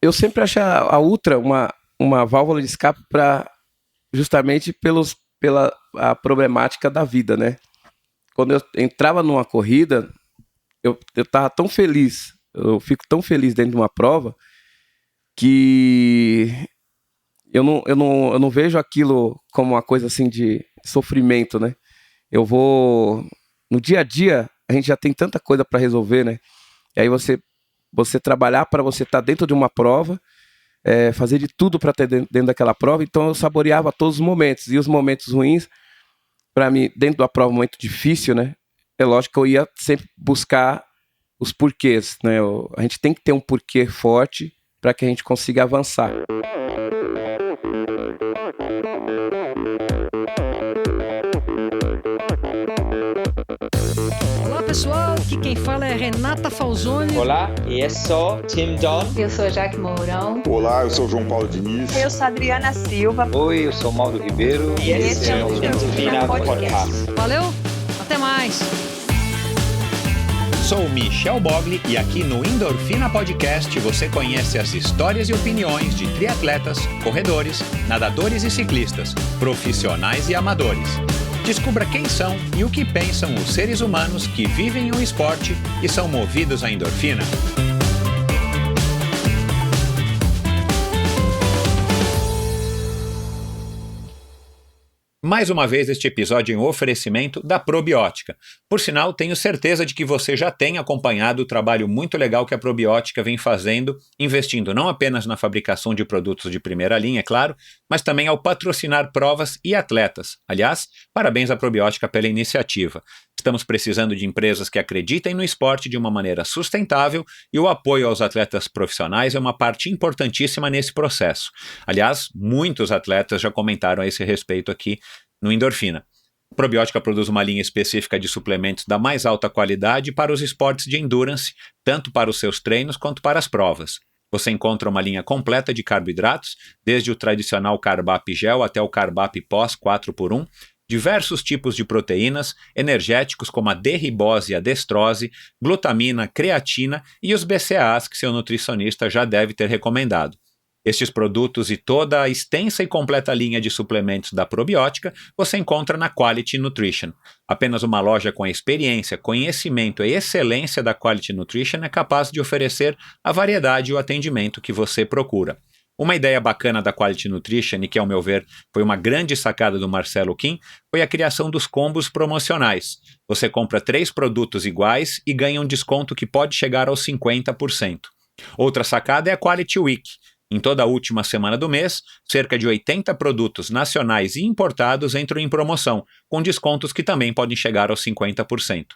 eu sempre achei a Ultra uma válvula de escape justamente pela a problemática da vida, né? Quando eu entrava numa corrida, eu tava tão feliz, eu fico tão feliz dentro de uma prova, que eu não vejo aquilo como uma coisa assim de sofrimento, né? No dia a dia, a gente já tem tanta coisa para resolver, né? E aí você trabalhar para você estar dentro de uma prova, fazer de tudo para ter dentro daquela prova. Então eu saboreava todos os momentos. E os momentos ruins, para mim, dentro da prova, um momento difícil, né? É lógico que eu ia sempre buscar os porquês, né? A gente tem que ter um porquê forte para que a gente consiga avançar. Olá pessoal, aqui quem fala é Renata Falzoni. Olá, eu sou Tim Don. Eu sou Jaque Mourão. Olá, eu sou João Paulo Diniz. Eu sou Adriana Silva. Oi, eu sou Mauro Ribeiro. E esse é o Endorfina Podcast. Valeu, até mais. Sou Michel Bogli e aqui no Endorfina Podcast você conhece as histórias e opiniões de triatletas, corredores, nadadores e ciclistas, profissionais e amadores. Descubra quem são e o que pensam os seres humanos que vivem o esporte e são movidos à endorfina. Mais uma vez este episódio em oferecimento da Probiótica. Por sinal, tenho certeza de que você já tem acompanhado o trabalho muito legal que a Probiótica vem fazendo, investindo não apenas na fabricação de produtos de primeira linha, é claro, mas também ao patrocinar provas e atletas. Aliás, parabéns à Probiótica pela iniciativa. Estamos precisando de empresas que acreditem no esporte de uma maneira sustentável e o apoio aos atletas profissionais é uma parte importantíssima nesse processo. Aliás, muitos atletas já comentaram a esse respeito aqui no Endorfina. A Probiótica produz uma linha específica de suplementos da mais alta qualidade para os esportes de endurance, tanto para os seus treinos quanto para as provas. Você encontra uma linha completa de carboidratos, desde o tradicional Carbap Gel até o Carbap Pós 4x1, diversos tipos de proteínas, energéticos como a D-ribose e a destrose, glutamina, creatina e os BCAAs que seu nutricionista já deve ter recomendado. Estes produtos e toda a extensa e completa linha de suplementos da Probiótica você encontra na Quality Nutrition. Apenas uma loja com a experiência, conhecimento e excelência da Quality Nutrition é capaz de oferecer a variedade e o atendimento que você procura. Uma ideia bacana da Quality Nutrition, e que ao meu ver foi uma grande sacada do Marcelo Kim, foi a criação dos combos promocionais. Você compra 3 produtos iguais e ganha um desconto que pode chegar aos 50%. Outra sacada é a Quality Week. Em toda a última semana do mês, cerca de 80 produtos nacionais e importados entram em promoção, com descontos que também podem chegar aos 50%.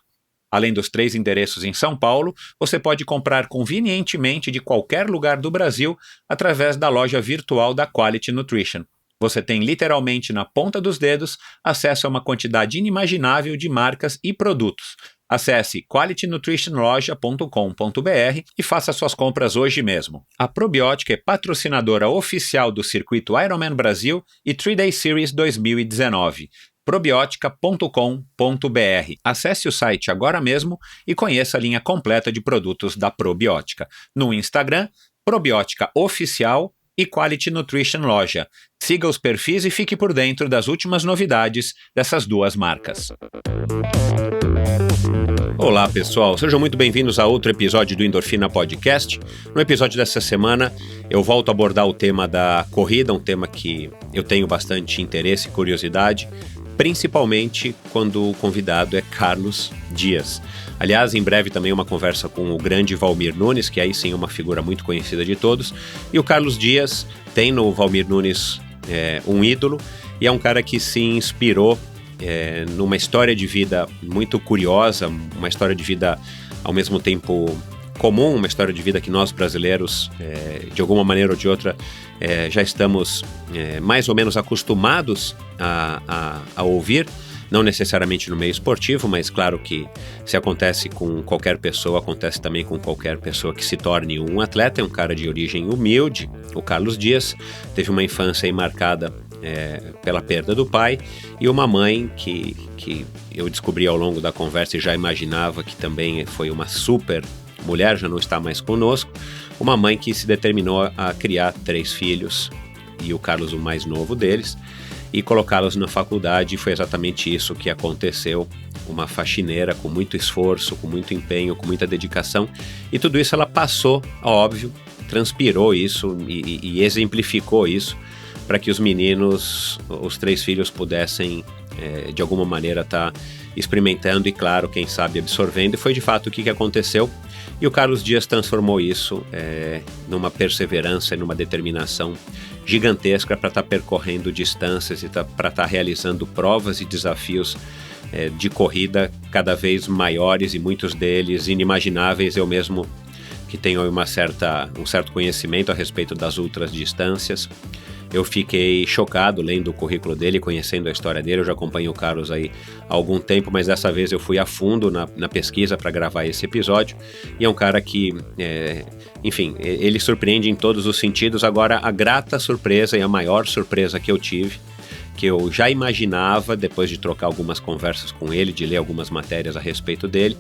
Além dos 3 endereços em São Paulo, você pode comprar convenientemente de qualquer lugar do Brasil através da loja virtual da Quality Nutrition. Você tem literalmente na ponta dos dedos acesso a uma quantidade inimaginável de marcas e produtos. Acesse qualitynutritionloja.com.br e faça suas compras hoje mesmo. A Probiótica é patrocinadora oficial do circuito Ironman Brasil e 3-Day Series 2019. Probiotica.com.br. Acesse o site agora mesmo e conheça a linha completa de produtos da Probiótica. No Instagram, Probiótica Oficial e Quality Nutrition Loja. Siga os perfis e fique por dentro das últimas novidades dessas duas marcas. Olá pessoal, sejam muito bem-vindos a outro episódio do Endorfina Podcast. No episódio dessa semana eu volto a abordar o tema da corrida, um tema que eu tenho bastante interesse e curiosidade, principalmente quando o convidado é Carlos Dias. Aliás, em breve também uma conversa com o grande Valmir Nunes, que aí sim é uma figura muito conhecida de todos. E o Carlos Dias tem no Valmir Nunes um ídolo e é um cara que se inspirou numa história de vida muito curiosa, uma história de vida ao mesmo tempo comum, uma história de vida que nós brasileiros, de alguma maneira ou de outra, já estamos mais ou menos acostumados a ouvir, não necessariamente no meio esportivo, mas claro que se acontece com qualquer pessoa, acontece também com qualquer pessoa que se torne um atleta. É um cara de origem humilde, o Carlos Dias, teve uma infância aí marcada pela perda do pai e uma mãe que eu descobri ao longo da conversa e já imaginava que também foi uma super mulher, já não está mais conosco, uma mãe que se determinou a criar 3 filhos, e o Carlos o mais novo deles, e colocá-los na faculdade. Foi exatamente isso que aconteceu. Uma faxineira com muito esforço, com muito empenho, com muita dedicação, e tudo isso ela passou, óbvio, transpirou isso e exemplificou isso para que os meninos, os 3 filhos, pudessem de alguma maneira estar experimentando e, claro, quem sabe absorvendo. E foi de fato o que aconteceu, e o Carlos Dias transformou isso numa perseverança e numa determinação gigantesca para estar percorrendo distâncias e para estar realizando provas e desafios de corrida cada vez maiores, e muitos deles inimagináveis. Eu mesmo, que tenho um certo conhecimento a respeito das ultras distâncias, eu fiquei chocado lendo o currículo dele, conhecendo a história dele. Eu já acompanho o Carlos aí há algum tempo, mas dessa vez eu fui a fundo na pesquisa para gravar esse episódio, e é um cara que, enfim, ele surpreende em todos os sentidos. Agora, a grata surpresa e a maior surpresa que eu tive, que eu já imaginava depois de trocar algumas conversas com ele, de ler algumas matérias a respeito dele,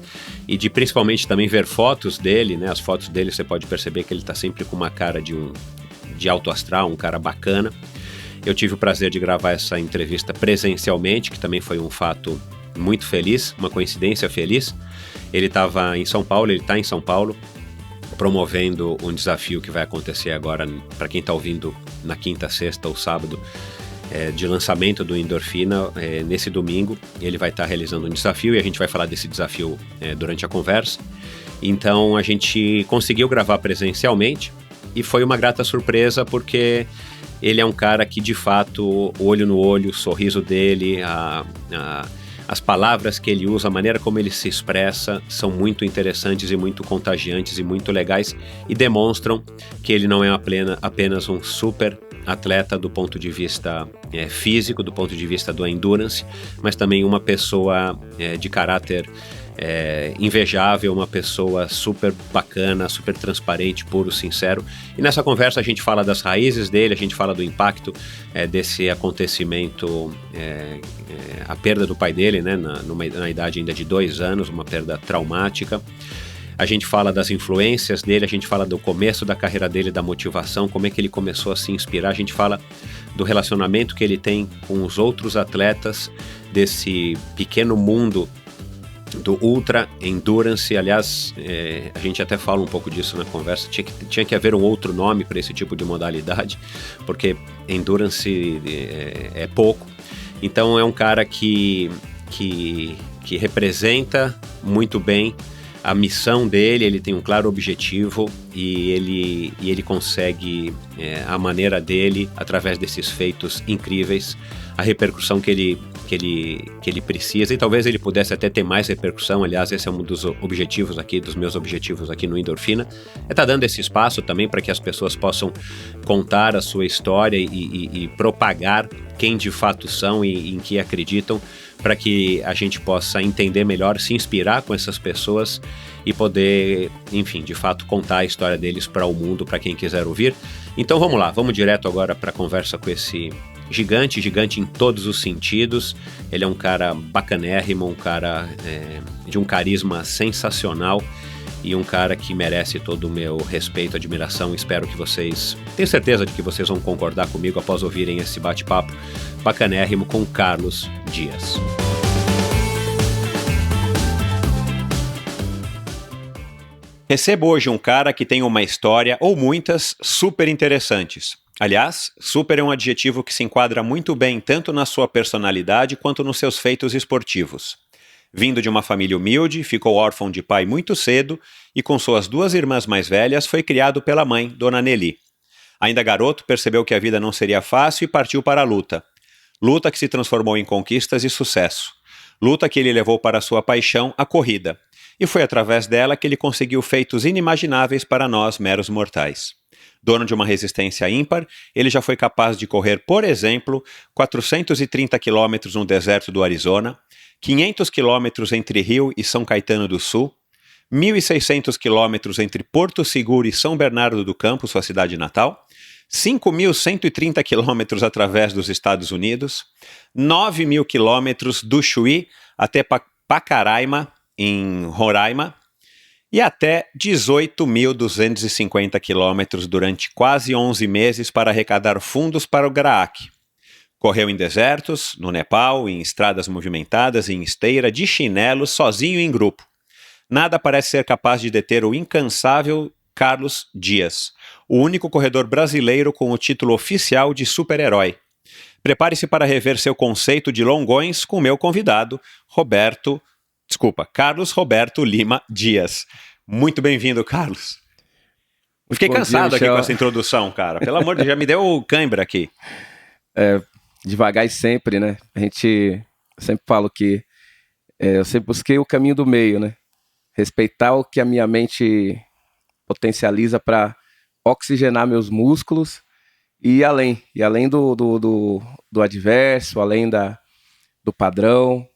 e de principalmente também ver fotos dele, né? As fotos dele você pode perceber que ele está sempre com uma cara de alto astral, um cara bacana. Eu tive o prazer de gravar essa entrevista presencialmente, que também foi um fato muito feliz, uma coincidência feliz. Ele estava em São Paulo, ele está em São Paulo, promovendo um desafio que vai acontecer agora, para quem está ouvindo, na quinta, sexta ou sábado, de lançamento do Endorfina. Nesse domingo ele vai estar realizando um desafio, e a gente vai falar desse desafio durante a conversa. Então a gente conseguiu gravar presencialmente, e foi uma grata surpresa, porque ele é um cara que, de fato, olho no olho, o sorriso dele, as palavras que ele usa, a maneira como ele se expressa, são muito interessantes e muito contagiantes e muito legais, e demonstram que ele não é apenas um super atleta do ponto de vista físico, do ponto de vista do endurance, mas também uma pessoa de caráter invejável, uma pessoa super bacana, super transparente, puro, sincero. E nessa conversa a gente fala das raízes dele, a gente fala do impacto desse acontecimento, a perda do pai dele, né, na idade ainda de 2 anos, uma perda traumática. A gente fala das influências dele, a gente fala do começo da carreira dele, da motivação, como é que ele começou a se inspirar. A gente fala do relacionamento que ele tem com os outros atletas desse pequeno mundo do Ultra Endurance. Aliás, a gente até fala um pouco disso na conversa, tinha que haver um outro nome para esse tipo de modalidade, porque Endurance é pouco. Então é um cara que representa muito bem a missão dele. Ele tem um claro objetivo, e ele consegue, a maneira dele, através desses feitos incríveis, a repercussão que ele precisa, e talvez ele pudesse até ter mais repercussão. Aliás, esse é um dos objetivos aqui, dos meus objetivos aqui no Endorfina, estar dando esse espaço também para que as pessoas possam contar a sua história e propagar quem de fato são e em que acreditam, para que a gente possa entender melhor, se inspirar com essas pessoas e poder, enfim, de fato contar a história deles para o mundo, para quem quiser ouvir. Então vamos lá, vamos direto agora para a conversa com esse gigante em todos os sentidos. Ele é um cara bacanérrimo, um cara de um carisma sensacional, e um cara que merece todo o meu respeito, admiração. Espero que vocês, tenho certeza de que vocês vão concordar comigo após ouvirem esse bate-papo bacanérrimo com Carlos Dias. Recebo hoje um cara que tem uma história, ou muitas, super interessantes. Aliás, super é um adjetivo que se enquadra muito bem tanto na sua personalidade quanto nos seus feitos esportivos. Vindo de uma família humilde, ficou órfão de pai muito cedo e, com suas 2 irmãs mais velhas, foi criado pela mãe, Dona Nelly. Ainda garoto, percebeu que a vida não seria fácil e partiu para a luta. Luta que se transformou em conquistas e sucesso. Luta que ele levou para sua paixão, a corrida. E foi através dela que ele conseguiu feitos inimagináveis para nós, meros mortais. Dono de uma resistência ímpar, ele já foi capaz de correr, por exemplo, 430 quilômetros no deserto do Arizona, 500 quilômetros entre Rio e São Caetano do Sul, 1.600 quilômetros entre Porto Seguro e São Bernardo do Campo, sua cidade natal, 5.130 quilômetros através dos Estados Unidos, 9.000 quilômetros do Chuí até Pacaraima, em Roraima, e até 18.250 quilômetros durante quase 11 meses para arrecadar fundos para o GRAAC. Correu em desertos, no Nepal, em estradas movimentadas e em esteira, de chinelo, sozinho e em grupo. Nada parece ser capaz de deter o incansável Carlos Dias, o único corredor brasileiro com o título oficial de super-herói. Prepare-se para rever seu conceito de longões com meu convidado, Carlos Roberto Lima Dias. Muito bem-vindo, Carlos. Fiquei cansado aqui com essa introdução, cara. Pelo amor de Deus, já me deu cãibra aqui. Devagar e sempre, né? Eu sempre falo que eu sempre busquei o caminho do meio, né? Respeitar o que a minha mente potencializa para oxigenar meus músculos e ir além do adverso, além do padrão,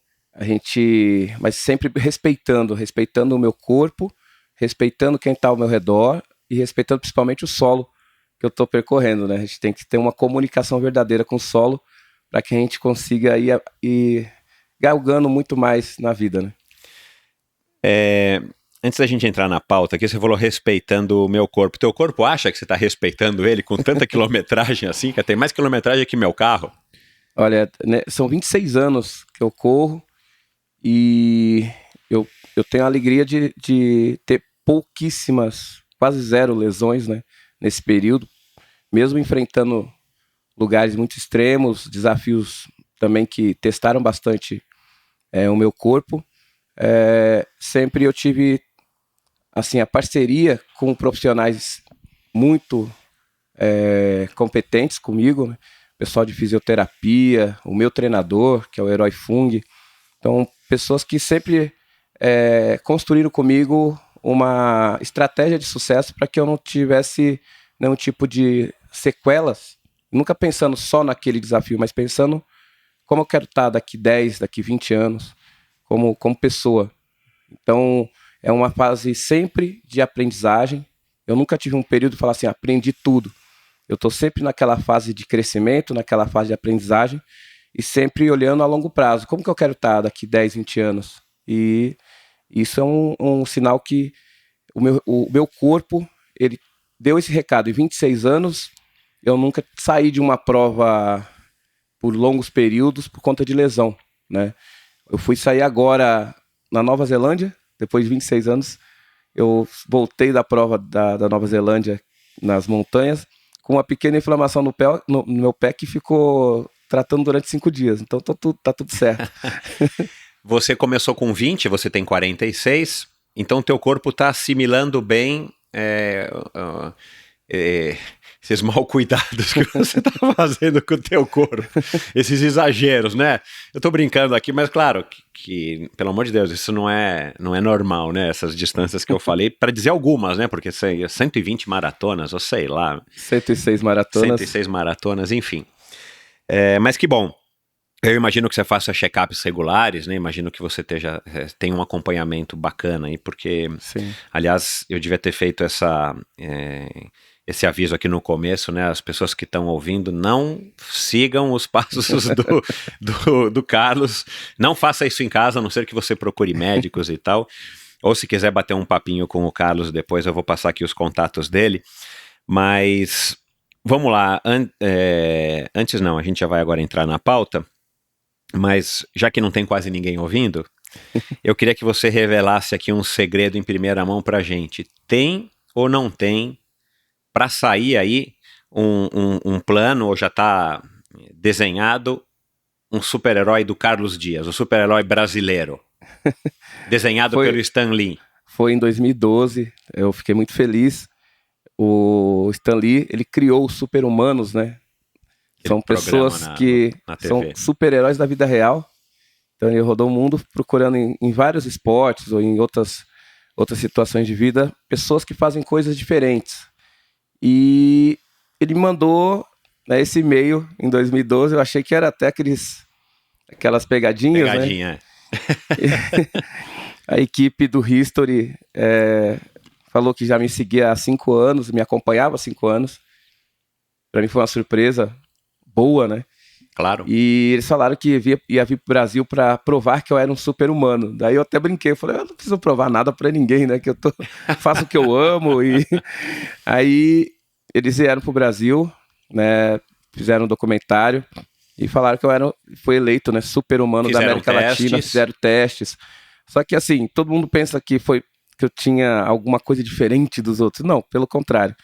mas sempre respeitando o meu corpo, respeitando quem está ao meu redor e respeitando principalmente o solo que eu estou percorrendo, né? A gente tem que ter uma comunicação verdadeira com o solo para que a gente consiga ir galgando muito mais na vida, né? Antes da gente entrar na pauta aqui, você falou respeitando o meu corpo. Teu corpo acha que você está respeitando ele com tanta quilometragem assim, que tem mais quilometragem que meu carro? Olha, né, são 26 anos que eu corro e eu tenho a alegria de ter pouquíssimas, quase zero lesões, né, nesse período, mesmo enfrentando lugares muito extremos, desafios também que testaram bastante o meu corpo. Sempre eu tive assim, a parceria com profissionais muito competentes comigo, né? Pessoal de fisioterapia, o meu treinador, que é o Herói Fung. Então, pessoas que sempre construíram comigo uma estratégia de sucesso para que eu não tivesse nenhum tipo de sequelas, nunca pensando só naquele desafio, mas pensando como eu quero estar daqui 10, daqui 20 anos, como pessoa. Então, é uma fase sempre de aprendizagem. Eu nunca tive um período de falar assim, aprendi tudo. Eu estou sempre naquela fase de crescimento, naquela fase de aprendizagem e sempre olhando a longo prazo. Como que eu quero estar daqui 10, 20 anos? E isso é um sinal que o meu corpo, ele deu esse recado. Em 26 anos, eu nunca saí de uma prova por longos períodos por conta de lesão, né? Eu fui sair agora na Nova Zelândia, depois de 26 anos, eu voltei da prova da Nova Zelândia nas montanhas com uma pequena inflamação no meu pé que ficou tratando durante 5 dias. Então tá tudo certo. Você começou com 20, você tem 46, então teu corpo está assimilando bem esses mal cuidados que você está fazendo com o teu corpo, esses exageros, né? Eu tô brincando aqui, mas claro que pelo amor de Deus, isso não é normal, né? Essas distâncias que eu falei, para dizer algumas, né? Porque 120 maratonas, ou sei lá. 106 maratonas. 106 maratonas, enfim. Mas que bom. Eu imagino que você faça check-ups regulares, né? Imagino que você tenha um acompanhamento bacana aí, porque, sim. Aliás, eu devia ter feito esse aviso aqui no começo, né? As pessoas que estão ouvindo, não sigam os passos do Carlos, não faça isso em casa, a não ser que você procure médicos e tal, ou se quiser bater um papinho com o Carlos depois, eu vou passar aqui os contatos dele, mas vamos lá, antes não, a gente já vai agora entrar na pauta, mas já que não tem quase ninguém ouvindo, eu queria que você revelasse aqui um segredo em primeira mão pra gente. Tem ou não tem para sair aí um plano, ou já está desenhado, um super-herói do Carlos Dias, o super-herói brasileiro, desenhado pelo Stan Lee? Foi em 2012, eu fiquei muito feliz. O Stan Lee, ele criou os super-humanos, né? São pessoas que são super-heróis da vida real. Então ele rodou o mundo procurando em vários esportes ou em outras situações de vida, pessoas que fazem coisas diferentes. E ele mandou, né, esse e-mail em 2012, eu achei que era até aquelas pegadinhas, né? A equipe do History falou que já me seguia há 5 anos, me acompanhava há 5 anos. Para mim foi uma surpresa boa, né? Claro. E eles falaram que ia vir pro Brasil para provar que eu era um super-humano. Daí eu até brinquei, eu falei, eu não preciso provar nada para ninguém, né? Que eu faço o que eu amo. E aí eles vieram pro Brasil, né? Fizeram um documentário e falaram que fui eleito, né? Super-humano da América Latina, fizeram testes. Só que assim, todo mundo pensa que eu tinha alguma coisa diferente dos outros. Não, pelo contrário.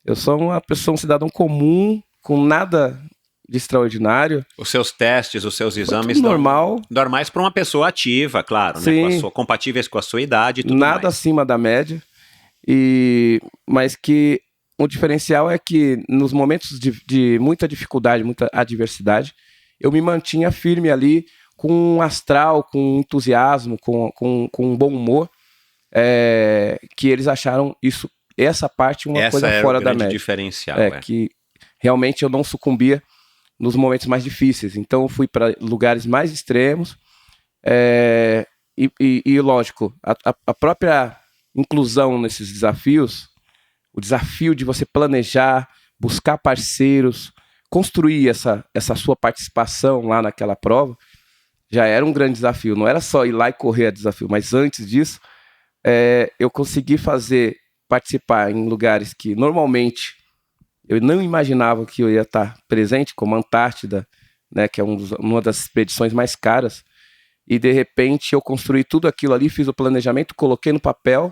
Eu sou uma pessoa, um cidadão comum, com nada de extraordinário. Os seus testes, os seus exames normais para uma pessoa ativa, claro, né? Compatíveis com a sua idade e tudo mais. Nada acima da média. Mas que o diferencial é que nos momentos de muita dificuldade, muita adversidade, eu me mantinha firme ali, com um astral, com entusiasmo, com um bom humor, que eles acharam essa parte uma coisa fora da média. Essa é o grande diferencial. Que realmente eu não sucumbia nos momentos mais difíceis. Então eu fui para lugares mais extremos e lógico, a própria inclusão nesses desafios, o desafio de você planejar, buscar parceiros, construir essa sua participação lá naquela prova, já era um grande desafio. Não era só ir lá e correr a desafio, mas antes disso, eu consegui participar em lugares que normalmente eu não imaginava que eu ia estar presente, como a Antártida, né, que é uma das expedições mais caras, e de repente eu construí tudo aquilo ali, fiz o planejamento, coloquei no papel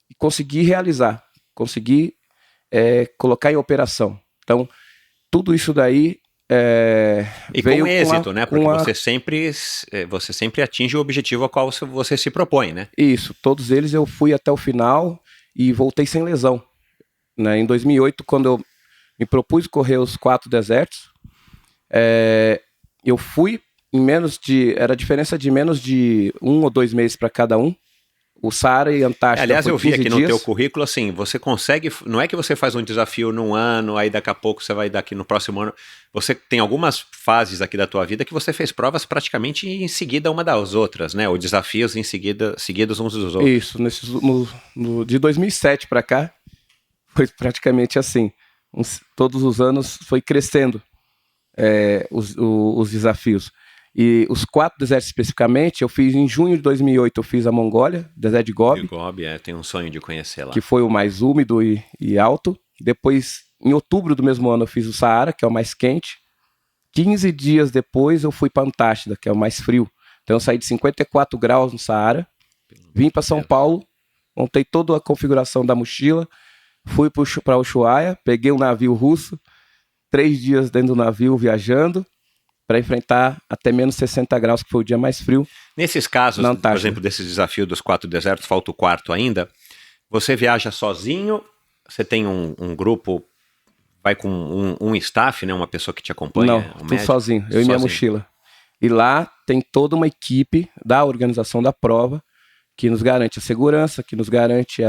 e consegui realizar, consegui colocar em operação. Então, tudo isso daí veio com êxito, né? Porque você sempre atinge o objetivo ao qual você se propõe, né? Isso, todos eles eu fui até o final e voltei sem lesão. Né? Em 2008, quando eu me propus correr os 4 desertos, eu fui era a diferença de menos de 1 ou 2 meses para cada um. O Saara e a Antártida. Aliás, eu vi aqui no teu currículo, assim, você consegue, não é que você faz um desafio num ano, aí daqui a pouco você vai daqui no próximo ano, você tem algumas fases aqui da tua vida que você fez provas praticamente em seguida uma das outras, né, ou desafios seguidos uns dos outros. Isso, de 2007 para cá, foi praticamente assim, todos os anos foi crescendo os desafios. E os 4 desertos especificamente, eu fiz em junho de 2008, eu fiz a Mongólia, deserto de Gobi. Tenho um sonho de conhecer lá. Que foi o mais úmido e alto. Depois, em outubro do mesmo ano, eu fiz o Saara, que é o mais quente. 15 dias depois, eu fui para a Antártida, que é o mais frio. Então, eu saí de 54 graus no Saara, vim para São Paulo, montei toda a configuração da mochila, fui para Ushuaia, peguei um navio russo, 3 dias dentro do navio viajando, para enfrentar até menos 60 graus, que foi o dia mais frio. Nesses casos, por exemplo, desse desafio dos 4 desertos, falta o 4º ainda, você viaja sozinho, você tem um grupo, vai com um staff, né, uma pessoa que te acompanha? Não, tudo sozinho, eu e minha mochila. E lá tem toda uma equipe da organização da prova, que nos garante a segurança, que nos garante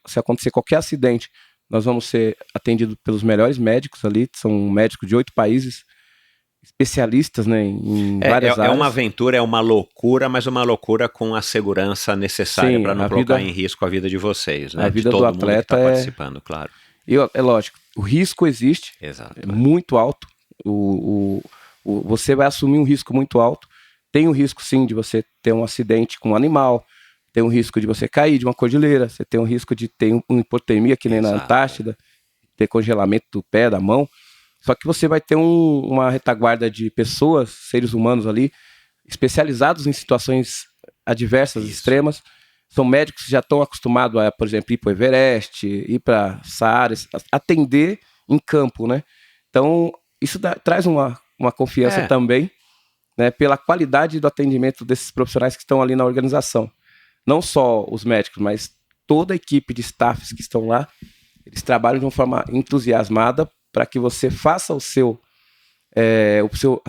se acontecer qualquer acidente, nós vamos ser atendidos pelos melhores médicos ali, são médicos de 8 países, especialistas, né, em várias áreas. É uma aventura, é uma loucura, mas uma loucura com a segurança necessária para não colocar em risco a vida de vocês, né? A vida do atleta participando, claro. E é lógico, o risco existe, exato, é muito alto, você vai assumir um risco muito alto, tem o risco sim de você ter um acidente com um animal, tem o risco de você cair de uma cordilheira, você tem o risco de ter uma hipotermia, que nem na Antártida, ter congelamento do pé, da mão. Só que você vai ter uma retaguarda de pessoas, seres humanos ali, especializados em situações adversas, extremas. São médicos que já estão acostumados a, por exemplo, ir para o Everest, ir para Saara, atender em campo, né? Então, isso traz uma confiança também, né, pela qualidade do atendimento desses profissionais que estão ali na organização. Não só os médicos, mas toda a equipe de staffs que estão lá, eles trabalham de uma forma entusiasmada para que você faça a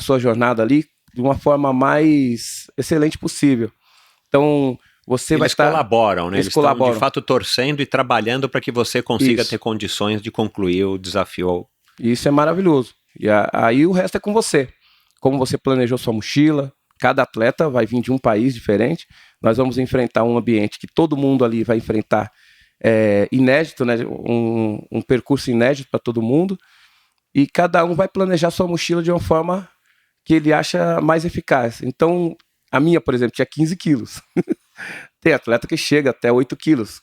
sua jornada ali de uma forma mais excelente possível. Então, eles colaboram, né? Eles estão, de fato, torcendo e trabalhando para que você consiga ter condições de concluir o desafio. Isso é maravilhoso. E aí o resto é com você. Como você planejou sua mochila, cada atleta vai vir de um país diferente. Nós vamos enfrentar um ambiente que todo mundo ali vai enfrentar inédito, né? Um percurso inédito para todo mundo. E cada um vai planejar sua mochila de uma forma que ele acha mais eficaz. Então, a minha, por exemplo, tinha 15 quilos. Tem atleta que chega até 8 quilos.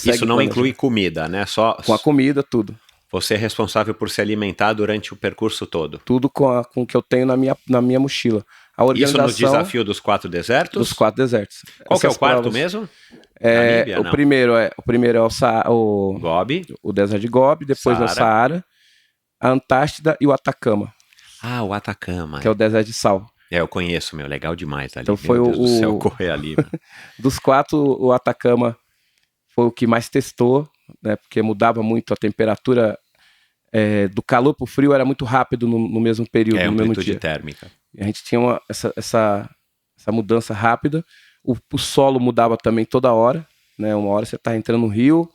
Isso não inclui comida, né? Só com a comida, tudo. Você é responsável por se alimentar durante o percurso todo? Tudo com o que eu tenho na minha mochila. A organização, isso no desafio dos 4 desertos? Dos 4 desertos. Qual que é o quarto mesmo? Namíbia, o primeiro é o Gobi. O deserto de Gobi, depois é o Saara, a Antártida e o Atacama. Ah, o Atacama. Que é o deserto de sal. Eu conheço, legal demais ali. Então foi Deus do céu, correr ali. Dos 4, o Atacama foi o que mais testou, né? Porque mudava muito a temperatura do calor para o frio, era muito rápido no mesmo período, no mesmo dia. Térmica. E a gente tinha essa mudança rápida. O solo mudava também toda hora, né? Uma hora você está entrando no rio,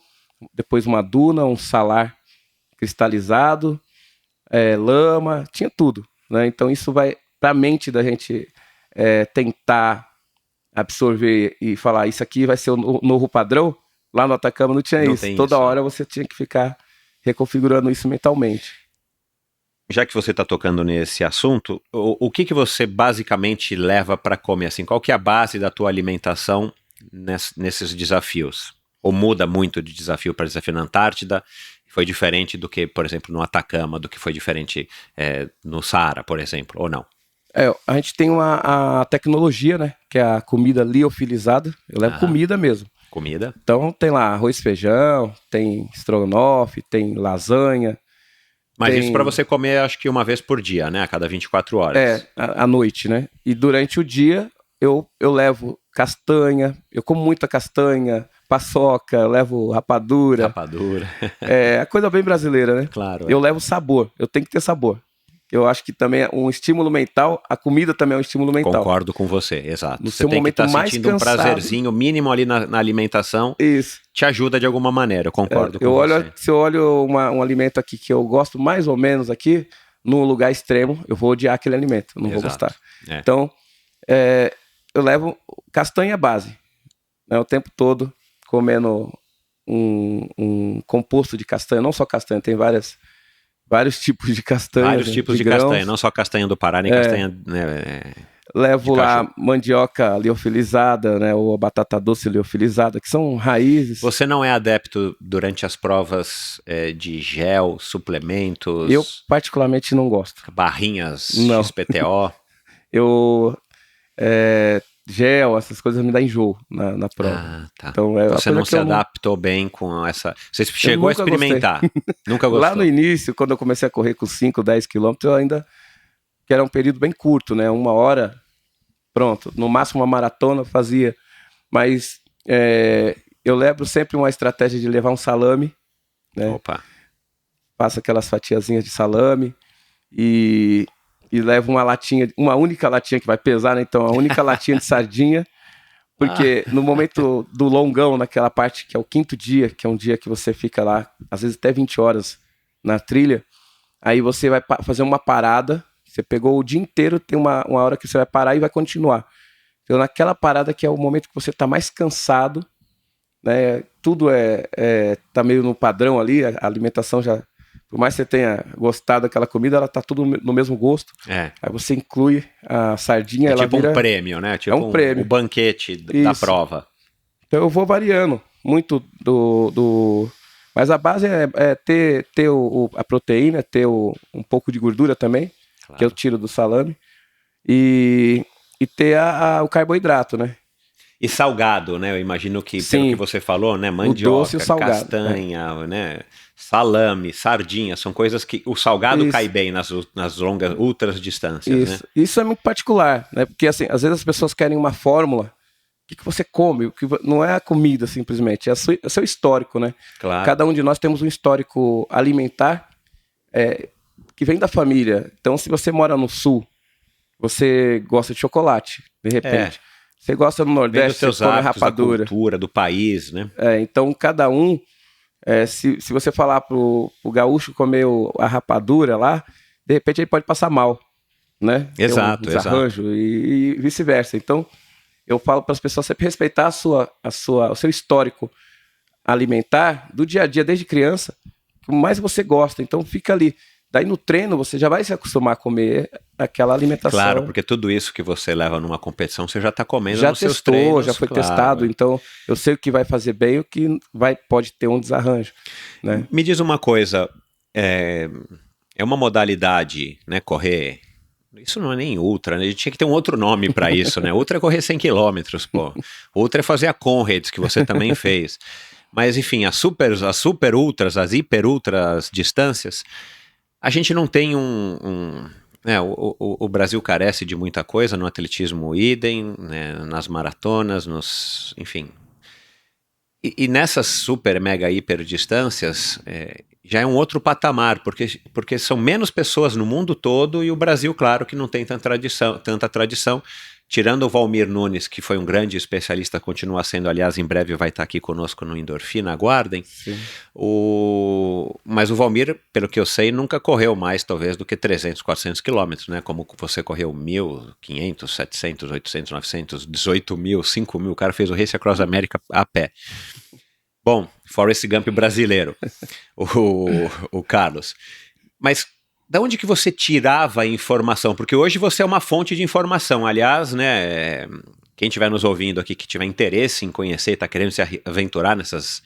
depois uma duna, um salar cristalizado, lama, tinha tudo, né? Então isso vai para a mente da gente tentar absorver e falar, isso aqui vai ser o novo padrão. Lá no Atacama não tinha isso. Toda hora você tinha que ficar reconfigurando isso mentalmente. Já que você está tocando nesse assunto, o que você basicamente leva para comer? Assim, qual que é a base da tua alimentação nesses desafios? Ou muda muito de desafio para desafio na Antártida? Foi diferente do que, por exemplo, no Atacama, do que foi diferente no Saara, por exemplo, ou não? A gente tem a tecnologia, né? Que é a comida liofilizada. Eu levo comida mesmo. Comida? Então tem lá arroz e feijão, tem estrogonofe, tem lasanha. Mas isso para você comer, acho que uma vez por dia, né? A cada 24 horas. À noite, né? E durante o dia eu levo castanha, eu como muita castanha, paçoca, eu levo rapadura. Rapadura. É coisa bem brasileira, né? Claro. Eu levo sabor, eu tenho que ter sabor. Eu acho que também é um estímulo mental, a comida também é um estímulo mental. Concordo com você, exato. No você seu tem momento que estar mais sentindo cansado, um prazerzinho mínimo ali na alimentação. Isso. Te ajuda de alguma maneira, eu concordo com você. Se eu olho um alimento aqui que eu gosto mais ou menos aqui, num lugar extremo, eu vou odiar aquele alimento, não vou gostar. Então, eu levo castanha base, né, o tempo todo comendo um composto de castanha, não só castanha, tem vários tipos de castanha. Vários tipos de castanha, não só castanha do Pará, nem castanha... Levo lá mandioca liofilizada, né, ou a batata doce liofilizada, que são raízes. Você não é adepto durante as provas de gel, suplementos? Eu particularmente não gosto. Barrinhas não. XPTO? Gel, essas coisas me dá enjoo na prova. Ah, tá. Então, você não se adaptou bem com essa... Você chegou a experimentar? Nunca gostou? Lá no início, quando eu comecei a correr com 5, 10 quilômetros, eu ainda... que era um período bem curto, né? 1 hora, pronto. No máximo uma maratona eu fazia. Mas eu levo sempre uma estratégia de levar um salame, né? Opa! Faço aquelas fatiazinhas de salame e levo uma única latinha que vai pesar, né? Então, a única latinha de sardinha, porque no momento do longão, naquela parte que é o 5º dia, que é um dia que você fica lá, às vezes até 20 horas na trilha, aí você vai fazer uma parada, você pegou o dia inteiro, tem uma hora que você vai parar e vai continuar. Então, naquela parada que é o momento que você está mais cansado, né? Tudo tá meio no padrão ali, a alimentação já... Por mais que você tenha gostado daquela comida, ela tá tudo no mesmo gosto. Aí você inclui a sardinha, ela tipo vira... um prêmio, né? Tipo um prêmio. O banquete da prova. Então eu vou variando muito Mas a base é ter a proteína, ter um pouco de gordura também, claro, que eu tiro do salame, e ter o carboidrato, né? E salgado, né? Eu imagino que, pelo que você falou, né? Mandioca, o doce e o salgado, castanha, né? Salame, sardinha, são coisas que o salgado cai bem nas longas, ultras distâncias, né? Isso é muito particular, né? Porque, assim, às vezes as pessoas querem uma fórmula. O que você come? Não é a comida, simplesmente, é o seu histórico, né? Claro. Cada um de nós temos um histórico alimentar que vem da família. Então, se você mora no sul, você gosta de chocolate, de repente. Você gosta do Nordeste, você come rapadura. Da cultura, do país, né? Então, cada um... se você falar pro gaúcho comer a rapadura lá, de repente ele pode passar mal, né? Exato, Tem um desarranjo e vice-versa. Então, eu falo para as pessoas sempre respeitar o seu histórico alimentar do dia a dia, desde criança, o que mais você gosta. Então, fica ali. Daí no treino você já vai se acostumar a comer aquela alimentação. Claro, porque tudo isso que você leva numa competição, você já está comendo já nos seus testou, treinos. já foi claro. testado, então eu sei o que vai fazer bem e o que pode ter um desarranjo, né? Me diz uma coisa, é uma modalidade, né, correr, isso não é nem ultra, né? A gente tinha que ter um outro nome para isso, né? Ultra é correr 100 km, pô. Ultra é fazer a Conrads, que você também fez. Mas enfim, as super ultras, as hiper ultras distâncias, a gente não tem né, o Brasil carece de muita coisa, no atletismo idem, né, nas maratonas, enfim. E nessas super, mega, hiper distâncias, já é um outro patamar, porque são menos pessoas no mundo todo e o Brasil, claro, que não tem tanta tradição. Tirando o Valmir Nunes, que foi um grande especialista, continua sendo, aliás, em breve vai estar aqui conosco no Endorfina, aguardem. Mas o Valmir, pelo que eu sei, nunca correu mais, talvez, do que 300, 400 quilômetros, né? Como você correu 1.500, 700, 800, 900, 18 mil, 5 mil, o cara fez o Race Across America a pé. Bom, Forrest Gump brasileiro, o Carlos. Mas da onde que você tirava a informação? Porque hoje você é uma fonte de informação. Aliás, né, quem estiver nos ouvindo aqui, que tiver interesse em conhecer, está querendo se aventurar nessas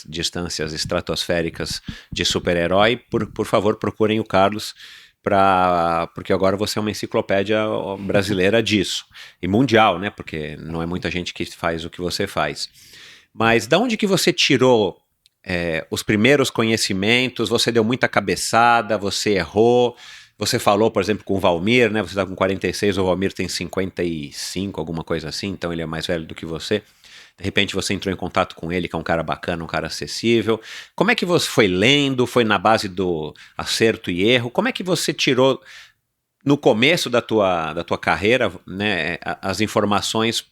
distâncias estratosféricas de super-herói, por favor, procurem o Carlos, porque agora você é uma enciclopédia brasileira disso. E mundial, né? Porque não é muita gente que faz o que você faz. Mas da onde que você tirou os primeiros conhecimentos? Você deu muita cabeçada, você errou, você falou, por exemplo, com o Valmir, né? Você está com 46, o Valmir tem 55, alguma coisa assim, então ele é mais velho do que você. De repente você entrou em contato com ele, que é um cara bacana, um cara acessível. Como é que você foi lendo? Foi na base do acerto e erro? Como é que você tirou, no começo da tua carreira, né, as informações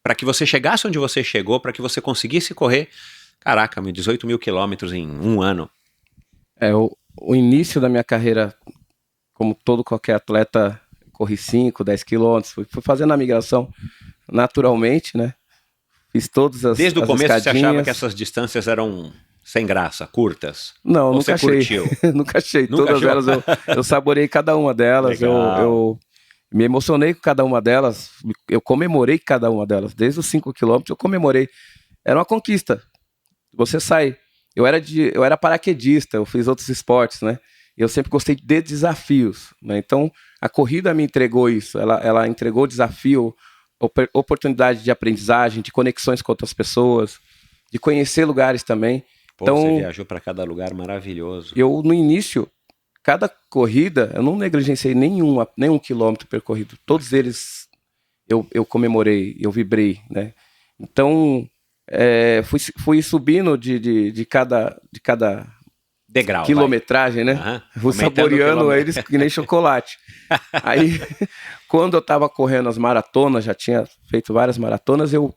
para que você chegasse onde você chegou, para que você conseguisse correr, 18 mil quilômetros em um ano? O início da minha carreira, como qualquer atleta, corri 5, 10 quilômetros, fui fazendo a migração naturalmente, né? Fiz todas as Desde o começo escadinhas. Você achava que essas distâncias eram sem graça, curtas? Não, ou nunca você achei. Curtiu? Nunca achei. Nunca Todas achou? elas eu saborei cada uma delas. Eu me emocionei com cada uma delas. Eu comemorei cada uma delas. Desde os 5 quilômetros eu comemorei. Era uma conquista. Você sai. Eu era paraquedista, eu fiz outros esportes, né? Eu sempre gostei de desafios, né? Então a corrida me entregou isso. Ela entregou desafio, oportunidade de aprendizagem, de conexões com outras pessoas, de conhecer lugares também. Pô, então, você viajou para cada lugar maravilhoso. Eu, no início, cada corrida, eu não negligenciei nenhum quilômetro percorrido. Todos eles eu comemorei, eu vibrei, né? Então, fui subindo de cada degrau, quilometragem, né? Fui saboreando eles que nem chocolate. Aí, quando eu estava correndo as maratonas, já tinha feito várias maratonas, eu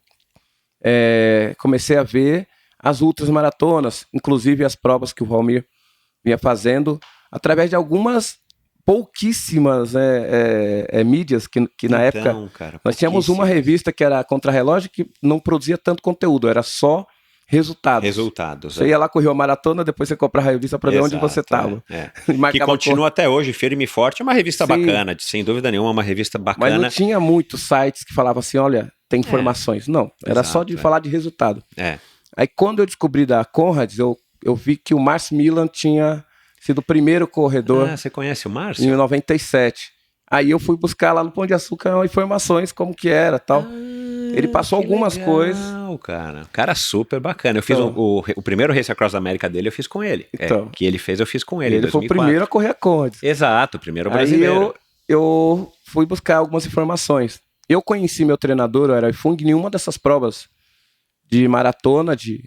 comecei a ver as ultras maratonas, inclusive as provas que o Valmir vinha fazendo, através de algumas pouquíssimas mídias que na época cara, nós tínhamos uma revista que era Contrarrelógio, que não produzia tanto conteúdo, era só resultados. Você ia lá, correu a maratona, depois você comprava a revista para ver onde você estava. Que continua até hoje firme e forte, é uma revista bacana, sem dúvida nenhuma, uma revista bacana. Mas não tinha muitos sites que falavam assim, olha, tem informações. Não, era só de falar de resultado. Aí quando eu descobri da Conrads, eu vi que o Márcio Milan tinha sido o primeiro corredor. Você conhece o Márcio? Em 97. Aí eu fui buscar lá no Pão de Açúcar informações como que era, tal. Ele passou algumas coisas. Cara super bacana. Eu fiz o primeiro Race Across America dele, eu fiz com ele. Que ele fez, eu fiz com ele. Ele foi o primeiro a correr a Conrads. Exato, o primeiro brasileiro. Aí eu fui buscar algumas informações. Eu conheci meu treinador, o Herói Fung, em uma dessas provas de maratona de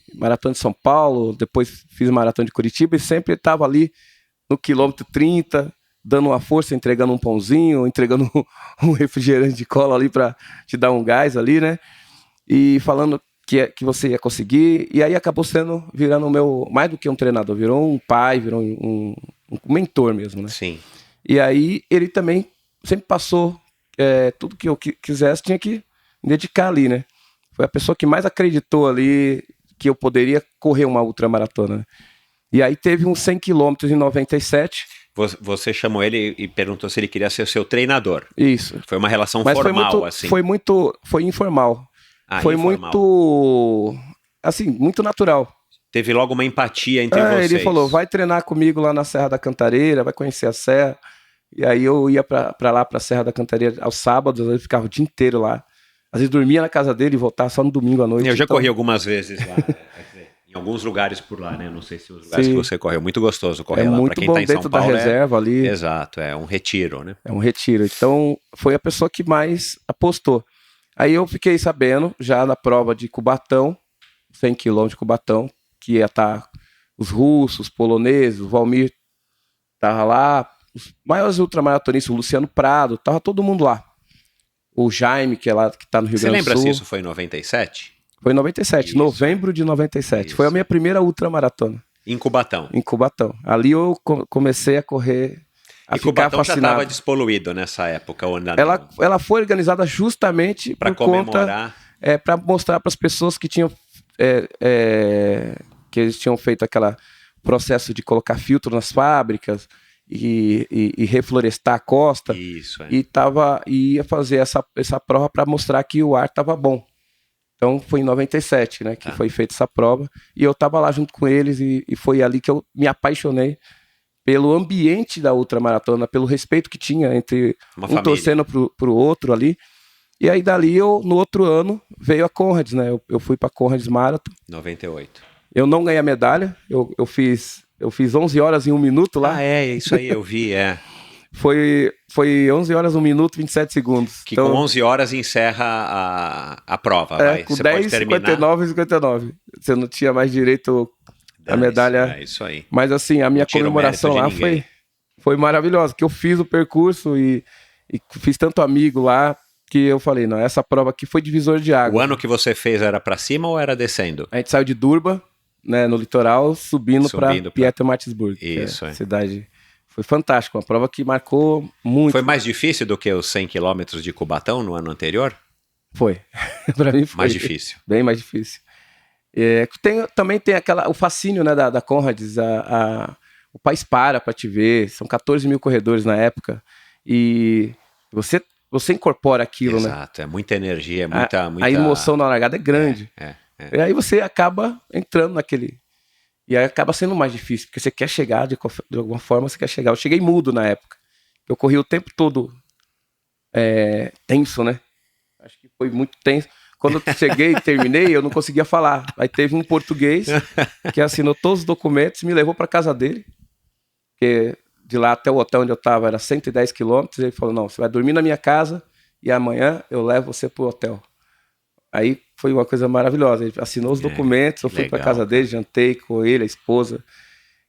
São Paulo, depois fiz maratona de Curitiba e sempre estava ali no quilômetro 30, dando uma força, entregando um pãozinho, entregando um refrigerante de cola ali para te dar um gás ali, né? E falando que você ia conseguir. E aí acabou virando mais do que um treinador, virou um pai, virou um mentor mesmo, né? Sim. E aí ele também sempre passou tudo que eu quisesse, tinha que me dedicar ali, né? Foi a pessoa que mais acreditou ali que eu poderia correr uma ultramaratona, né? E aí teve uns 100 quilômetros em 97. Você chamou ele e perguntou se ele queria ser seu treinador. Isso. Foi uma relação Mas formal, assim. Foi informal. Foi informal. muito, assim, muito natural. Teve logo uma empatia entre vocês. Ele falou, vai treinar comigo lá na Serra da Cantareira, vai conhecer a serra. E aí eu ia pra lá, pra Serra da Cantareira, aos sábados, eu ficava o dia inteiro lá. Às vezes dormia na casa dele e voltava só no domingo à noite. Eu já corri algumas vezes lá, em alguns lugares por lá, né? Não sei se os lugares que você correu. Muito gostoso correr lá. Muito pra quem bom tá em dentro São Paulo, da reserva ali. Exato, é um retiro, né? É um retiro. Então, foi a pessoa que mais apostou. Aí eu fiquei sabendo, já na prova de Cubatão, 100 km de Cubatão, que ia estar os russos, os poloneses, o Valmir tava lá, os maiores ultramaratonistas, o Luciano Prado, tava todo mundo lá. O Jaime, que é lá, que tá no Rio Grande do Sul. Você lembra se isso foi em 97? Foi em 97, Isso. novembro de 97. Isso. Foi a minha primeira ultramaratona. Em Cubatão. Em Cubatão. Ali eu comecei a correr, a E ficar Cubatão já fascinado. estava despoluído nessa época, ou não? Ela foi organizada justamente Pra por conta... comemorar. Para mostrar para as pessoas que tinham... que eles tinham feito aquele processo de colocar filtro nas fábricas e reflorestar a costa. Isso, é. E ia fazer essa prova para mostrar que o ar estava bom. Então foi em 97, né, que foi feita essa prova. E eu estava lá junto com eles e foi ali que eu me apaixonei pelo ambiente da ultramaratona, pelo respeito que tinha entre um torcendo pro outro ali. E aí dali, no outro ano, veio a Conrads, né? Eu fui para Conrads Marathon. 98. Eu não ganhei a medalha, eu fiz 11 horas em 1 minuto lá. Isso aí eu vi, Foi 11 horas, 1 minuto, 27 segundos. Que então, com 11 horas encerra a prova, vai. Com você 10, pode terminar... 59 e 59. Você não tinha mais direito à medalha. É isso aí. Mas assim, a minha comemoração lá foi maravilhosa, que eu fiz o percurso e fiz tanto amigo lá, que eu falei, não, essa prova aqui foi divisor de água. O ano que você fez era para cima ou era descendo? A gente saiu de Durban, né, no litoral, subindo para Pietermaritzburg. Isso, cidade. Foi fantástico, uma prova que marcou muito. Foi mais difícil do que os 100 quilômetros de Cubatão no ano anterior? Foi. Para mim foi. Mais difícil. Bem mais difícil. Também tem o fascínio, né, da Conrads, o país para te ver, são 14 mil corredores na época, e você incorpora aquilo, né? Exato, é muita energia, a emoção na largada é grande. E aí você acaba entrando naquele... E aí acaba sendo mais difícil, porque você quer chegar, de alguma forma você quer chegar. Eu cheguei mudo na época. Eu corri o tempo todo tenso, né? Acho que foi muito tenso. Quando eu cheguei e terminei, eu não conseguia falar. Aí teve um português que assinou todos os documentos, me levou para casa dele, porque de lá até o hotel onde eu estava era 110 quilômetros. Ele falou, não, você vai dormir na minha casa e amanhã eu levo você pro hotel. Aí foi uma coisa maravilhosa. Ele assinou os documentos, eu fui para casa dele, jantei com ele, a esposa.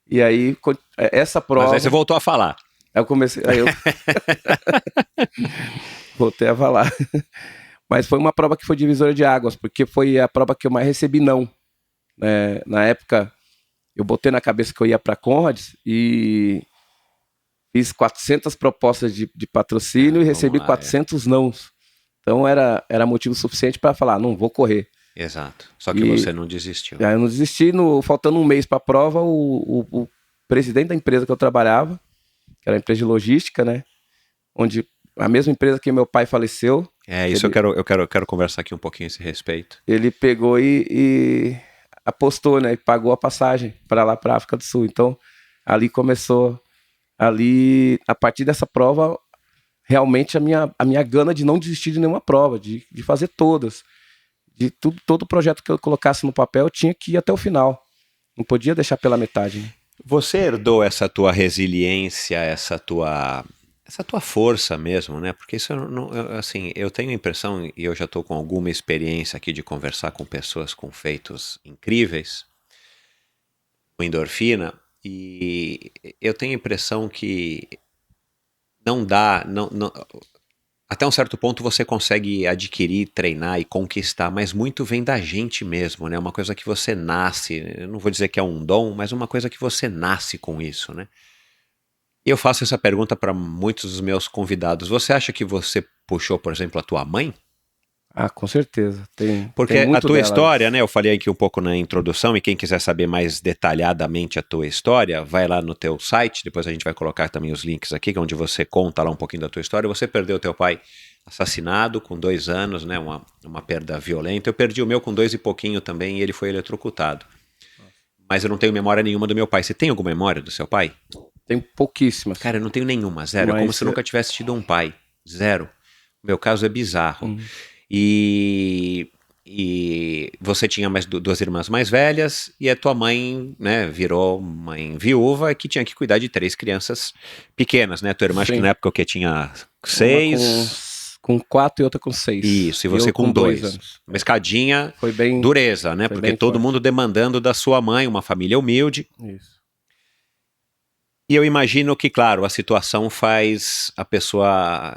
E aí, essa prova... Mas aí você voltou a falar. Aí eu comecei... Aí eu... voltei a falar. Mas foi uma prova que foi divisora de águas, porque foi a prova que eu mais recebi não. Na época, eu botei na cabeça que eu ia para Conrads e fiz 400 propostas de patrocínio e recebi 400 nãos. Então era motivo suficiente para falar, não vou correr. Exato. Só que você não desistiu. Aí eu não desisti. Faltando um mês para a prova, o presidente da empresa que eu trabalhava, que era uma empresa de logística, né? Onde a mesma empresa que meu pai faleceu. Isso eu quero conversar aqui um pouquinho a esse respeito. Ele pegou e apostou, né? E pagou a passagem para lá, para a África do Sul. Então, ali começou. A partir dessa prova, realmente a minha gana de não desistir de nenhuma prova, de fazer todas. Todo projeto que eu colocasse no papel, eu tinha que ir até o final. Não podia deixar pela metade. Né? Você herdou essa tua resiliência, essa tua força mesmo, né? Porque isso, assim, eu tenho a impressão, e eu já estou com alguma experiência aqui de conversar com pessoas com feitos incríveis, com endorfina, e eu tenho a impressão que não dá, até um certo ponto você consegue adquirir, treinar e conquistar, mas muito vem da gente mesmo, né? Uma coisa que você nasce, eu não vou dizer que é um dom, mas uma coisa que você nasce com isso, né? E eu faço essa pergunta para muitos dos meus convidados. Você acha que você puxou, por exemplo, a tua mãe? Ah, com certeza. Porque tem a muito tua dela. história, né? Eu falei aqui um pouco na introdução, e quem quiser saber mais detalhadamente a tua história, vai lá no teu site, depois a gente vai colocar também os links aqui, onde você conta lá um pouquinho da tua história. Você perdeu teu pai assassinado com 2 anos, né? Uma perda violenta. Eu perdi o meu com 2 e pouquinho também, e ele foi eletrocutado. Mas eu não tenho memória nenhuma do meu pai. Você tem alguma memória do seu pai? Tem pouquíssimas. Cara, eu não tenho nenhuma, zero. É Mas como se eu nunca tivesse tido um pai. Zero. O meu caso é bizarro. E você tinha mais 2 irmãs mais velhas, e a tua mãe, né, virou mãe viúva que tinha que cuidar de 3 crianças pequenas, né? Tua irmã, acho que na época que tinha 6. Com 4 e outra com 6. Isso, e você com 2 anos. Uma escadinha Foi bem dureza, né? foi Porque bem todo forte. mundo demandando da sua mãe, uma família humilde. Isso. E eu imagino que, claro, a situação faz a pessoa,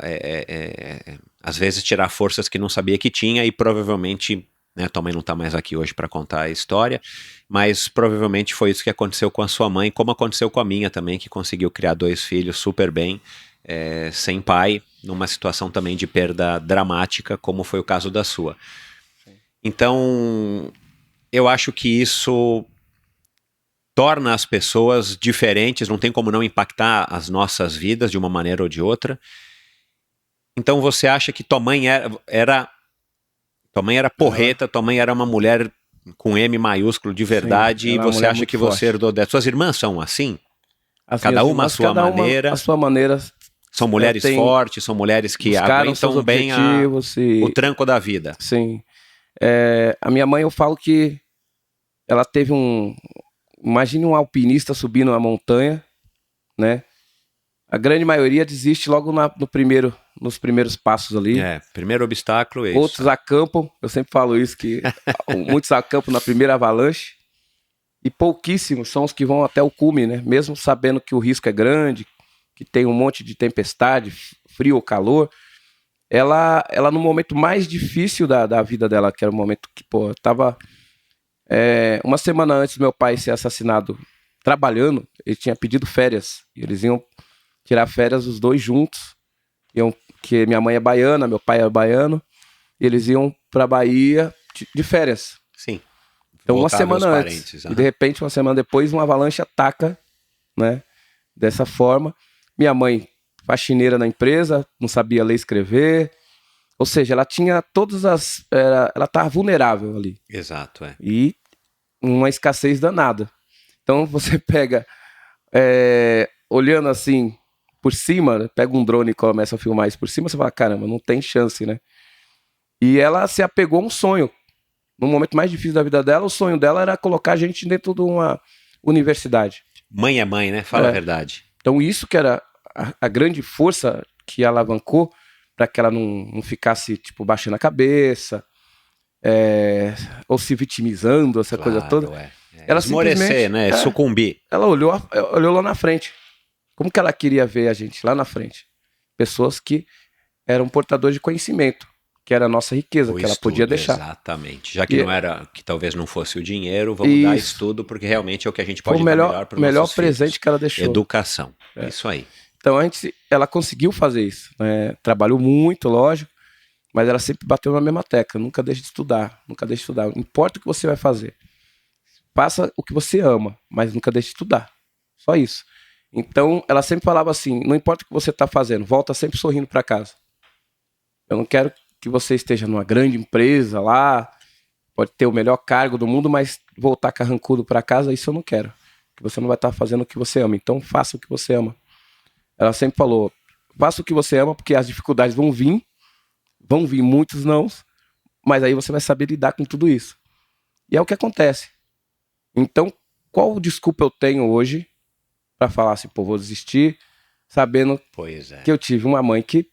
às vezes, tirar forças que não sabia que tinha, e provavelmente, né, tua mãe não está mais aqui hoje para contar a história, mas provavelmente foi isso que aconteceu com a sua mãe, como aconteceu com a minha também, que conseguiu criar 2 filhos super bem, sem pai, numa situação também de perda dramática, como foi o caso da sua. Então, eu acho que isso torna as pessoas diferentes, não tem como não impactar as nossas vidas de uma maneira ou de outra. Então você acha que tua mãe era porreta, tua mãe era uma mulher com M maiúsculo de verdade, Sim, e ela é uma você mulher acha muito que você forte. herdou dela? Suas irmãs são assim? As Cada minhas uma à irmãs, sua cada uma maneira. à sua maneira. São mulheres Tem- fortes, são mulheres que buscaram seus aguentam bem objetivos e... o tranco da vida. Sim. A minha mãe, eu falo que ela teve imagine um alpinista subindo uma montanha, né? A grande maioria desiste logo nos primeiros passos ali. Primeiro obstáculo é isso. Outros acampam, eu sempre falo isso, que muitos acampam na primeira avalanche, e pouquíssimos são os que vão até o cume, né? Mesmo sabendo que o risco é grande, que tem um monte de tempestade, frio ou calor. Ela no momento mais difícil da vida dela, que era o momento que, pô, eu tava uma semana antes do meu pai ser assassinado, trabalhando, ele tinha pedido férias, e eles iam tirar férias os 2 juntos, que minha mãe é baiana, meu pai é baiano, e eles iam pra Bahia de férias. Sim. Então, uma Voltar a ver os semana antes. parentes, E de repente, uma semana depois, uma avalanche ataca, né? Dessa forma. Minha mãe, faxineira na empresa, não sabia ler e escrever. Ou seja, ela tinha todas ela estava vulnerável ali. Exato, E uma escassez danada. Então, você pega, olhando assim, por cima, né, pega um drone e começa a filmar isso por cima, você fala, caramba, não tem chance, né? E ela se apegou a um sonho. No momento mais difícil da vida dela, o sonho dela era colocar a gente dentro de uma universidade. Mãe é mãe, né? Fala a verdade. Então isso que era a grande força que alavancou para que ela não ficasse, tipo, baixando a cabeça, ou se vitimizando, essa coisa toda. Ela Esmorecer, simplesmente, né? Sucumbir. Ela olhou lá na frente. Como que ela queria ver a gente lá na frente? Pessoas que eram portadores de conhecimento, que era a nossa riqueza, que ela podia deixar. Exatamente. Já que que talvez não fosse o dinheiro, vamos dar estudo, porque realmente é o que a gente pode dar melhor para os melhor nossos presente filhos. que ela deixou. Educação. Isso aí. Então ela conseguiu fazer isso, né? Trabalhou muito, lógico, mas ela sempre bateu na mesma tecla. Nunca deixe de estudar, nunca deixe de estudar. Não importa o que você vai fazer. Faça o que você ama, mas nunca deixe de estudar. Só isso. Então ela sempre falava assim, não importa o que você está fazendo, volta sempre sorrindo para casa. Eu não quero que você esteja numa grande empresa lá, pode ter o melhor cargo do mundo, mas voltar carrancudo para casa, isso eu não quero. Porque você não vai estar fazendo o que você ama. Então faça o que você ama. Ela sempre falou, faça o que você ama, porque as dificuldades vão vir muitos nãos, mas aí você vai saber lidar com tudo isso. E é o que acontece. Então, qual desculpa eu tenho hoje para falar assim, pô, vou desistir, sabendo que eu tive uma mãe que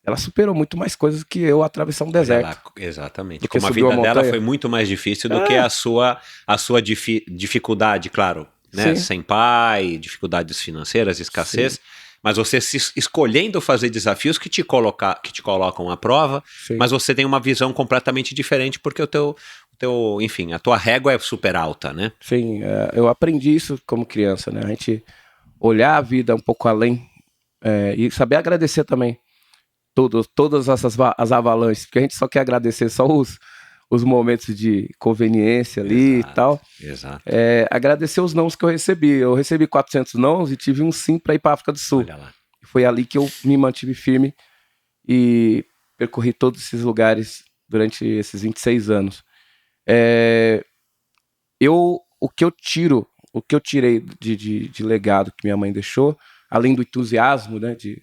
ela superou muito mais coisas que eu atravessar um deserto. Exatamente. Como a vida dela foi muito mais difícil do que a sua dificuldade, claro, né? Sem pai, dificuldades financeiras, escassez. Sim. Mas você escolhendo fazer desafios que te colocam à prova, sim, mas você tem uma visão completamente diferente, porque enfim, a tua régua é super alta, né? Sim, eu aprendi isso como criança, né? A gente olhar a vida um pouco além e saber agradecer também. todas as avalanches, porque a gente só quer agradecer só os momentos de conveniência ali e tal. Exato. Agradecer os nãos que eu recebi. Eu recebi 400 nãos e tive um sim para ir para África do Sul. Olha lá. Foi ali que eu me mantive firme e percorri todos esses lugares durante esses 26 anos. O que eu tirei de legado que minha mãe deixou, além do entusiasmo, né, de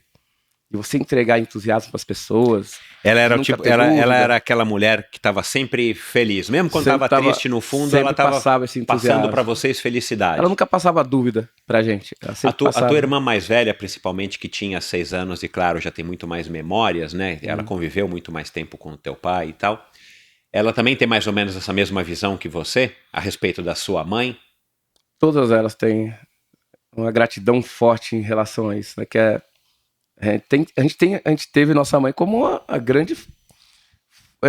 você entregar entusiasmo para as pessoas. Ela era ela era aquela mulher que estava sempre feliz, mesmo quando estava triste no fundo, ela estava passando para vocês felicidade. Ela nunca passava dúvida pra gente. A tua irmã mais velha, principalmente, que tinha 6 anos e claro, já tem muito mais memórias, né? Ela conviveu muito mais tempo com o teu pai e tal. Ela também tem mais ou menos essa mesma visão que você a respeito da sua mãe? Todas elas têm uma gratidão forte em relação a isso, né? Que a gente teve nossa mãe como uma grande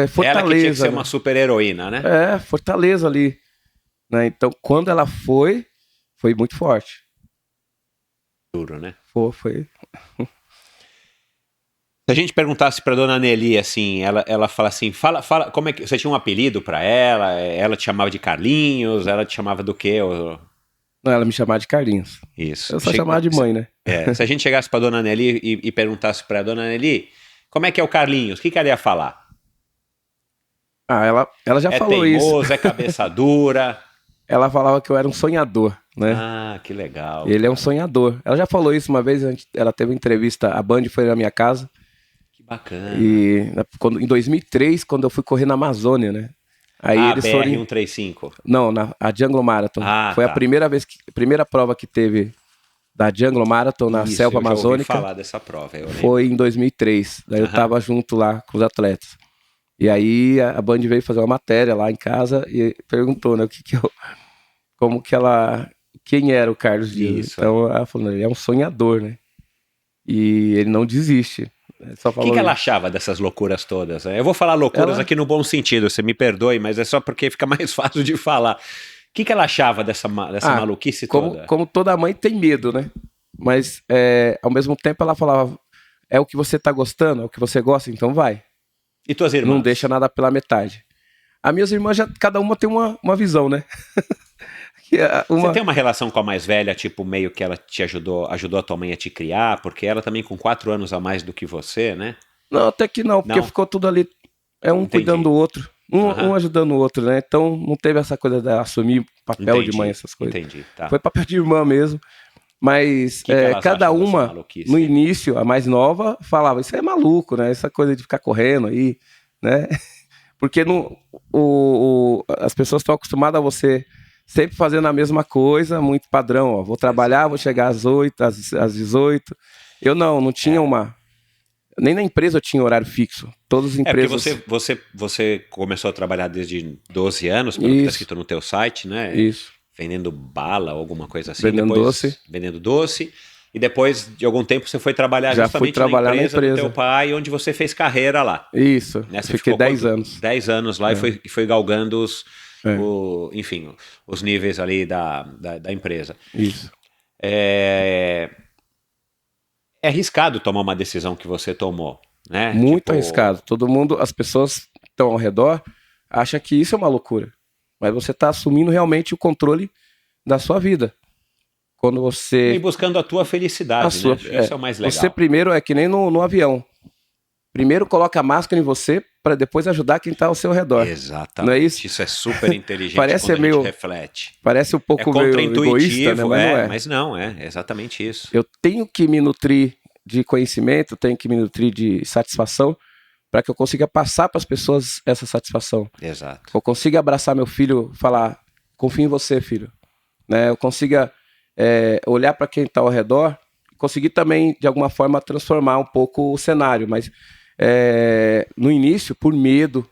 fortaleza. Ela que tinha que ser né? uma super heroína, né? Fortaleza ali. Né? Então, quando ela foi muito forte. Duro, né? Foi. Se a gente perguntasse para dona Nelly, assim, ela fala assim, fala, como é que você tinha um apelido para ela? Ela te chamava de Carlinhos? Ela te chamava do quê? Não, ela me chamava de Carlinhos. Isso. Eu só chamava de mãe, né? Se a gente chegasse para dona Nelly e perguntasse para dona Nelly, como é que é o Carlinhos? O que ela ia falar? Ela já falou isso. É teimoso, é cabeça dura. Ela falava que eu era um sonhador, né? Ah, que legal. Ele é um sonhador. Ela já falou isso uma vez, ela teve uma entrevista, a Band foi na minha casa. Que bacana. E em 2003, quando eu fui correr na Amazônia, né? Aí eles BR-135. Não, a Jungle Marathon. Foi a primeira prova que teve da Jungle Marathon na selva amazônica. Eu ouvi falar dessa prova. Foi em 2003. Daí eu tava junto lá com os atletas. E aí a Band veio fazer uma matéria lá em casa e perguntou, né, quem era o Carlos Dias. Isso. Então ela falou, ele é um sonhador, né? E ele não desiste. O que ela achava dessas loucuras todas? Eu vou falar loucuras aqui no bom sentido, você me perdoe, mas é só porque fica mais fácil de falar. O que ela achava dessa maluquice toda? Como toda mãe tem medo, né? Mas ao mesmo tempo ela falava, é o que você tá gostando, é o que você gosta, então vai. E tuas irmãs? Não deixa nada pela metade. As minhas irmãs, cada uma tem uma visão, né? Você tem uma relação com a mais velha, tipo, meio que ela te ajudou a tua mãe a te criar, porque ela também com 4 anos a mais do que você, né? Não, até que não, porque ficou tudo ali, Entendi. Cuidando do outro, um ajudando o outro, né? Então não teve essa coisa de assumir papel de mãe, essas coisas. Entendi, tá. Foi papel de irmã mesmo, mas cada uma, no início, a mais nova, falava, isso é maluco, né? Essa coisa de ficar correndo aí, né? Porque as pessoas estão acostumadas a você sempre fazendo a mesma coisa, muito padrão, ó. Vou trabalhar, vou chegar às 8, às 18. Eu não tinha nem na empresa eu tinha horário fixo. Todas as empresas... porque você começou a trabalhar desde 12 anos, pelo que está escrito no teu site, né? Isso. Vendendo bala ou alguma coisa assim. Vendendo doce. Vendendo doce. E depois de algum tempo você foi trabalhar justamente na empresa do teu pai, onde você fez carreira lá. Isso, né? fiquei 10 anos. 10 anos lá e foi galgando os níveis ali da empresa. Isso. É arriscado tomar uma decisão que você tomou, né? Muito arriscado. As pessoas que estão ao redor acham que isso é uma loucura. Mas você está assumindo realmente o controle da sua vida. Quando você... E buscando a tua felicidade, né? Isso é o mais legal. Você primeiro é que nem no avião. Primeiro coloca a máscara em você para depois ajudar quem está ao seu redor. Exatamente. Não é isso? Isso é super inteligente Parece quando a gente meio, reflete. Parece um pouco meio egoísta, né? Mas não é. Mas não, é exatamente isso. Eu tenho que me nutrir de conhecimento, tenho que me nutrir de satisfação para que eu consiga passar para as pessoas essa satisfação. Exato. Eu consiga abraçar meu filho, falar, confio em você, filho. Né? Eu consiga olhar para quem está ao redor, conseguir também, de alguma forma, transformar um pouco o cenário, mas no início, por medo,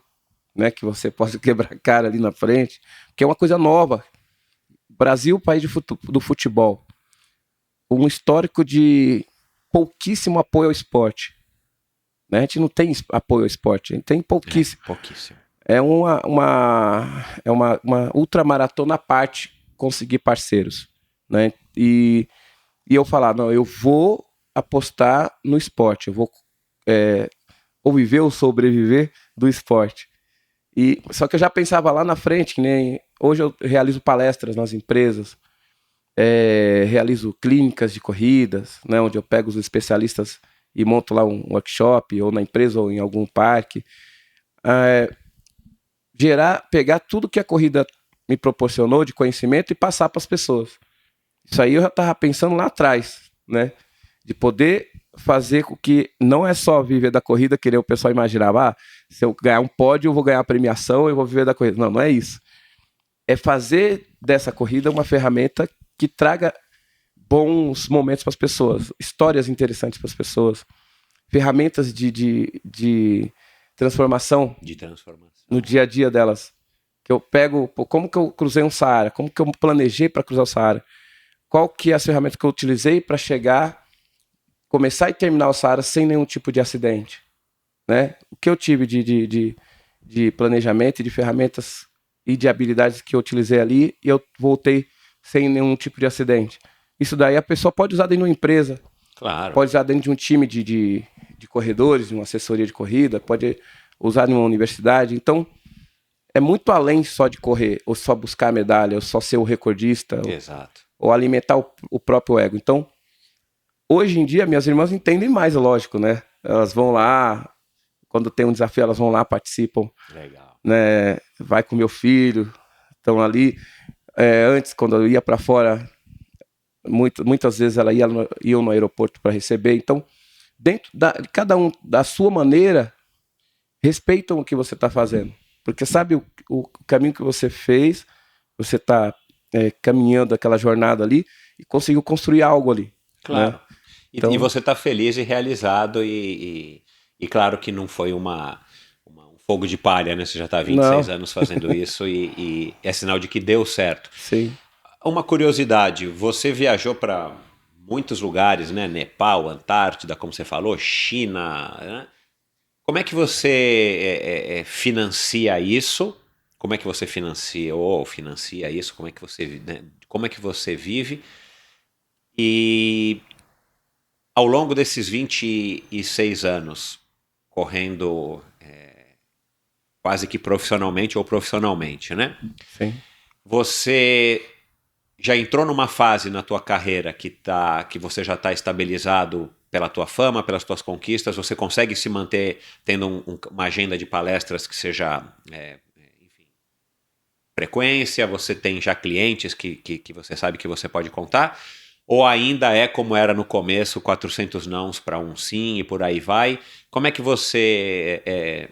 né, que você possa quebrar a cara ali na frente, que é uma coisa nova. Brasil, país do futebol, um histórico de pouquíssimo apoio ao esporte. Né? A gente não tem apoio ao esporte, a gente tem pouquíssimo. Pouquíssimo. É uma ultramaratona à parte conseguir parceiros. Né? E eu falar, não, eu vou apostar no esporte, eu vou ou viver ou sobreviver do esporte. Só que eu já pensava lá na frente, que nem hoje eu realizo palestras nas empresas, realizo clínicas de corridas, né, onde eu pego os especialistas e monto lá um workshop, ou na empresa, ou em algum parque. Pegar tudo que a corrida me proporcionou de conhecimento e passar para as pessoas. Isso aí eu já estava pensando lá atrás, né? De poder fazer com que não é só viver da corrida, que o pessoal imaginava, se eu ganhar um pódio, eu vou ganhar a premiação, eu vou viver da corrida. Não, não é isso. É fazer dessa corrida uma ferramenta que traga bons momentos para as pessoas, histórias interessantes para as pessoas, ferramentas de transformação, no dia a dia delas. Que eu pego, como que eu cruzei um Saara, como que eu planejei para cruzar o Saara, qual que é as ferramentas que eu utilizei para começar e terminar o Saara sem nenhum tipo de acidente, né? O que eu tive de planejamento e de ferramentas e de habilidades que eu utilizei ali, e eu voltei sem nenhum tipo de acidente. Isso daí a pessoa pode usar dentro de uma empresa, Claro. pode usar dentro de um time de corredores, de uma assessoria de corrida, pode usar em uma universidade. Então, é muito além só de correr, ou só buscar a medalha, ou só ser o recordista, Exato. ou alimentar o próprio ego. Então, hoje em dia, minhas irmãs entendem mais, lógico, né? Elas vão lá, quando tem um desafio, elas vão lá, participam. Legal. Né? Vai com meu filho, estão ali. Antes, quando eu ia para fora, muitas vezes ela ia no aeroporto para receber. Então, dentro de cada um, da sua maneira, respeitam o que você está fazendo. Porque sabe o caminho que você fez, você está caminhando aquela jornada ali e conseguiu construir algo ali. Claro. Né? Então, e você está feliz e realizado e claro que não foi um fogo de palha, né? Você já está há 26 anos fazendo isso e é sinal de que deu certo. Sim. Uma curiosidade, você viajou para muitos lugares, né? Nepal, Antártida, como você falou, China, né? Como é que você financia isso? Como é que você financia isso? Como é que você vive? E ao longo desses 26 anos, correndo quase que profissionalmente ou profissionalmente, né? Sim. Você já entrou numa fase na tua carreira que você já está estabilizado pela tua fama, pelas tuas conquistas, você consegue se manter tendo uma agenda de palestras que seja frequência, você tem já clientes que você sabe que você pode contar, ou ainda é como era no começo, 400 nãos para um sim e por aí vai? Como é que você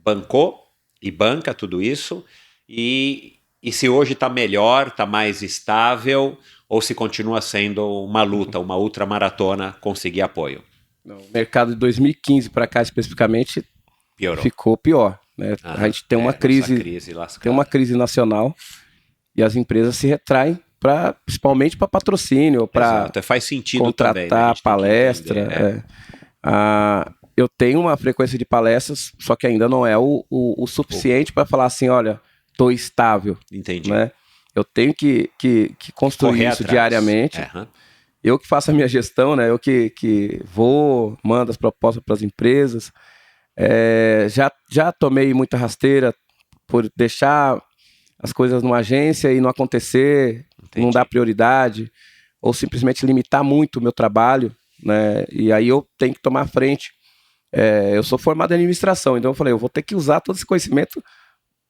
bancou e banca tudo isso? E se hoje está melhor, está mais estável, ou se continua sendo uma luta, uma ultramaratona, conseguir apoio? Não, o mercado de 2015 para cá especificamente Piorou. ficou pior. Né? A gente tem uma crise tem uma crise nacional e as empresas se retraem principalmente para patrocínio, para faz sentido contratar também, né? palestra. Eu tenho uma frequência de palestras, só que ainda não é o suficiente para falar assim, olha, estou estável. Entendi. Né? Eu tenho que construir Correr isso atrás. diariamente. Eu que faço a minha gestão, né? Eu que mando as propostas para as empresas. Já tomei muita rasteira por deixar as coisas numa agência e não acontecer, não dar prioridade, ou simplesmente limitar muito o meu trabalho, né? E aí eu tenho que tomar a frente. Eu sou formado em administração, então eu falei, eu vou ter que usar todo esse conhecimento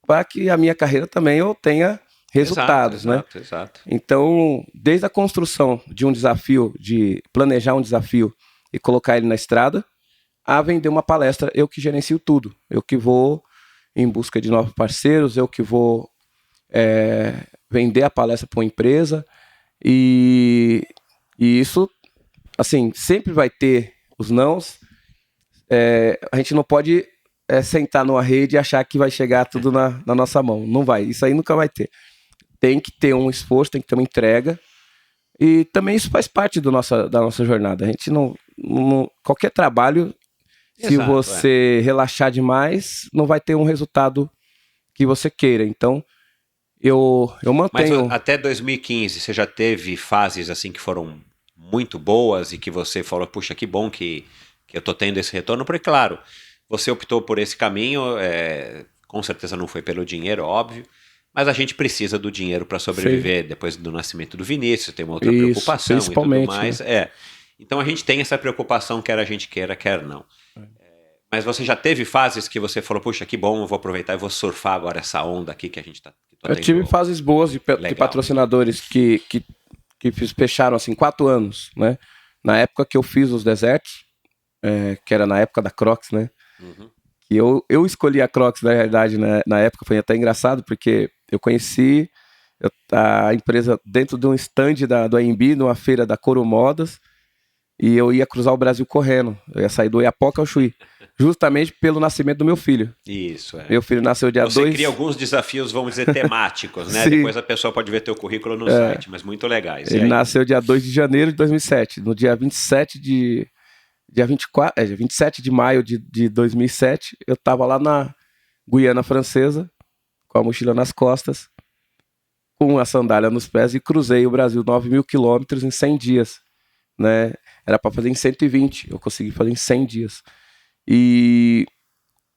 para que a minha carreira também eu tenha resultados, né? Exato. Então, desde a construção de um desafio, de planejar um desafio e colocar ele na estrada, a vender uma palestra, eu que gerencio tudo. Eu que vou em busca de novos parceiros, eu que vou vender a palestra para uma empresa e isso, assim, sempre vai ter os nãos. A gente não pode sentar numa rede e achar que vai chegar tudo na nossa mão. Não vai, isso aí nunca vai ter. Tem que ter um esforço, tem que ter uma entrega e também isso faz parte da nossa jornada. A gente não qualquer trabalho, se você relaxar demais, não vai ter um resultado que você queira. Então, eu mantenho... Mas até 2015, você já teve fases assim que foram muito boas e que você falou, puxa, que bom que eu tô tendo esse retorno? Porque, claro, Você optou por esse caminho, com certeza não foi pelo dinheiro, óbvio, mas a gente precisa do dinheiro para sobreviver. Sim. Depois do nascimento do Vinícius, tem uma outra Isso, preocupação e tudo principalmente, mais. né? Então a gente tem essa preocupação, quer a gente queira, quer não. Mas você já teve fases que você falou, puxa, que bom, eu vou aproveitar e vou surfar agora essa onda aqui que a gente tá Eu tive fases boas de patrocinadores que fecharam assim 4 anos, né? Na época que eu fiz os desertos, que era na época da Crocs, né? Uhum. E eu escolhi a Crocs, na realidade, né? Na época foi até engraçado, porque eu conheci a empresa dentro de um stand do AMB, numa feira da Coro Modas, e eu ia cruzar o Brasil correndo. Eu ia sair do Iapoca ao Chuí, justamente pelo nascimento do meu filho. Isso, Meu filho nasceu dia 2... Você cria alguns desafios, vamos dizer, temáticos, né? Sim. Depois a pessoa pode ver teu currículo no site, mas muito legais. Ele nasceu dia 2 de janeiro de 2007. No dia 27 de maio de 2007, eu estava lá na Guiana Francesa, com a mochila nas costas, com a sandália nos pés, e cruzei o Brasil 9.000 quilômetros em 100 dias. Né? Era para fazer em 120, eu consegui fazer em 100 dias. E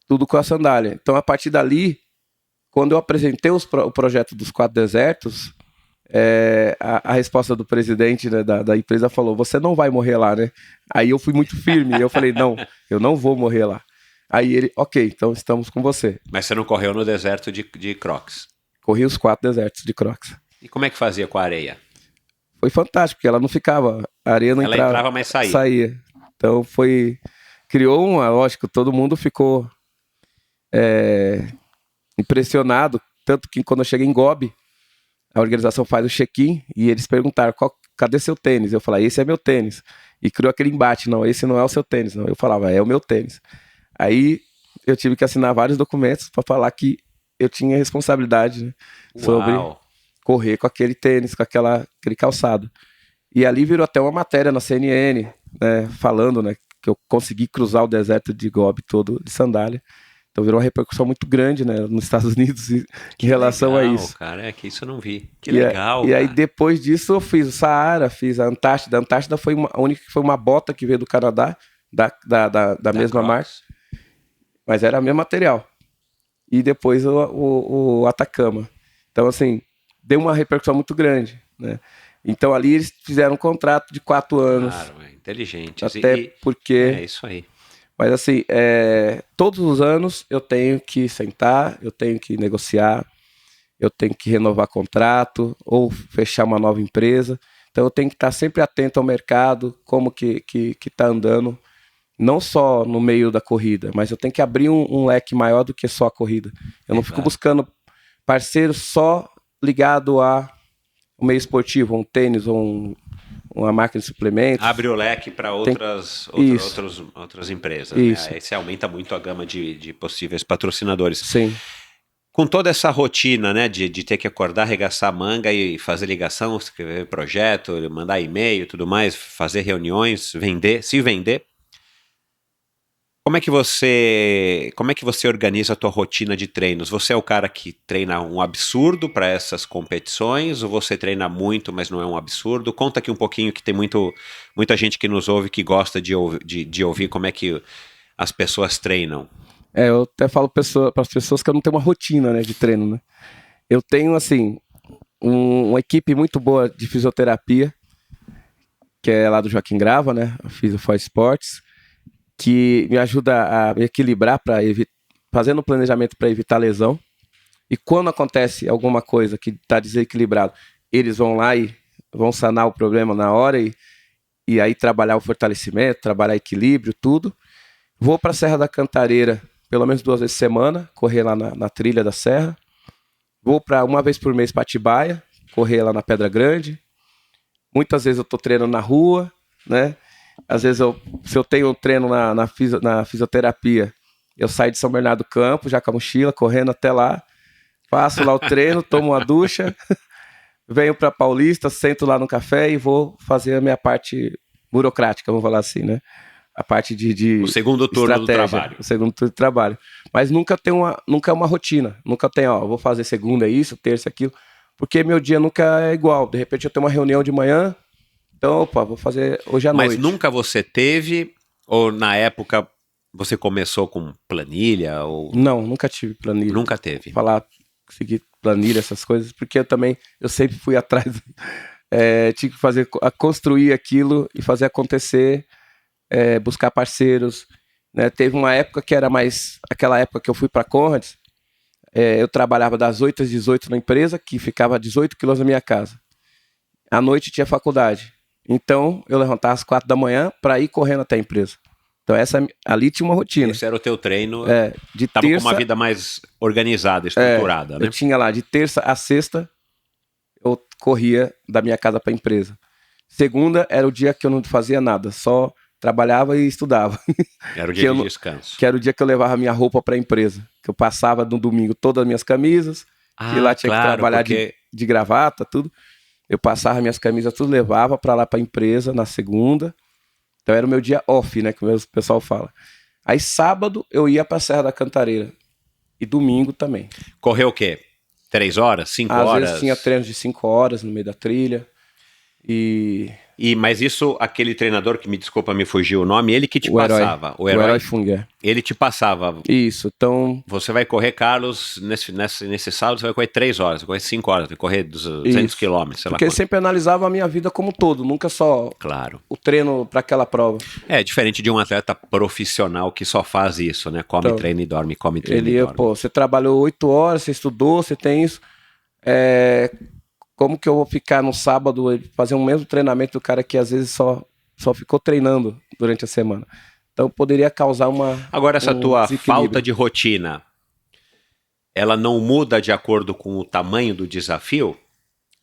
tudo com a sandália. Então, a partir dali, quando eu apresentei o projeto dos 4 desertos, a resposta do presidente, né, da empresa falou, você não vai morrer lá, né? Aí eu fui muito firme, eu falei, não, eu não vou morrer lá. Aí ele, ok, então estamos com você. Mas você não correu no deserto de Crocs? Corri os 4 desertos de Crocs. E como é que fazia com a areia? Foi fantástico, porque ela não ficava, a areia não entrava. Ela entrava, mas saía. Saía. Então criou lógico, todo mundo ficou impressionado, tanto que quando eu cheguei em Gobi, a organização faz o check-in e eles perguntaram, cadê seu tênis? Eu falei, esse é meu tênis. E criou aquele embate, não, esse não é o seu tênis, não. Eu falava, é o meu tênis. Aí eu tive que assinar vários documentos para falar que eu tinha responsabilidade, né, sobre correr com aquele tênis, com aquele calçado. E ali virou até uma matéria na CNN, né, falando, né, que eu consegui cruzar o deserto de Gobi todo de sandália. Então virou uma repercussão muito grande, né, nos Estados Unidos em relação a isso. Cara, que isso eu não vi. Que legal. E aí depois disso eu fiz o Saara, fiz a Antártida. A Antártida foi a única que foi uma bota que veio do Canadá, da mesma marca. Mas era o mesmo material. E depois o Atacama. Então, assim, deu uma repercussão muito grande, né? Então ali eles fizeram um contrato de 4 anos. Claro, inteligente. Até porque... É isso aí. Mas assim, todos os anos eu tenho que sentar, eu tenho que negociar, eu tenho que renovar contrato ou fechar uma nova empresa. Então eu tenho que estar sempre atento ao mercado, como que está andando, não só no meio da corrida, mas eu tenho que abrir um leque maior do que só a corrida. Eu não fico buscando parceiro só ligado ao meio esportivo, um tênis ou uma marca de suplementos. Abre o leque para outras empresas. Isso. Né? Aí você aumenta muito a gama de possíveis patrocinadores. Sim. Com toda essa rotina, né, de ter que acordar, arregaçar a manga e fazer ligação, escrever projeto, mandar e-mail e tudo mais, fazer reuniões, se vender, como é que você organiza a tua rotina de treinos? Você é o cara que treina um absurdo para essas competições ou você treina muito, mas não é um absurdo? Conta aqui um pouquinho, que tem muita gente que nos ouve que gosta de ouvir como é que as pessoas treinam. Eu até falo para as pessoas que eu não tenho uma rotina, né, de treino, né? Eu tenho, assim, uma equipe muito boa de fisioterapia, que é lá do Joaquim Grava, né? A Physio4 Sports, que me ajuda a me equilibrar, fazendo um planejamento para evitar lesão. E quando acontece alguma coisa que está desequilibrado, eles vão lá e vão sanar o problema na hora e aí trabalhar o fortalecimento, trabalhar equilíbrio, tudo. Vou para a Serra da Cantareira pelo menos 2 vezes por semana, correr lá na trilha da serra. Vou para 1 vez por mês para Atibaia, correr lá na Pedra Grande. Muitas vezes eu estou treinando na rua, né? Às vezes, se eu tenho um treino na fisioterapia, eu saio de São Bernardo do Campo, já com a mochila, correndo até lá, faço lá o treino, tomo uma ducha, venho para Paulista, sento lá no café e vou fazer a minha parte burocrática, vamos falar assim, né? A parte de o segundo turno do trabalho. O segundo turno do trabalho. Mas nunca é uma rotina, nunca tem, vou fazer segunda isso, terça aquilo, porque meu dia nunca é igual. De repente eu tenho uma reunião de manhã, então, vou fazer hoje à noite. Mas nunca você teve, ou na época Você começou com planilha ou Não, nunca tive planilha. nunca teve? Falar, seguir planilha, essas coisas, porque eu sempre fui atrás, tinha que fazer, construir aquilo e fazer acontecer, buscar parceiros, né? Teve uma época que era mais, aquela época que eu fui para Conrads, eu trabalhava das 8 às 18 na empresa, que ficava a 18 quilômetros da minha casa. À noite tinha faculdade, então eu levantava às 4 da manhã para ir correndo até a empresa. Então ali tinha uma rotina. Esse era o teu treino. De Tava terça, com uma vida mais organizada, estruturada, né? eu tinha lá de terça a sexta, eu corria da minha casa para a empresa. Segunda era o dia que eu não fazia nada, só trabalhava e estudava. Era o dia de descanso. Que era o dia que eu levava minha roupa para a empresa. Que eu passava no domingo todas as minhas camisas, e lá tinha que trabalhar de gravata, tudo. Eu passava minhas camisas, tudo, levava para lá para a empresa na segunda. Então era o meu dia off, né, que o pessoal fala. Aí sábado eu ia para a Serra da Cantareira. E domingo também. Correu o quê? 3 horas? 5 horas? Às vezes tinha treinos de 5 horas no meio da trilha. Mas isso, aquele treinador que, me desculpa, me fugiu o nome, ele que te O herói. passava. O herói Funger. Ele te passava. Isso, então... Você vai correr, Carlos, nesse sábado você vai correr 3 horas, vai correr 5 horas, vai correr 200 Isso. quilômetros, sei lá Porque quanto. sempre analisava a minha vida como um todo, nunca só Claro. o treino para aquela prova. É diferente de um atleta profissional que só faz isso, né? Come, Então, treina e dorme, come, treina e Ele, dorme. pô, você trabalhou 8 horas, você estudou, você tem isso. Como que eu vou ficar no sábado e fazer o mesmo treinamento do cara que às vezes só ficou treinando durante a semana? Então poderia causar Agora, essa tua desequilíbrio. falta de rotina, ela não muda de acordo com o tamanho do desafio?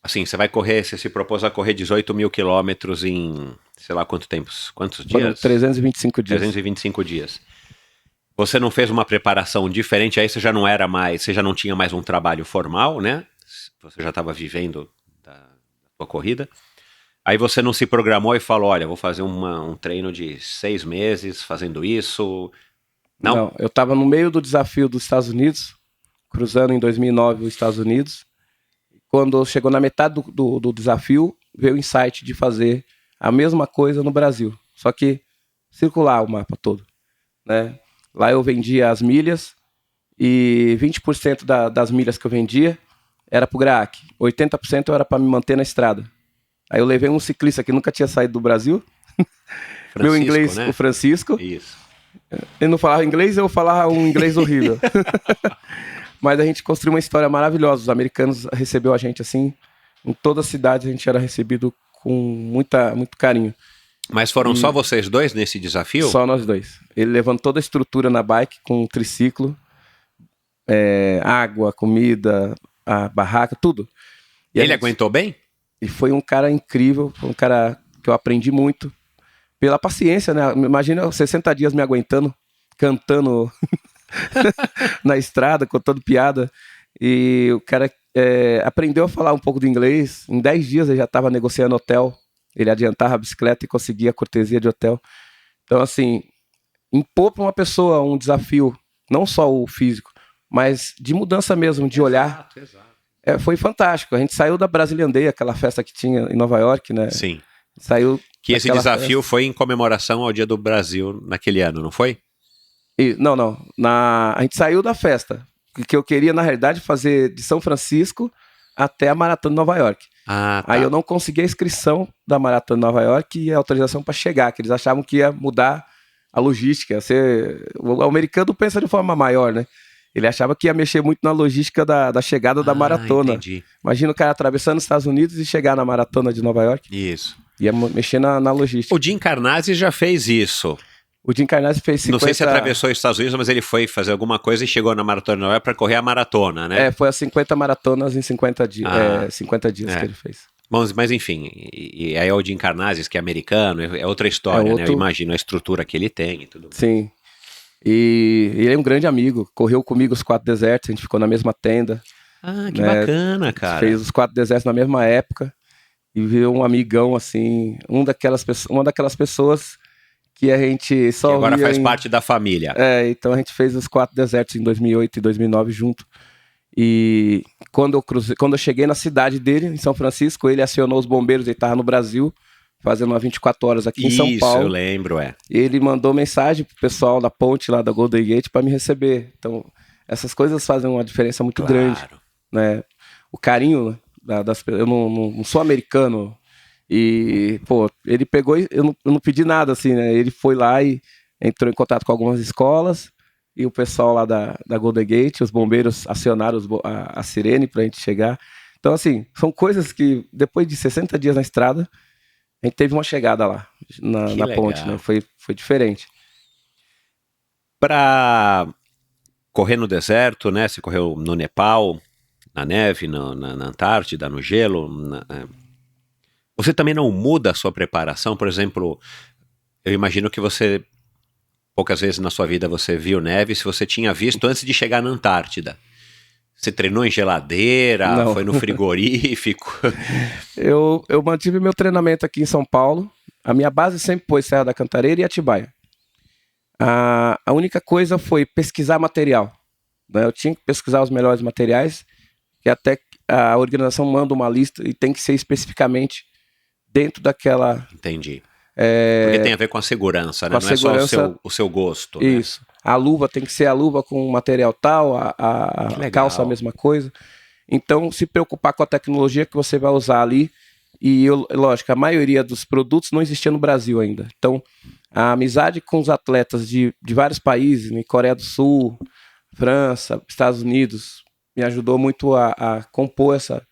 Assim, você vai correr, você se propôs a correr 18 mil quilômetros em, sei lá quantos Foram dias? 325 dias. 325 dias. Você não fez uma preparação diferente, aí você já não tinha mais um trabalho formal, né? Você já estava vivendo da sua corrida. Aí você não se programou e falou, olha, vou fazer um treino de 6 meses fazendo isso. Não, eu estava no meio do desafio dos Estados Unidos, cruzando em 2009 os Estados Unidos. Quando chegou na metade do desafio, veio o insight de fazer a mesma coisa no Brasil, só que circular o mapa todo, né? Lá eu vendia as milhas e 20% das milhas que eu vendia era pro GRAAC, 80% era para me manter na estrada. Aí eu levei um ciclista que nunca tinha saído do Brasil, meu inglês, né? o Francisco. Isso. Ele não falava inglês, eu falava um inglês horrível. Mas a gente construiu uma história maravilhosa. Os americanos recebeu a gente assim, em toda a cidade a gente era recebido com muito carinho. Mas foram só vocês dois nesse desafio? Só nós dois. Ele levando toda a estrutura na bike com um triciclo, água, comida, a barraca, tudo. E Ele aguentou bem? E foi um cara incrível, foi um cara que eu aprendi muito. Pela paciência, né? Imagina 60 dias me aguentando, cantando na estrada, contando piada. E o cara aprendeu a falar um pouco de inglês. Em 10 dias ele já estava negociando hotel. Ele adiantava a bicicleta e conseguia a cortesia de hotel. Então, assim, impor para uma pessoa um desafio, não só o físico, mas de mudança mesmo, de olhar. Exato. Foi fantástico. A gente saiu da Brazilian Day, aquela festa que tinha em Nova York, né? Sim. Saiu. Que esse desafio foi em comemoração ao Dia do Brasil naquele ano, não foi? Não. A gente saiu da festa. Que eu queria, na realidade, fazer de São Francisco até a Maratona de Nova York. Ah, tá. Aí eu não consegui a inscrição da Maratona de Nova York e a autorização para chegar, que eles achavam que ia mudar a logística. O americano pensa de forma maior, né? Ele achava que ia mexer muito na logística da chegada da maratona. Entendi. Imagina o cara atravessando os Estados Unidos e chegar na Maratona de Nova York. Isso. Ia mexer na logística. O Jim Carnazzi já fez isso. O Jim Carnazzi fez 50... Não sei se atravessou os Estados Unidos, mas ele foi fazer alguma coisa e chegou na Maratona de Nova York para correr a maratona, né? Foi as 50 maratonas em 50 dias. 50 dias que ele fez. Bom, mas enfim, e aí é o Jim Carnazzi, que é americano, é outra história, né? Eu imagino a estrutura que ele tem e tudo. Sim. E ele é um grande amigo. Correu comigo os 4 desertos, a gente ficou na mesma tenda. Ah, que bacana, cara. Fez os 4 desertos na mesma época. E viu um amigão, assim, uma daquelas pessoas que a gente só... Que agora faz parte da família. Então a gente fez os 4 desertos em 2008 e 2009 junto. E quando eu cheguei na cidade dele, em São Francisco, ele acionou os bombeiros, ele estava no Brasil, fazendo uma 24 horas aqui em São Isso, Paulo. eu lembro, Ele mandou mensagem pro pessoal da ponte lá da Golden Gate para me receber. Então, essas coisas fazem uma diferença muito grande, né? O carinho, né, das pessoas. Eu não sou americano e, pô, ele pegou e eu não pedi nada, assim, né? Ele foi lá e entrou em contato com algumas escolas e o pessoal lá da Golden Gate, os bombeiros acionaram a sirene pra gente chegar. Então, assim, são coisas que depois de 60 dias na estrada, a gente teve uma chegada lá, na ponte, né? Foi diferente. Para correr no deserto, né? Você correu no Nepal, na neve, na Antártida, no gelo. Você também não muda a sua preparação? Por exemplo, eu imagino que você, poucas vezes na sua vida você viu neve, se você tinha visto antes de chegar na Antártida. Você treinou em geladeira? Não. Foi no frigorífico? Eu mantive meu treinamento aqui em São Paulo. A minha base sempre foi Serra da Cantareira e Atibaia. A única coisa foi pesquisar material, né? Eu tinha que pesquisar os melhores materiais, que até a organização manda uma lista e tem que ser especificamente dentro daquela... Entendi. Porque tem a ver com a segurança, né? Com a segurança, é só o seu gosto. Isso. Né? A luva tem que ser a luva com material tal, a calça a mesma coisa. Então, se preocupar com a tecnologia que você vai usar ali. E, lógico, a maioria dos produtos não existia no Brasil ainda. Então, a amizade com os atletas de vários países, né, Coreia do Sul, França, Estados Unidos, me ajudou muito a compor essa...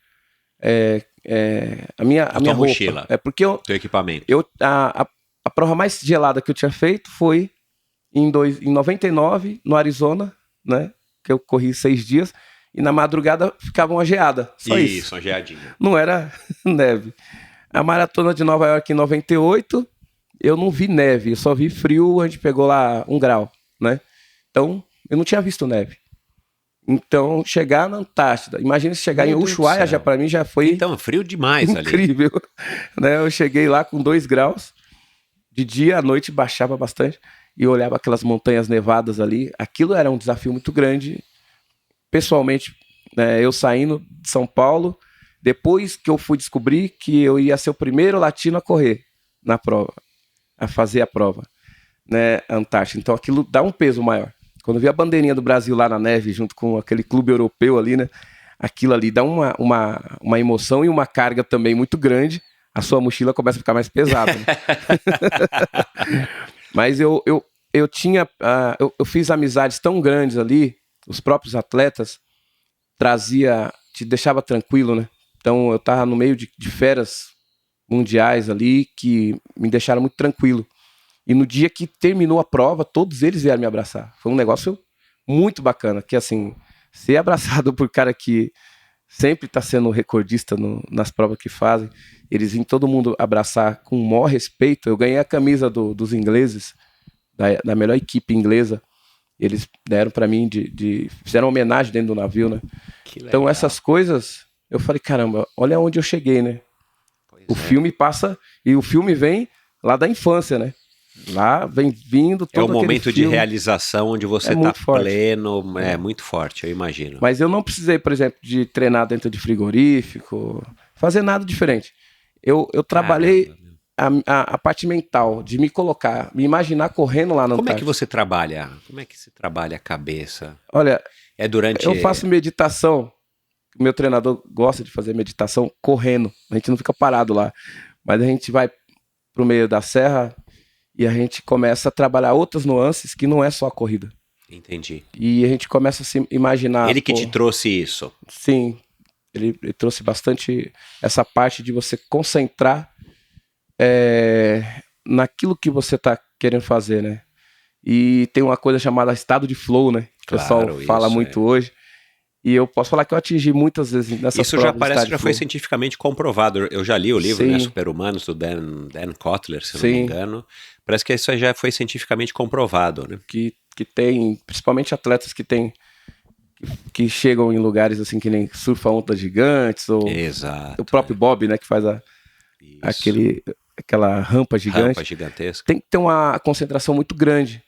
a minha roupa. Mochila. Porque teu equipamento. A prova mais gelada que eu tinha feito foi em 99, no Arizona, né? Que eu corri 6 dias. E na madrugada ficava uma geada. Só isso. Isso, uma geadinha. Não era neve. A maratona de Nova York em 98, eu não vi neve. Eu só vi frio, a gente pegou lá 1 grau, né? Então, eu não tinha visto neve. Então, chegar na Antártida, imagina se chegar em Ushuaia, já para mim já foi... Então, frio demais incrível, né? Eu cheguei lá com 2 graus, de dia, à noite baixava bastante, e eu olhava aquelas montanhas nevadas ali. Aquilo era um desafio muito grande, pessoalmente, né? Eu saindo de São Paulo, depois que eu fui descobrir que eu ia ser o primeiro latino a correr na prova, a fazer a prova, né? Antártida. Então, aquilo dá um peso maior. Quando eu vi a bandeirinha do Brasil lá na neve, junto com aquele clube europeu ali, né? Aquilo ali dá uma emoção e uma carga também muito grande. A sua mochila começa a ficar mais pesada, né? Mas eu fiz amizades tão grandes ali, os próprios atletas te deixava tranquilo, né? Então eu tava no meio de feras mundiais ali que me deixaram muito tranquilo. E no dia que terminou a prova, todos eles vieram me abraçar. Foi um negócio muito bacana, que assim, ser abraçado por cara que sempre está sendo recordista nas provas que fazem, eles vêm todo mundo abraçar com o maior respeito. Eu ganhei a camisa dos ingleses, da melhor equipe inglesa. Eles deram para mim, fizeram uma homenagem dentro do navio, né? Então essas coisas, eu falei, caramba, olha onde eu cheguei, né? Filme passa, e o filme vem lá da infância, né? Lá vem vindo todo é um momento filme. de realização onde você está pleno, é muito forte, eu imagino. Mas eu não precisei, por exemplo, de treinar dentro de frigorífico, fazer nada diferente. Eu trabalhei a parte mental, de me colocar, me imaginar correndo lá na Antártida. Como é que você trabalha? Como é que se trabalha a cabeça? Olha, durante... eu faço meditação, o meu treinador gosta de fazer meditação correndo, a gente não fica parado lá, mas a gente vai pro meio da serra e a gente começa a trabalhar outras nuances que não é só a corrida. Entendi. E a gente começa a se imaginar... Ele que te trouxe isso? Sim, ele trouxe bastante essa parte de você concentrar naquilo que você está querendo fazer, né? E tem uma coisa chamada estado de flow, né? Que o pessoal fala muito hoje. E eu posso falar que eu atingi muitas vezes nessas provas. Isso já parece que já foi cientificamente comprovado. Eu já li o livro, né, Super-Humanos, do Dan Kotler, se não me engano. Parece que isso já foi cientificamente comprovado, né? Que tem, principalmente atletas que chegam em lugares assim que nem surfa ondas gigantes, ou o próprio Bob, né, que faz aquela rampa gigante. Rampa gigantesca. Tem que ter uma concentração muito grande.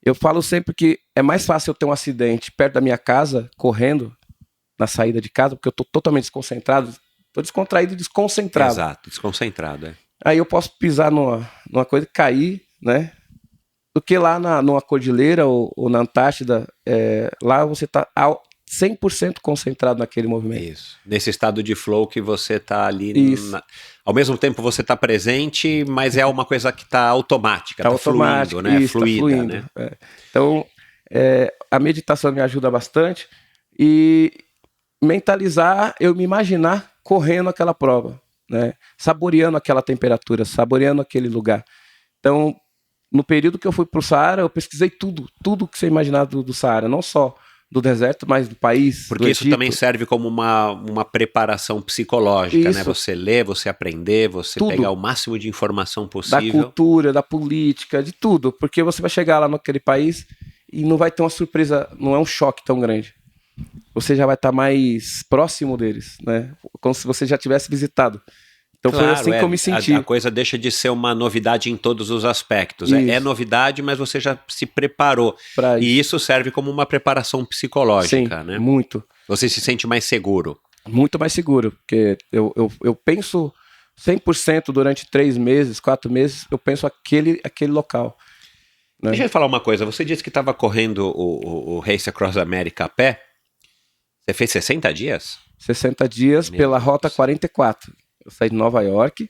Eu falo sempre que é mais fácil eu ter um acidente perto da minha casa, correndo, na saída de casa, porque eu tô totalmente desconcentrado. Tô descontraído e desconcentrado. Exato, desconcentrado, Aí eu posso pisar numa coisa e cair, né? Do que lá numa cordilheira ou na Antártida, lá você tá 100% concentrado naquele movimento. Isso. Nesse estado de flow que você tá ali. Isso. Ao mesmo tempo você tá presente, mas é uma coisa que tá automática, tá fluindo, né? Isso, Fluida, tá fluindo, né? Então, a meditação me ajuda bastante e mentalizar, eu me imaginar correndo aquela prova, né? Saboreando aquela temperatura, saboreando aquele lugar. Então, no período que eu fui pro Saara, eu pesquisei tudo que você imaginar do Saara, não só do deserto, mas do país, Porque do isso Egito. também serve como uma preparação psicológica, né? Isso. Você ler, você aprender, você Tudo. pegar o máximo de informação Da possível. cultura, da política, de tudo. Porque você vai chegar lá naquele país e não vai ter uma surpresa, não é um choque tão grande. Você já vai estar mais próximo deles, né? Como se você já tivesse visitado. Então foi assim que eu me senti. A coisa deixa de ser uma novidade em todos os aspectos. É Isso. novidade, mas você já se preparou. Pra E isso serve como uma preparação psicológica, Sim, né? muito. Você se sente mais seguro. Muito mais seguro. Porque eu penso 100% durante 3 meses, 4 meses, eu penso aquele local. Né? Deixa eu falar uma coisa. Você disse que estava correndo o Race Across America a pé. Você fez 60 dias? 60 dias Meu pela Deus. Rota 44. Eu saí de Nova York,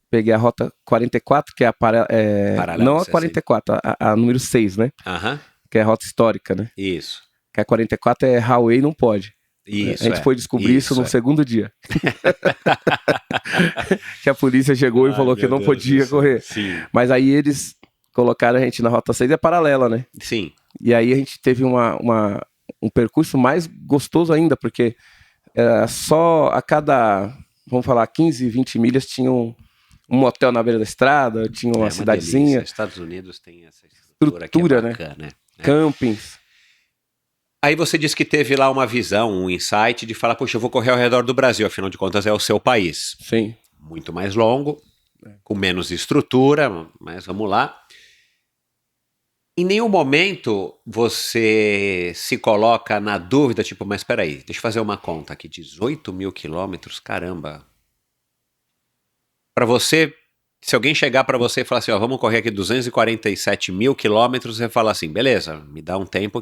peguei a Rota 44, que é Paralelo não a 60. 44, a número 6, né? Aham. Que é a rota histórica, né? Isso. Que a 44 é highway, não pode. Isso. A gente foi descobrir isso no segundo dia. Que a polícia chegou e falou que não podia correr. Sim. Mas aí eles colocaram a gente na Rota 6, é paralela, né? Sim. E aí a gente teve um percurso mais gostoso ainda, porque era só a cada, vamos falar, 15, 20 milhas tinha um motel na beira da estrada, tinha uma cidadezinha, delícia. Estados Unidos tem essa estrutura que é Estrutura, né? bacana, né? campings. Aí você disse que teve lá uma visão, um insight de falar, poxa, eu vou correr ao redor do Brasil, afinal de contas é o seu país. Sim. Muito mais longo, com menos estrutura, mas vamos lá. Em nenhum momento você se coloca na dúvida, tipo, mas peraí, deixa eu fazer uma conta aqui, 18 mil quilômetros, caramba. Para você, se alguém chegar para você e falar assim, ó, vamos correr aqui 247 mil quilômetros, você fala assim, beleza, me dá um tempo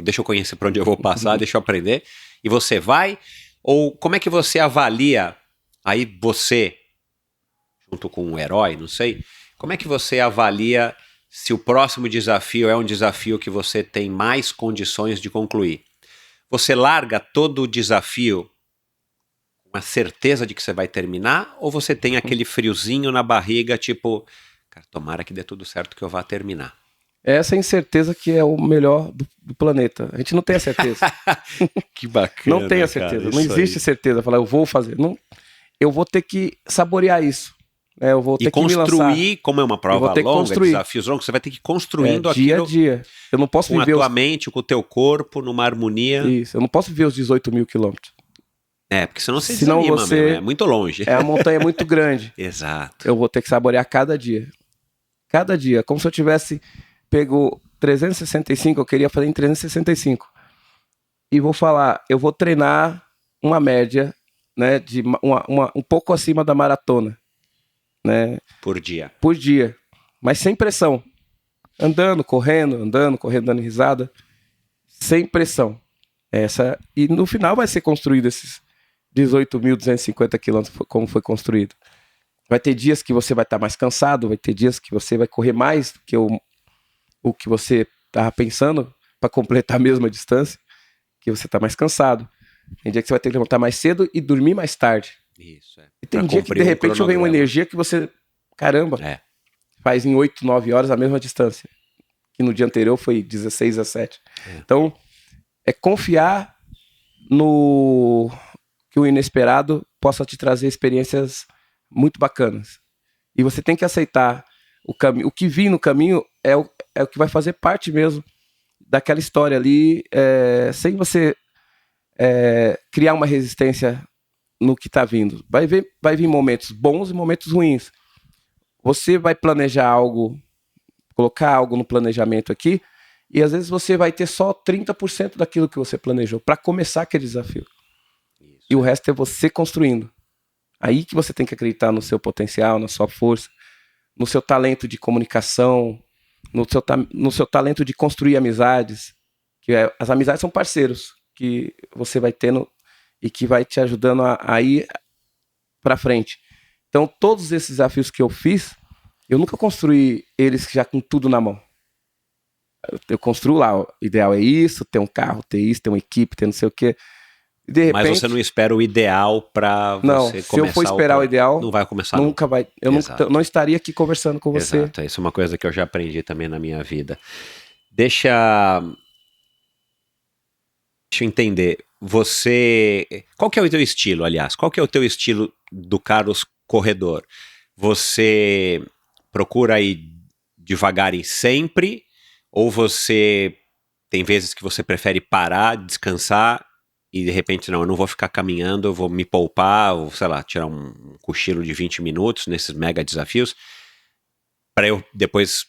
deixa eu conhecer para onde eu vou passar, deixa eu aprender, e você vai? Ou como é que você avalia, aí você, junto com um herói, não sei, como é que você avalia se o próximo desafio é um desafio que você tem mais condições de concluir? Você larga todo o desafio com a certeza de que você vai terminar, ou você tem aquele friozinho na barriga, tipo, cara, tomara que dê tudo certo que eu vá terminar? Essa incerteza que é o melhor do planeta. A gente não tem a certeza. Que bacana. Não tem a certeza. Não existe certeza. Falar, eu vou fazer. Não, eu vou ter que saborear isso. Eu vou ter E que me lançar. construir, como é uma prova vou ter que longa, construir. desafios longos, você vai ter que ir construindo dia aquilo a dia. Eu não posso com a viver tua mente, com o teu corpo, numa harmonia. Isso. Eu não posso viver os 18 mil quilômetros. Porque senão você Senão desanima você- mesmo, é muito longe. A montanha é muito grande. Exato. Eu vou ter que saborear cada dia. Cada dia. Como se eu tivesse pego 365, eu queria fazer em 365. E vou falar, eu vou treinar uma média, né, de um pouco acima da maratona, né, Por dia. por dia. Mas sem pressão. Andando, correndo, dando risada. Sem pressão. E no final vai ser construído esses 18.250 quilômetros, como foi construído. Vai ter dias que você vai estar mais cansado, vai ter dias que você vai correr mais do que o que você estava pensando para completar a mesma distância, que você está mais cansado. Tem dia que você vai ter que levantar mais cedo e dormir mais tarde. Isso, E tem Pra dia que cumprir de um repente vem uma cronograma. energia que você, caramba, É. faz em 8, 9 horas a mesma distância. Que no dia anterior foi 16, 17. Então, é confiar no que o inesperado possa te trazer experiências muito bacanas. E você tem que aceitar o caminho. O que vir no caminho é o que vai fazer parte mesmo daquela história ali, sem você criar uma resistência no que está vindo. Vai vir momentos bons e momentos ruins. Você vai planejar algo, colocar algo no planejamento aqui, e às vezes você vai ter só 30% daquilo que você planejou para começar aquele desafio. E o resto é você construindo Aí que você tem que acreditar no seu potencial, na sua força, no seu talento de comunicação, no seu talento de construir amizades, as amizades são parceiros que você vai tendo e que vai te ajudando a ir para frente. Então, todos esses desafios que eu fiz, eu nunca construí eles já com tudo na mão. Eu construo lá, o ideal é isso, ter um carro, ter isso, ter uma equipe, ter não sei o quê. De repente, mas você não espera o ideal para você não, começar. Se eu for esperar o ideal, não vai começar. Nunca vai. Eu não estaria aqui conversando com você. Exato, isso é uma coisa que eu já aprendi também na minha vida. Deixa eu entender. Qual que é o teu estilo, aliás? Qual que é o teu estilo do Carlos corredor? Você procura ir devagar e sempre? Ou você tem vezes que você prefere parar, descansar e de repente, não, eu não vou ficar caminhando, eu vou me poupar, ou sei lá, tirar um cochilo de 20 minutos nesses mega desafios, para eu depois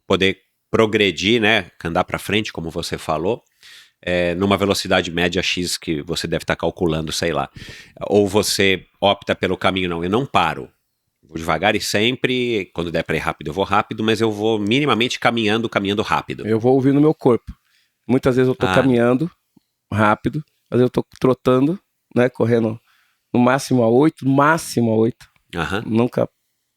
poder progredir, né, andar para frente, como você falou, numa velocidade média X que você deve estar calculando, sei lá. Ou você opta pelo caminho, não, eu não paro. Vou devagar e sempre, quando der para ir rápido, eu vou rápido, mas eu vou minimamente caminhando rápido. Eu vou ouvir no meu corpo. Muitas vezes eu tô caminhando rápido, às vezes eu tô trotando, né, correndo no máximo a 8, Nunca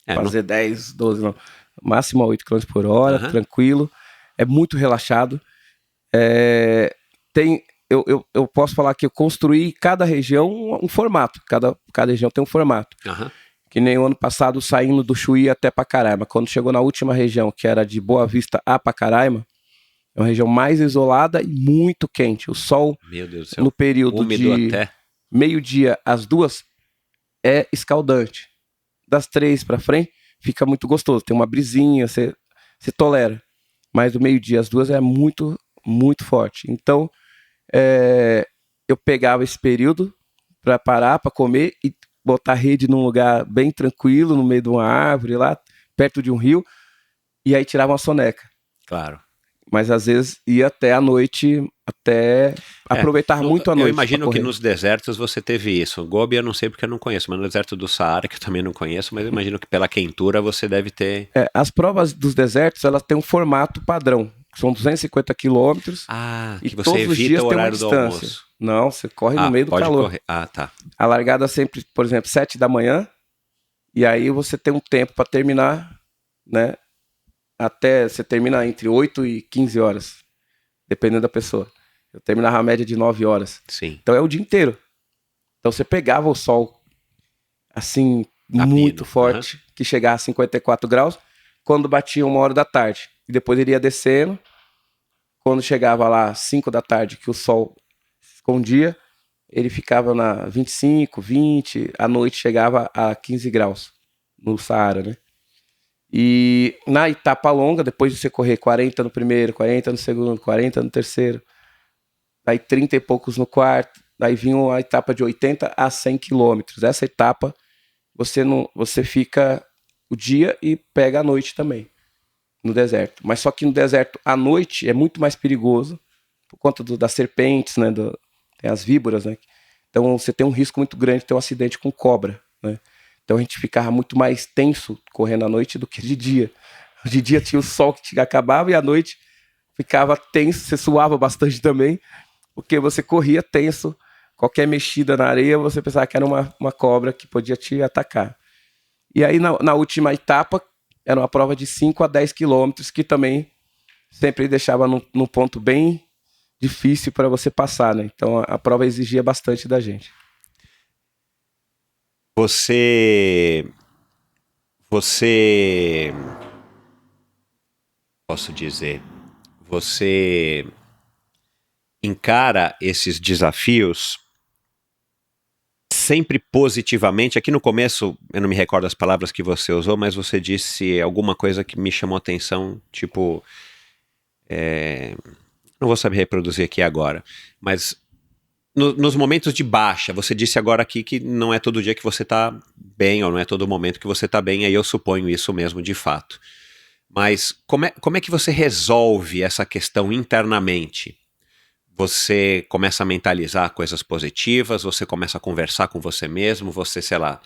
fazer 10, 12, não. Máximo a 8 km por hora, tranquilo. É muito relaxado. Eu posso falar que eu construí cada região um formato. Cada região tem um formato. Que nem o ano passado, saindo do Chuí até Pacaraima. Quando chegou na última região, que era de Boa Vista a Pacaraima, é uma região mais isolada e muito quente. O sol, meu Deus do céu, no período de meio-dia às 2, é escaldante. Das 3 para frente, fica muito gostoso. Tem uma brisinha, você tolera. Mas do meio-dia às 2 é muito, muito forte. Então, eu pegava esse período para parar, para comer e botar a rede num lugar bem tranquilo, no meio de uma árvore lá, perto de um rio, e aí tirava uma soneca. Claro. Mas às vezes ia até a noite, até aproveitar muito a noite. Eu imagino que nos desertos você teve isso. Gobi eu não sei porque eu não conheço, mas no deserto do Saara, que eu também não conheço, mas eu imagino que pela quentura você deve ter... As provas dos desertos, elas têm um formato padrão. São 250 quilômetros. Que você todos evita os dias o horário do almoço. Não, você corre no meio do calor. Correr. Tá. A largada sempre, por exemplo, 7 da manhã, e aí você tem um tempo para terminar, né? Até você termina entre 8 e 15 horas, dependendo da pessoa. Eu terminava a média de 9 horas. Sim. Então é o dia inteiro. Então você pegava o sol, assim, muito forte, que chegava a 54 graus, quando batia 1 hora da tarde. E depois ele ia descendo. Quando chegava lá 5 da tarde, que o sol escondia, ele ficava na 25, 20, à noite chegava a 15 graus no Saara, né? E na etapa longa, depois de você correr 40 no primeiro, 40 no segundo, 40 no terceiro, aí 30 e poucos no quarto, daí vinha a etapa de 80 a 100 quilômetros. Essa etapa você fica o dia e pega a noite também no deserto. Mas só que no deserto à noite é muito mais perigoso por conta das serpentes, né? Tem as víboras, né? Então você tem um risco muito grande de ter um acidente com cobra, né? Então a gente ficava muito mais tenso correndo à noite do que de dia. De dia tinha o sol que acabava e à noite ficava tenso, você suava bastante também, porque você corria tenso. Qualquer mexida na areia, você pensava que era uma cobra que podia te atacar. E aí na última etapa, era uma prova de 5 a 10 quilômetros, que também sempre deixava num ponto bem difícil para você passar, né? Então a prova exigia bastante da gente. Posso dizer, você encara esses desafios sempre positivamente. Aqui no começo, eu não me recordo as palavras que você usou, mas você disse alguma coisa que me chamou a atenção, tipo, não vou saber reproduzir aqui agora, mas nos momentos de baixa, você disse agora aqui que não é todo dia que você tá bem, ou não é todo momento que você tá bem, aí eu suponho isso mesmo de fato. Mas como é que você resolve essa questão internamente? Você começa a mentalizar coisas positivas, você começa a conversar com você mesmo, você, sei lá,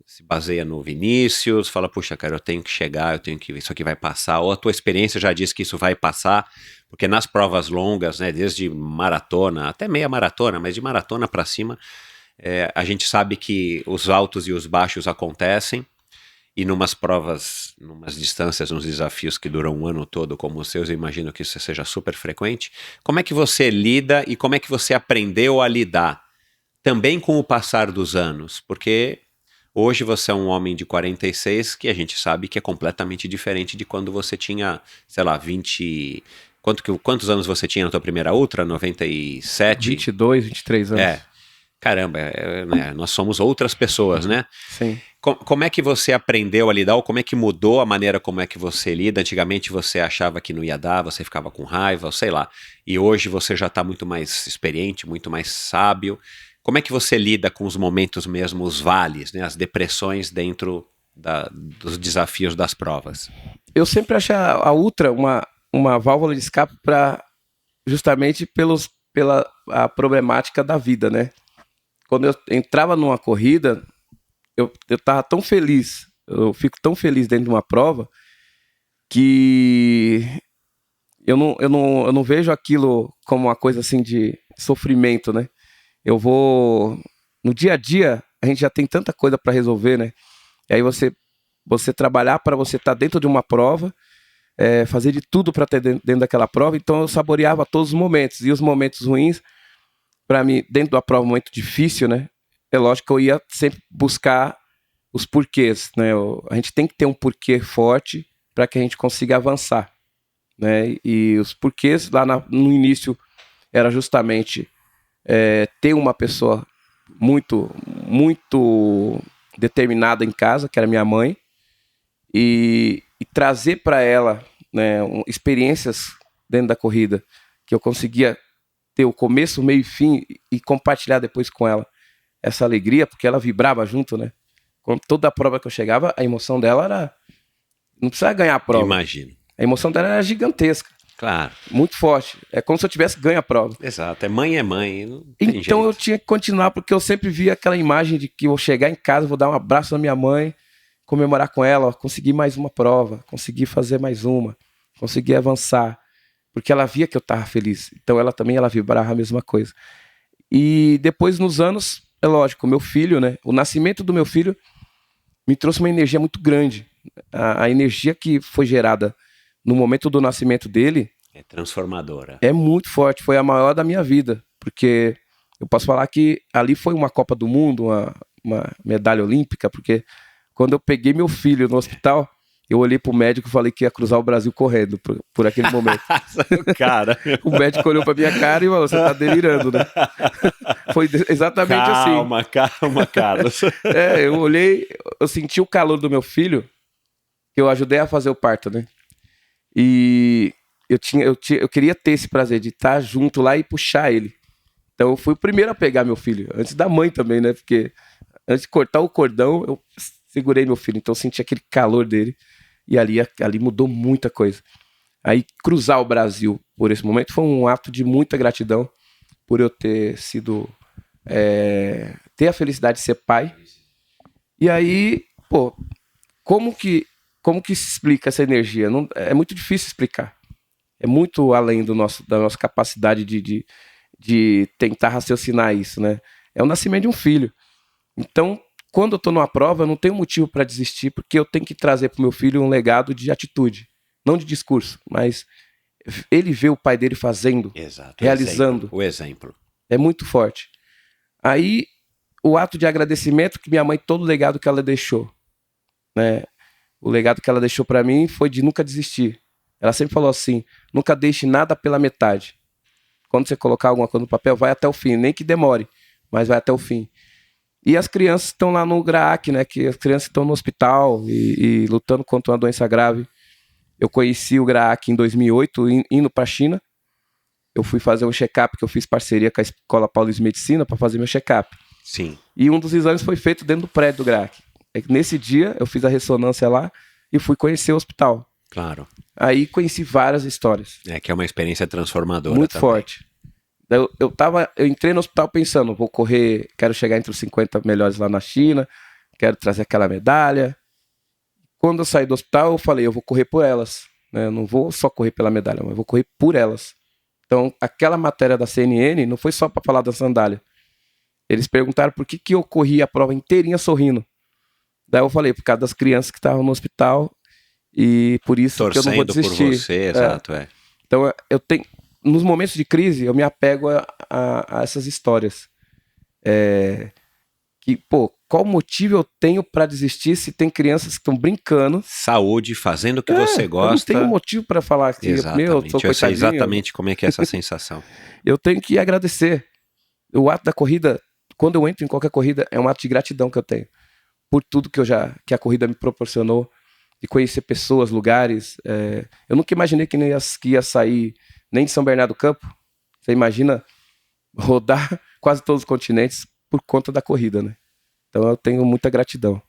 se baseia no Vinícius, fala, puxa, cara, eu tenho que chegar, isso aqui vai passar, ou a tua experiência já diz que isso vai passar, porque nas provas longas, né, desde maratona, até meia maratona, mas de maratona para cima, a gente sabe que os altos e os baixos acontecem, e numas provas, numas distâncias, uns desafios que duram um ano todo, como os seus, eu imagino que isso seja super frequente. Como é que você lida e como é que você aprendeu a lidar também com o passar dos anos? Porque hoje você é um homem de 46 que a gente sabe que é completamente diferente de quando você tinha, sei lá, 20... Quantos anos você tinha na tua primeira ultra? 97? 22, 23 anos. Caramba, né, nós somos outras pessoas, né? Sim. Como é que você aprendeu a lidar, ou como é que mudou a maneira como é que você lida? Antigamente você achava que não ia dar, você ficava com raiva, sei lá. E hoje você já está muito mais experiente, muito mais sábio. Como é que você lida com os momentos mesmo, os vales, né, as depressões dentro dos desafios das provas? Eu sempre achei a ultra uma válvula de escape justamente pela a problemática da vida, né? Quando eu entrava numa corrida, eu tava tão feliz, eu fico tão feliz dentro de uma prova, que eu não vejo aquilo como uma coisa assim de sofrimento, né? No dia a dia, a gente já tem tanta coisa para resolver, né? E aí você trabalhar para você estar dentro de uma prova, fazer de tudo para ter dentro daquela prova, então eu saboreava todos os momentos, e os momentos ruins, para mim, dentro da prova, um momento difícil, né? É lógico que eu ia sempre buscar os porquês, né? A gente tem que ter um porquê forte para que a gente consiga avançar, né? E os porquês lá no início era justamente ter uma pessoa muito, muito determinada em casa, que era minha mãe, e trazer para ela, né, experiências dentro da corrida que eu conseguia ter o começo, meio e fim e compartilhar depois com ela essa alegria, porque ela vibrava junto, né? Com toda a prova que eu chegava, a emoção dela era... Não precisava ganhar a prova. Imagino. A emoção dela era gigantesca. Claro. Muito forte. É como se eu tivesse ganho a prova. Exato. Mãe, não tem então jeito. Eu tinha que continuar, porque eu sempre via aquela imagem de que eu vou chegar em casa, vou dar um abraço na minha mãe, comemorar com ela, conseguir mais uma prova, conseguir fazer mais uma, conseguir avançar. Porque ela via que eu estava feliz. Então ela vibrava a mesma coisa. E depois, nos anos, é lógico, meu filho, né? O nascimento do meu filho me trouxe uma energia muito grande. A energia que foi gerada no momento do nascimento dele... É transformadora. É muito forte, foi a maior da minha vida. Porque eu posso falar que ali foi uma Copa do Mundo, uma medalha olímpica, porque quando eu peguei meu filho no hospital... Eu olhei pro médico e falei que ia cruzar o Brasil correndo por aquele momento. Cara. O médico olhou pra minha cara e falou, você tá delirando, né? Foi exatamente assim. Calma, Carlos. Eu olhei, eu senti o calor do meu filho, que eu ajudei a fazer o parto, né? E eu queria ter esse prazer de estar junto lá e puxar ele. Então eu fui o primeiro a pegar meu filho, antes da mãe também, né? Porque antes de cortar o cordão, eu segurei meu filho, então eu senti aquele calor dele. E ali mudou muita coisa. Aí cruzar o Brasil por esse momento foi um ato de muita gratidão por eu ter sido... ter a felicidade de ser pai. E aí, pô, como que se explica essa energia? É muito difícil explicar. É muito além da nossa capacidade de tentar raciocinar isso, né? É o nascimento de um filho. Então... Quando eu estou numa prova, eu não tenho motivo para desistir, porque eu tenho que trazer para o meu filho um legado de atitude, não de discurso, mas ele vê o pai dele fazendo, exato, realizando. O exemplo. É muito forte. Aí, o ato de agradecimento que minha mãe, todo o legado que ela deixou, né? O legado que ela deixou para mim foi de nunca desistir. Ela sempre falou assim, nunca deixe nada pela metade. Quando você colocar alguma coisa no papel, vai até o fim, nem que demore, mas vai até o fim. E as crianças estão lá no GRAAC, né? Que as crianças estão no hospital e lutando contra uma doença grave. Eu conheci o GRAAC em 2008, indo para a China. Eu fui fazer um check-up, que eu fiz parceria com a Escola Paulista de Medicina para fazer meu check-up. Sim. E um dos exames foi feito dentro do prédio do GRAAC. Nesse dia, eu fiz a ressonância lá e fui conhecer o hospital. Claro. Aí conheci várias histórias. Que é uma experiência transformadora. Muito também. Forte. Eu entrei no hospital pensando, vou correr, quero chegar entre os 50 melhores lá na China, quero trazer aquela medalha. Quando eu saí do hospital, eu falei, eu vou correr por elas, né? Eu não vou só correr pela medalha, mas eu vou correr por elas. Então, aquela matéria da CNN não foi só para falar da sandália. Eles perguntaram por que eu corri a prova inteirinha sorrindo. Daí eu falei, por causa das crianças que estavam no hospital e por isso Torcendo que eu não vou desistir. por você, exato, Então, eu tenho, nos momentos de crise, eu me apego a essas histórias. Que, pô, qual motivo eu tenho para desistir se tem crianças que estão brincando? Saúde, fazendo o que você gosta. Eu não tenho motivo para falar que, meu, eu sou eu sei coitadinho. exatamente como é que é essa sensação. Eu tenho que agradecer. O ato da corrida, quando eu entro em qualquer corrida, é um ato de gratidão que eu tenho. Por tudo que a corrida me proporcionou. De conhecer pessoas, lugares. Eu nunca imaginei que ia sair nem de São Bernardo do Campo. Você imagina rodar quase todos os continentes por conta da corrida, né? Então eu tenho muita gratidão.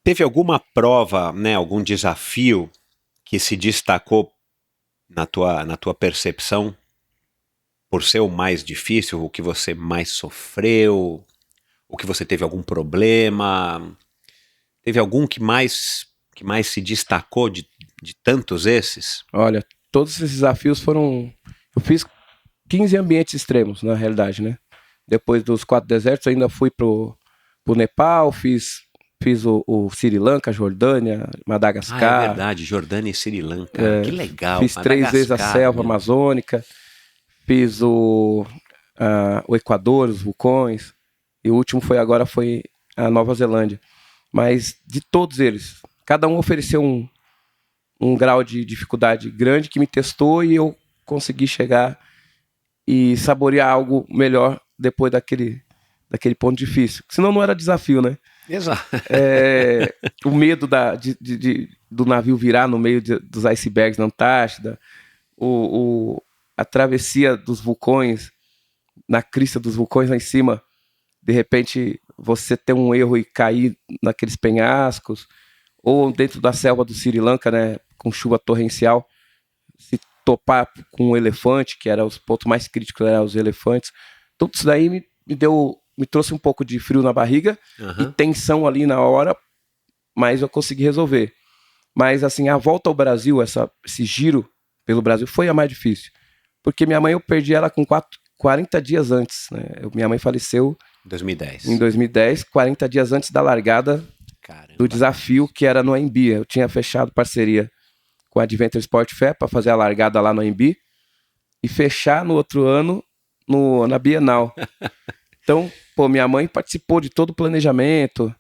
Teve alguma prova, né, algum desafio que se destacou na tua percepção por ser o mais difícil, o que você mais sofreu, o que você teve algum problema? Teve algum que mais se destacou de tantos esses? Olha, todos esses desafios foram... Eu fiz 15 ambientes extremos, na realidade, né? Depois dos 4 desertos, eu ainda fui pro Nepal, fiz o Sri Lanka, Jordânia, Madagascar. É verdade, Jordânia e Sri Lanka. Que legal. Fiz 3 vezes a selva amazônica, fiz o Equador, os vulcões, e o último foi a Nova Zelândia. Mas de todos eles, cada um ofereceu um grau de dificuldade grande que me testou e eu consegui chegar e saborear algo melhor depois daquele ponto difícil. Senão não era desafio, né? Exato. O medo do navio virar no meio dos icebergs na Antártida, a travessia dos vulcões, na crista dos vulcões lá em cima, de repente você ter um erro e cair naqueles penhascos, ou dentro da selva do Sri Lanka, né, com chuva torrencial, se topar com um elefante, que era os pontos mais críticos, eram os elefantes. Tudo isso daí me trouxe um pouco de frio na barriga e tensão ali na hora, mas eu consegui resolver. Mas assim, a volta ao Brasil, esse giro pelo Brasil foi a mais difícil, porque minha mãe, eu perdi ela com 40 dias antes, né? Minha mãe faleceu em 2010, 40 dias antes da largada. Caramba. Do desafio que era no AMB. Eu tinha fechado parceria com a Adventure Sport Fair para fazer a largada lá no AMB e fechar no outro ano na Bienal. Então, minha mãe participou de todo o planejamento,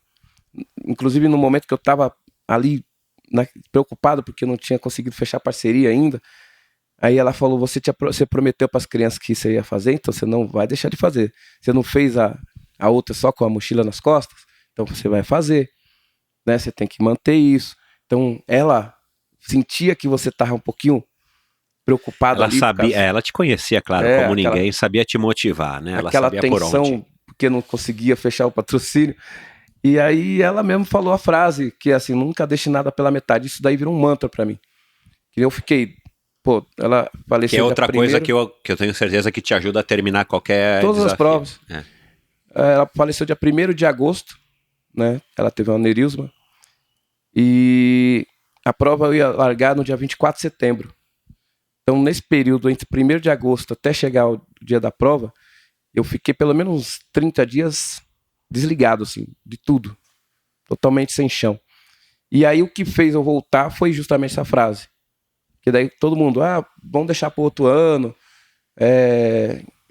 inclusive no momento que eu estava ali preocupado porque eu não tinha conseguido fechar parceria ainda. Aí ela falou, você prometeu para as crianças que você ia fazer, então você não vai deixar de fazer. Você não fez a outra só com a mochila nas costas, então você vai fazer, né? Você tem que manter isso. Então ela sentia que você estava um pouquinho preocupado. Ela sabia, ela te conhecia, claro, como ninguém, sabia te motivar, né? Ela aquela sabia tensão, por onde. Porque não conseguia fechar o patrocínio. E aí ela mesmo falou a frase que assim, nunca deixe nada pela metade. Isso daí virou um mantra para mim. Que eu fiquei, ela faleceu. Que é outra coisa que eu tenho certeza que te ajuda a terminar qualquer todas desafio. As provas. Ela faleceu dia 1º de agosto, né? Ela teve um aneurisma. E a prova eu ia largar no dia 24 de setembro. Então, nesse período, entre 1º de agosto até chegar o dia da prova, eu fiquei pelo menos uns 30 dias desligado, assim, de tudo. Totalmente sem chão. E aí o que fez eu voltar foi justamente essa frase. Que daí todo mundo, vamos deixar para o outro ano,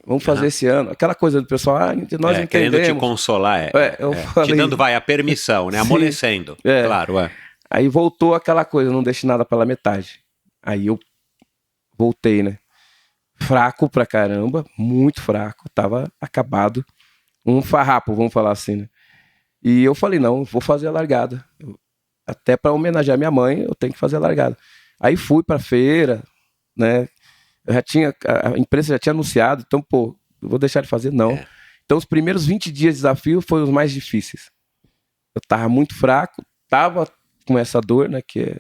vamos fazer esse ano. Aquela coisa do pessoal, nós entendemos. Querendo te consolar, falei, te dando, a permissão, né? Amolecendo, claro. Aí voltou aquela coisa, não deixe nada pela metade. Aí eu voltei, né? Fraco pra caramba, muito fraco, tava acabado. Um farrapo, vamos falar assim, né? E eu falei, não, vou fazer a largada. Até pra homenagear minha mãe, eu tenho que fazer a largada. Aí fui pra feira, né? A imprensa já tinha anunciado, então, eu vou deixar de fazer, não. Então, os primeiros 20 dias de desafio foram os mais difíceis. Eu tava muito fraco, tava com essa dor, né? Que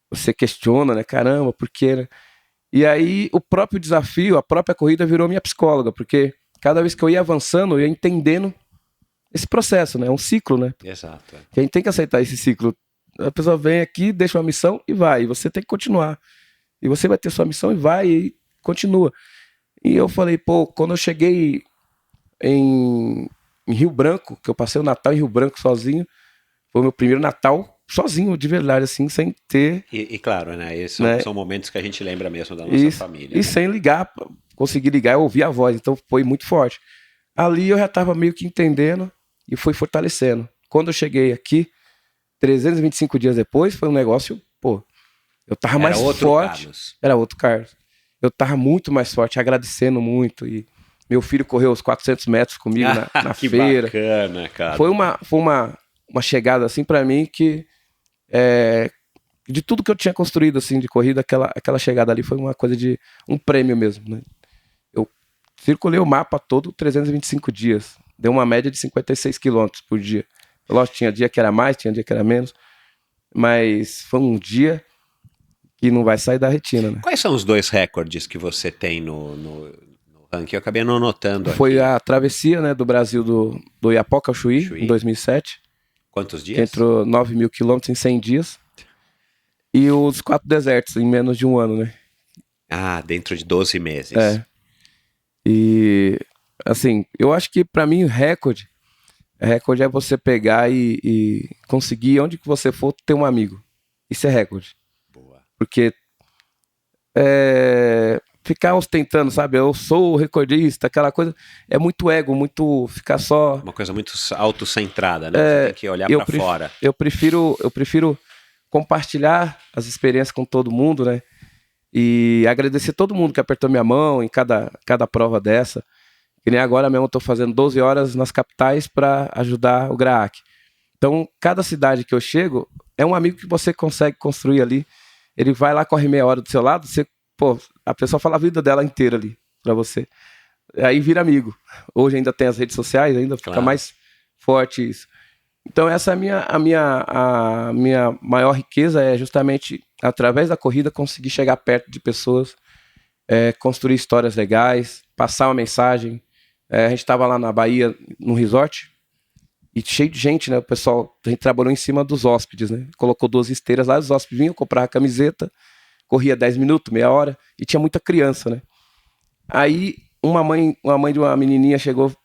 você questiona, né? Caramba, por quê, né? E aí, o próprio desafio, a própria corrida virou minha psicóloga, porque cada vez que eu ia avançando, eu ia entendendo esse processo, né? É um ciclo, né? Exato. Que a gente tem que aceitar esse ciclo. A pessoa vem aqui, deixa uma missão e vai. E você tem que continuar. E você vai ter sua missão e vai e continua. E eu falei, pô, quando eu cheguei em Rio Branco, que eu passei o Natal em Rio Branco sozinho, foi o meu primeiro Natal sozinho, de verdade, assim, sem ter... E claro, né? Esses Né? são momentos que a gente lembra mesmo da nossa família. E sem ligar, consegui ligar, eu ouvi a voz, então foi muito forte. Ali eu já estava meio que entendendo e fui fortalecendo. Quando eu cheguei aqui, 325 dias depois, foi um negócio, pô, eu tava mais forte. Carlos. Era outro Carlos. Eu tava muito mais forte, agradecendo muito. E meu filho correu os 400 metros comigo na Que feira. bacana, cara. Foi uma chegada assim pra mim que de tudo que eu tinha construído assim de corrida, aquela chegada ali foi uma coisa de um prêmio mesmo, né? Eu circulei o mapa todo 325 dias. Deu uma média de 56 quilômetros por dia. Lógico, tinha dia que era mais, tinha dia que era menos. Mas foi um dia que não vai sair da retina, né? Quais são os 2 recordes que você tem no ranking? Eu acabei não anotando aqui. Foi a travessia, né, do Brasil do Iapoca ao Chuí, em 2007. Quantos dias? Que entrou 9 mil quilômetros em 100 dias. E os 4 desertos em menos de um ano, né? Ah, dentro de 12 meses. É. E, assim, eu acho que pra mim recorde é você pegar e conseguir, onde que você for, ter um amigo. Isso é recorde. Boa. Porque ficar ostentando, sabe? Eu sou o recordista, aquela coisa, é muito ego, muito ficar só... Uma coisa muito autocentrada, né? Você tem que olhar pra fora. Eu prefiro compartilhar as experiências com todo mundo, né? E agradecer todo mundo que apertou minha mão em cada prova dessa. Que nem agora mesmo eu tô fazendo 12 horas nas capitais para ajudar o GRAAC. Então, cada cidade que eu chego, é um amigo que você consegue construir ali. Ele vai lá, corre meia hora do seu lado, a pessoa fala a vida dela inteira ali para você. Aí vira amigo. Hoje ainda tem as redes sociais, ainda fica mais forte isso. Então essa é a minha maior riqueza, é justamente através da corrida conseguir chegar perto de pessoas, construir histórias legais, passar uma mensagem. A gente estava lá na Bahia, no resort, e cheio de gente, né? A gente trabalhou em cima dos hóspedes, né? Colocou 2 esteiras lá, os hóspedes vinham, compravam a camiseta, corria 10 minutos, meia hora, e tinha muita criança, né? Aí uma mãe de uma menininha chegou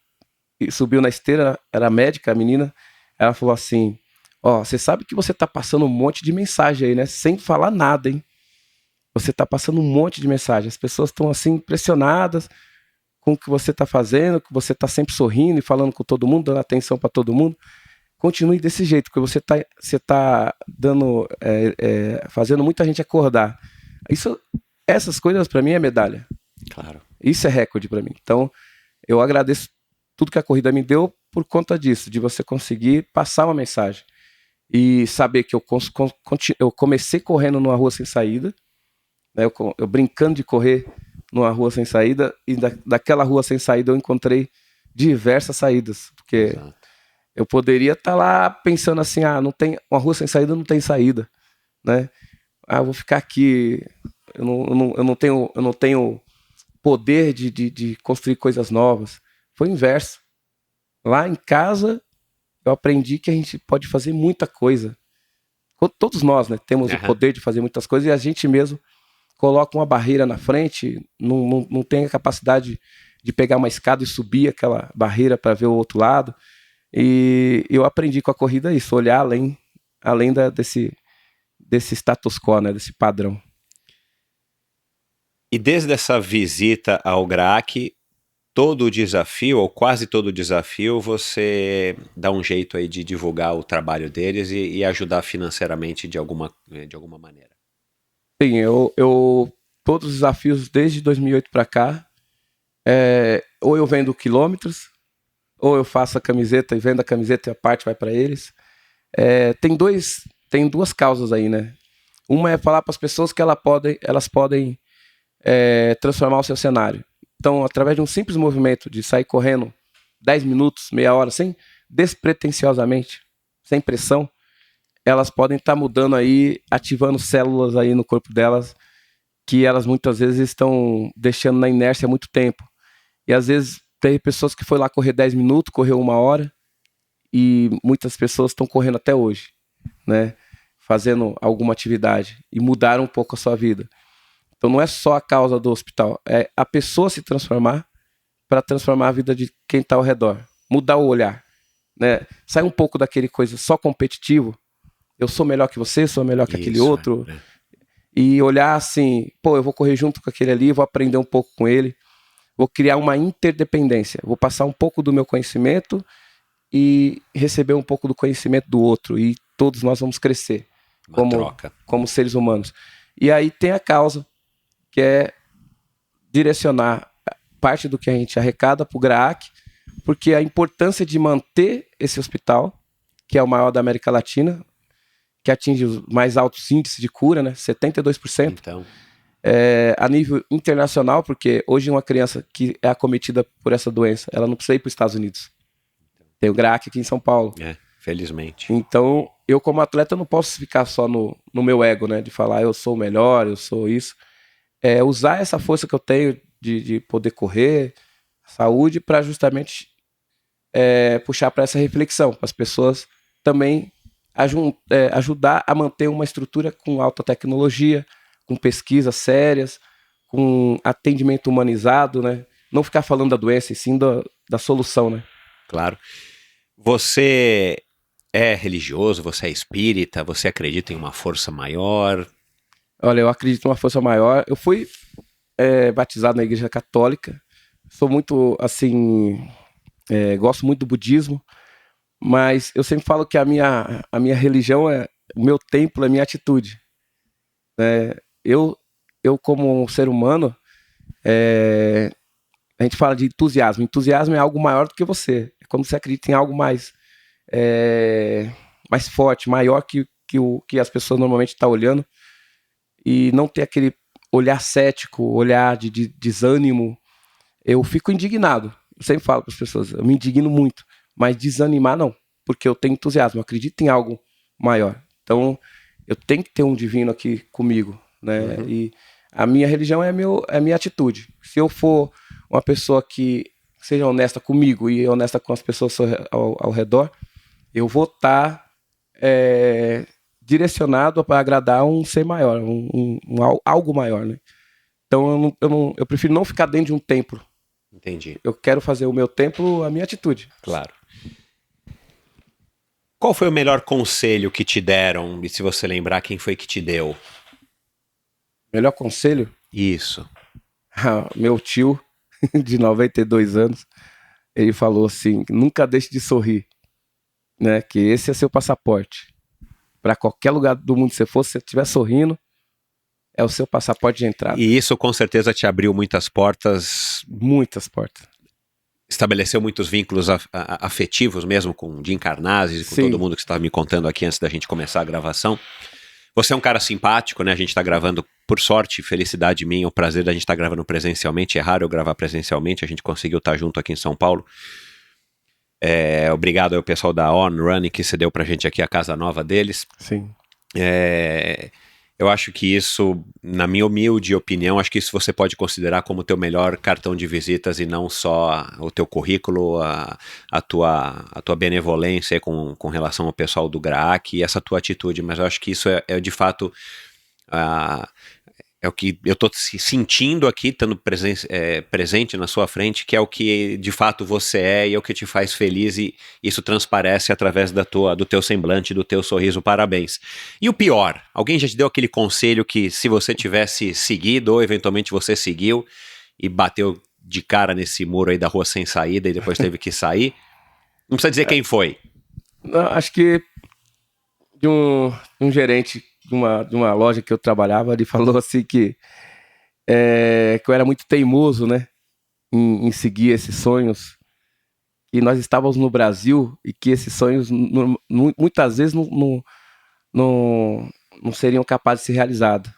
e subiu na esteira, era médica, a menina. Ela falou assim, você sabe que você tá passando um monte de mensagem aí, né? Sem falar nada, hein? Você tá passando um monte de mensagem. As pessoas estão assim, impressionadas com o que você tá fazendo, que você tá sempre sorrindo e falando com todo mundo, dando atenção para todo mundo. Continue desse jeito, porque você tá dando, fazendo muita gente acordar. Essas coisas para mim é medalha. Claro. Isso é recorde para mim. Então, eu agradeço tudo que a corrida me deu por conta disso, de você conseguir passar uma mensagem e saber que eu comecei correndo numa rua sem saída, né? Eu brincando de correr numa rua sem saída, e daquela rua sem saída eu encontrei diversas saídas, porque eu poderia estar lá pensando assim, não tem uma rua sem saída, não tem saída, né? Eu vou ficar aqui, eu não tenho poder de construir coisas novas. Foi o inverso. Lá em casa, eu aprendi que a gente pode fazer muita coisa. Todos nós, né, temos o poder de fazer muitas coisas, e a gente mesmo coloca uma barreira na frente, não tem a capacidade de pegar uma escada e subir aquela barreira para ver o outro lado. E eu aprendi com a corrida isso, olhar além desse status quo, né, desse padrão. E desde essa visita ao GRAAC, todo o desafio, ou quase todo o desafio, você dá um jeito aí de divulgar o trabalho deles e ajudar financeiramente de alguma maneira. Sim, eu todos os desafios desde 2008 para cá, ou eu vendo quilômetros, ou eu faço a camiseta e vendo a camiseta e a parte vai para eles. Tem 2 causas aí, né? Uma é falar para as pessoas que elas podem transformar o seu cenário. Então, através de um simples movimento de sair correndo 10 minutos, meia hora, despretensiosamente, sem pressão, elas podem estar mudando aí, ativando células aí no corpo delas, que elas muitas vezes estão deixando na inércia há muito tempo. E às vezes tem pessoas que foi lá correr 10 minutos, correu 1 hora, e muitas pessoas estão correndo até hoje, né? Fazendo alguma atividade e mudaram um pouco a sua vida. Então não é só a causa do hospital, é a pessoa se transformar para transformar a vida de quem está ao redor. Mudar o olhar, né? Sai um pouco daquele coisa só competitivo. Eu sou melhor que você, sou melhor que aquele outro. E olhar assim, pô, eu vou correr junto com aquele ali, vou aprender um pouco com ele. Vou criar uma interdependência. Vou passar um pouco do meu conhecimento e receber um pouco do conhecimento do outro. E todos nós vamos crescer como seres humanos. E aí tem a causa, que é direcionar parte do que a gente arrecada para o GRAAC, porque a importância de manter esse hospital, que é o maior da América Latina, que atinge os mais altos índices de cura, né? 72%. Então, a nível internacional, porque hoje uma criança que é acometida por essa doença, ela não precisa ir para os Estados Unidos. Tem o GRAAC aqui em São Paulo. felizmente. Então, eu como atleta não posso ficar só no meu ego, né? De falar, eu sou o melhor, eu sou isso. Usar essa força que eu tenho de poder correr, saúde, para justamente puxar para essa reflexão, para as pessoas também ajudar a manter uma estrutura com alta tecnologia, com pesquisas sérias, com atendimento humanizado, né? Não ficar falando da doença, e sim da solução, né? Claro. Você é religioso, você é espírita, você acredita em uma força maior? Olha, eu acredito em uma força maior. Eu fui batizado na Igreja Católica. Sou muito, assim, gosto muito do budismo, mas eu sempre falo que a minha religião o meu templo é minha atitude. Eu como um ser humano, a gente fala de entusiasmo. Entusiasmo é algo maior do que você. É quando você acredita em algo mais forte, maior que as pessoas normalmente estão olhando, e não ter aquele olhar cético, olhar de desânimo. Eu fico indignado. Eu sempre falo para as pessoas, eu me indigno muito, mas desanimar não, porque eu tenho entusiasmo, eu acredito em algo maior. Então, eu tenho que ter um divino aqui comigo, né? Uhum. E a minha religião é a minha atitude. Se eu for uma pessoa que seja honesta comigo e honesta com as pessoas ao redor, eu vou estar direcionado para agradar um ser maior, algo maior, né? Então eu prefiro não ficar dentro de um templo. Entendi. Eu quero fazer o meu templo a minha atitude. Claro. Qual foi o melhor conselho que te deram? E se você lembrar, quem foi que te deu? Melhor conselho? Isso. Meu tio, de 92 anos, ele falou assim, nunca deixe de sorrir, né? Que esse é seu passaporte. Para qualquer lugar do mundo que você for, se você estiver sorrindo, é o seu passaporte de entrada. E isso com certeza te abriu muitas portas. Muitas portas. Estabeleceu muitos vínculos afetivos mesmo com o Jim Carnazes e com todo mundo que você estava me contando aqui antes da gente começar a gravação. Você é um cara simpático, né? A gente está gravando, por sorte, felicidade minha, o prazer da gente estar gravando presencialmente. É raro eu gravar presencialmente, a gente conseguiu estar junto aqui em São Paulo. Obrigado ao pessoal da On Running que cedeu pra gente aqui a casa nova deles. Sim. Eu acho que isso, na minha humilde opinião, acho que isso você pode considerar como o teu melhor cartão de visitas e não só o teu currículo, a tua benevolência com relação ao pessoal do GRAAC e essa tua atitude, mas eu acho que isso é de fato é o que eu estou sentindo aqui, estando presente na sua frente, que é o que de fato você é e é o que te faz feliz, e isso transparece através do teu semblante, do teu sorriso. Parabéns. E o pior, alguém já te deu aquele conselho que se você tivesse seguido, ou eventualmente você seguiu e bateu de cara nesse muro aí da rua sem saída e depois teve que sair? Não precisa dizer quem foi. Não, acho que de um gerente de uma loja que eu trabalhava, ele falou assim que eu era muito teimoso, né, em seguir esses sonhos, e nós estávamos no Brasil e que esses sonhos muitas vezes não seriam capazes de ser realizados.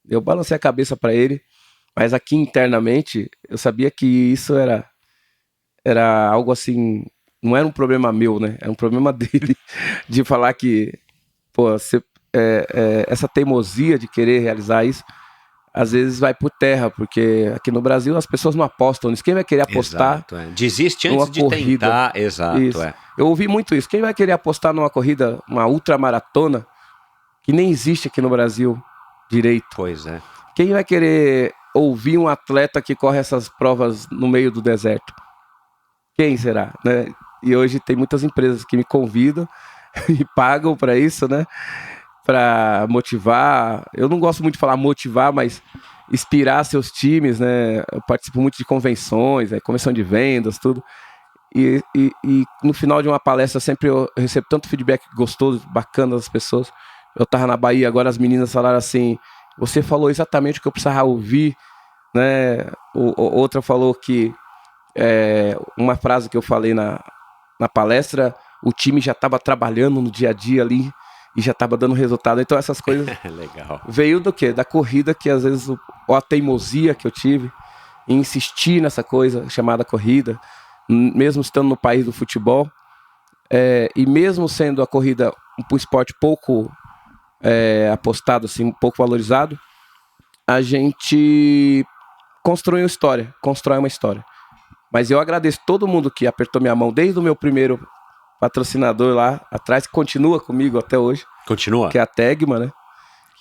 Eu balancei a cabeça para ele, mas aqui internamente eu sabia que isso era algo assim, não era um problema meu, né, era um problema dele, de falar que, pô, essa teimosia de querer realizar isso, às vezes vai por terra, porque aqui no Brasil as pessoas não apostam nisso. Quem vai querer apostar? Exato, desiste antes numa de corrida? tentar. Exato, Isso. Eu ouvi muito isso. Quem vai querer apostar numa corrida, uma ultramaratona, que nem existe aqui no Brasil direito? Pois é. Quem vai querer ouvir um atleta que corre essas provas no meio do deserto? Quem será, né? E hoje tem muitas empresas que me convidam e pagam para isso, né? Para motivar. Eu não gosto muito de falar motivar, mas inspirar seus times, né? Eu participo muito de convenções, convenção de vendas, tudo. E no final de uma palestra sempre eu recebo tanto feedback gostoso, bacana das pessoas. Eu tava na Bahia, agora as meninas falaram assim: você falou exatamente o que eu precisava ouvir, né? Outra falou que uma frase que eu falei na palestra, o time já estava trabalhando no dia a dia ali e já estava dando resultado. Então essas coisas Legal. Veio do quê? Da corrida, que às vezes a teimosia que eu tive em insistir nessa coisa chamada corrida, mesmo estando no país do futebol, e mesmo sendo a corrida um esporte pouco apostado, assim, um pouco valorizado, a gente constrói uma história. Mas eu agradeço todo mundo que apertou minha mão desde o meu primeiro patrocinador lá atrás, que continua comigo até hoje. Continua? Que é a Tegma, né?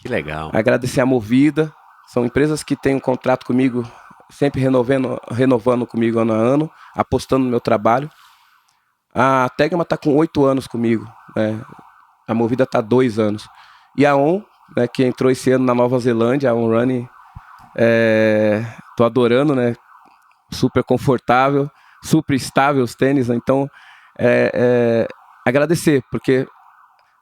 Que legal. Agradecer a Movida. São empresas que têm um contrato comigo, sempre renovando comigo ano a ano, apostando no meu trabalho. A Tegma está com 8 anos comigo, né? A Movida está 2 anos. E a ON, né, que entrou esse ano na Nova Zelândia, a ON Running, tô adorando, né? Super confortável, super estável os tênis, né? Então agradecer, porque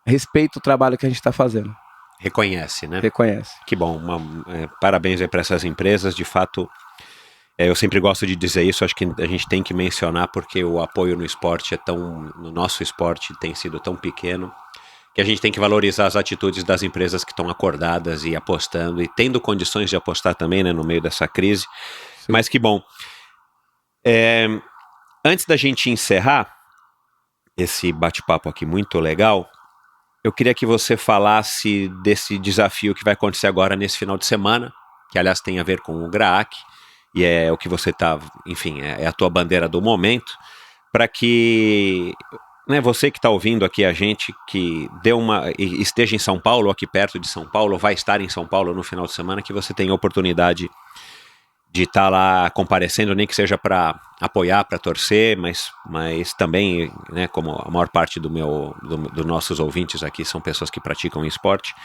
respeito o trabalho que a gente está fazendo. Reconhece, né? Reconhece. Que bom, parabéns aí para essas empresas, de fato, eu sempre gosto de dizer isso, acho que a gente tem que mencionar, porque o apoio no esporte no nosso esporte tem sido tão pequeno, que a gente tem que valorizar as atitudes das empresas que estão acordadas e apostando, e tendo condições de apostar também, né, no meio dessa crise. Sim. Mas que bom. Antes da gente encerrar esse bate-papo aqui muito legal, eu queria que você falasse desse desafio que vai acontecer agora nesse final de semana, que aliás tem a ver com o GRAAC, e é o que você está, enfim, é a tua bandeira do momento, para que, né, você que está ouvindo aqui a gente, que esteja em São Paulo, ou aqui perto de São Paulo, ou vai estar em São Paulo no final de semana, que você tenha a oportunidade de estar lá comparecendo, nem que seja para apoiar, para torcer, mas também, né, como a maior parte dos nossos ouvintes aqui são pessoas que praticam esporte,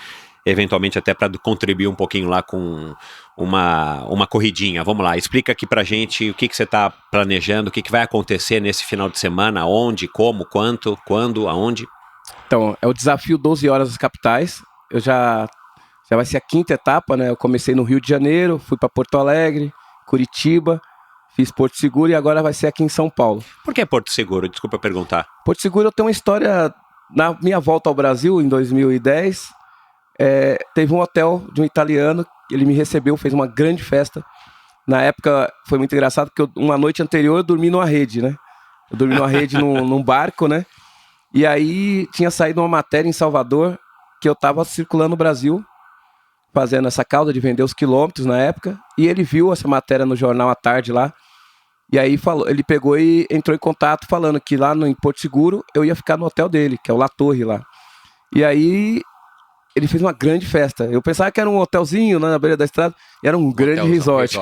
eventualmente até para contribuir um pouquinho lá com uma corridinha. Vamos lá, explica aqui pra gente o que você está planejando, o que vai acontecer nesse final de semana, onde, como, quanto, quando, aonde? Então, é o desafio 12 horas das capitais. Já vai ser a 5ª etapa, né? Eu comecei no Rio de Janeiro, fui para Porto Alegre, Curitiba, fiz Porto Seguro e agora vai ser aqui em São Paulo. Por que Porto Seguro? Desculpa perguntar. Porto Seguro, eu tenho uma história. Na minha volta ao Brasil, em 2010, teve um hotel de um italiano, ele me recebeu, fez uma grande festa. Na época foi muito engraçado, porque uma noite anterior eu dormi numa rede, né? Eu dormi numa rede num barco, né? E aí tinha saído uma matéria em Salvador, que eu estava circulando no Brasil, fazendo essa causa de vender os quilômetros na época, e ele viu essa matéria no jornal à tarde lá, e aí ele pegou e entrou em contato falando que lá em Porto Seguro eu ia ficar no hotel dele, que é o La Torre lá. E aí ele fez uma grande festa. Eu pensava que era um hotelzinho lá na beira da estrada, e era um grande resort.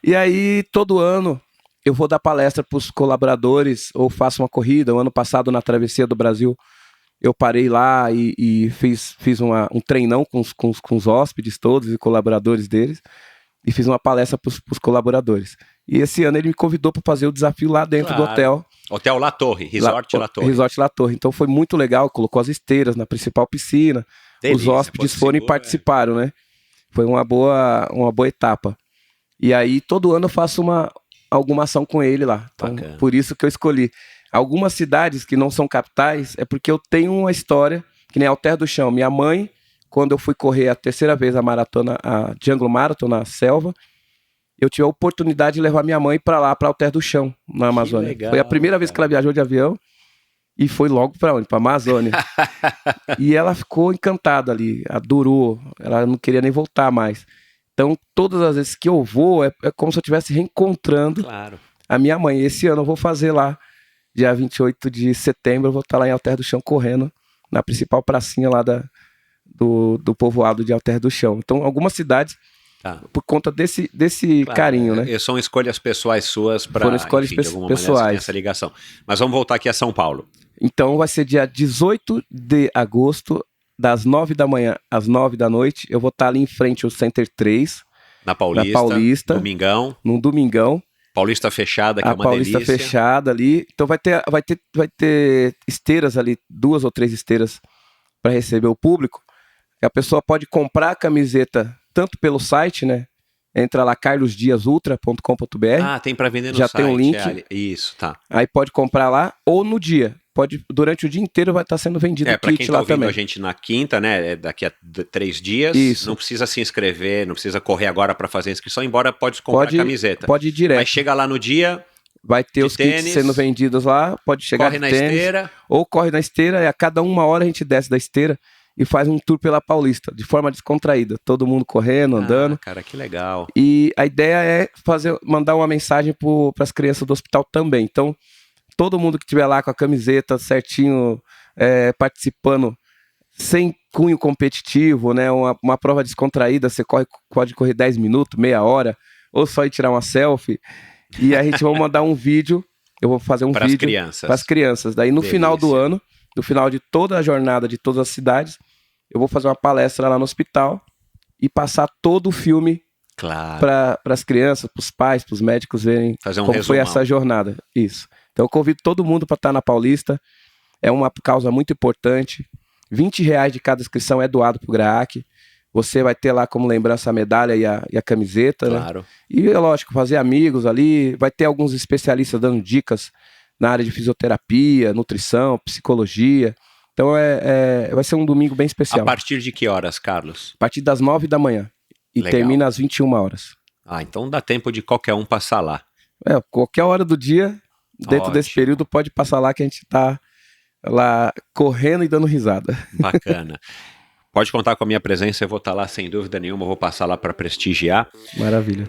E aí todo ano eu vou dar palestra para os colaboradores, ou faço uma corrida. O ano passado, na Travessia do Brasil, eu parei lá e fiz um treinão com os hóspedes todos e colaboradores deles, e fiz uma palestra para os colaboradores. E esse ano ele me convidou para fazer o desafio lá dentro do hotel. Hotel La Torre, Resort La Torre. Resort La Torre. Então foi muito legal, colocou as esteiras na principal piscina, delícia, os hóspedes foram e participaram, né? Foi uma boa etapa. E aí todo ano eu faço alguma ação com ele lá. Então, por isso que eu escolhi. Algumas cidades que não são capitais é porque eu tenho uma história, que nem Alter do Chão. Minha mãe, quando eu fui correr a 3ª vez a maratona, a Jungle Marathon na selva, eu tive a oportunidade de levar minha mãe para lá, para Alter do Chão, na Amazônia. Legal, foi a primeira vez que ela viajou de avião e foi logo para onde? Para a Amazônia. E ela ficou encantada ali, adorou, ela não queria nem voltar mais. Então, todas as vezes que eu vou, é como se eu estivesse reencontrando Claro. a minha mãe. Esse ano eu vou fazer lá, dia 28 de setembro, eu vou estar lá em Alter do Chão correndo, na principal pracinha lá do povoado de Alter do Chão. Então, algumas cidades, Tá. por conta desse Claro, carinho, né? São escolhas pessoais suas para, Foram escolhas de alguma pessoais. maneira, você tem essa ligação. Mas vamos voltar aqui a São Paulo. Então, vai ser dia 18 de agosto, das 9 da manhã às 9 da noite. Eu vou estar ali em frente ao Center 3, Na Paulista. Domingão. num domingão. Paulista fechada, que é A uma Paulista delícia. fechada ali. Então vai ter esteiras ali, 2 ou 3 esteiras para receber o público. A pessoa pode comprar a camiseta tanto pelo site, né? Entra lá carlosdiasultra.com.br. Ah, tem para vender no Já site. tem um link. Isso, tá. Aí pode comprar lá ou no dia. Durante o dia inteiro vai estar sendo vendido o Para quem kit tá lá ouvindo também. a gente na quinta, né? Daqui a 3 dias. Isso. Não precisa se inscrever, não precisa correr agora para fazer a inscrição, embora pode comprar a camiseta. Pode ir direto. Mas chega lá no dia, Vai ter de os kits tênis, sendo vendidos lá, pode chegar corre de na tênis, esteira. ou corre na esteira, e a cada 1 hora a gente desce da esteira e faz um tour pela Paulista, de forma descontraída, todo mundo correndo, andando. Ah, cara, que legal. E a ideia é mandar uma mensagem para as crianças do hospital também. Então, todo mundo que estiver lá com a camiseta certinho, participando, sem cunho competitivo, né? Uma prova descontraída, você pode correr 10 minutos, meia hora, ou só ir tirar uma selfie. E a gente vai mandar um vídeo, eu vou fazer um vídeo para as crianças. Daí no final do ano, no final de toda a jornada de todas as cidades, eu vou fazer uma palestra lá no hospital e passar todo o filme para as crianças, para os pais, para os médicos verem como foi essa jornada. Isso. Então eu convido todo mundo para estar na Paulista. É uma causa muito importante. R$20 de cada inscrição é doado para o GRAAC. Você vai ter lá como lembrança a medalha e a camiseta. Claro. Né? E é lógico, fazer amigos ali. Vai ter alguns especialistas dando dicas na área de fisioterapia, nutrição, psicologia. Então vai ser um domingo bem especial. A partir de que horas, Carlos? A partir das 9 da manhã. E Legal. termina às 21 horas. Ah, então dá tempo de qualquer um passar lá. Qualquer hora do dia, dentro desse período, pode passar lá que a gente tá lá correndo e dando risada. Bacana. Pode contar com a minha presença, eu vou estar lá sem dúvida nenhuma, eu vou passar lá para prestigiar. Maravilha.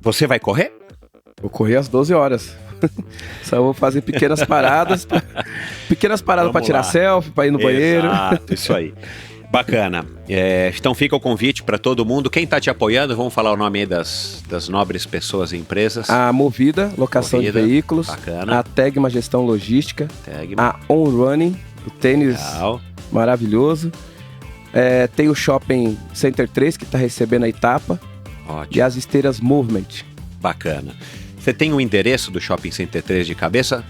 Você vai correr? Vou correr às 12 horas. Só vou fazer pequenas paradas. Para tirar selfie, para ir no banheiro. Exato, isso aí. Bacana. Então fica o convite para todo mundo. Quem está te apoiando, vamos falar o nome aí das nobres pessoas e empresas. A Movida, locação de veículos. Bacana. A Tegma, gestão logística. Tegma. A On Running, o tênis Legal. maravilhoso. Tem o Shopping Center 3, que está recebendo a etapa. Ótimo. E as esteiras Movement. Bacana. Você tem o endereço do Shopping Center 3 de cabeça?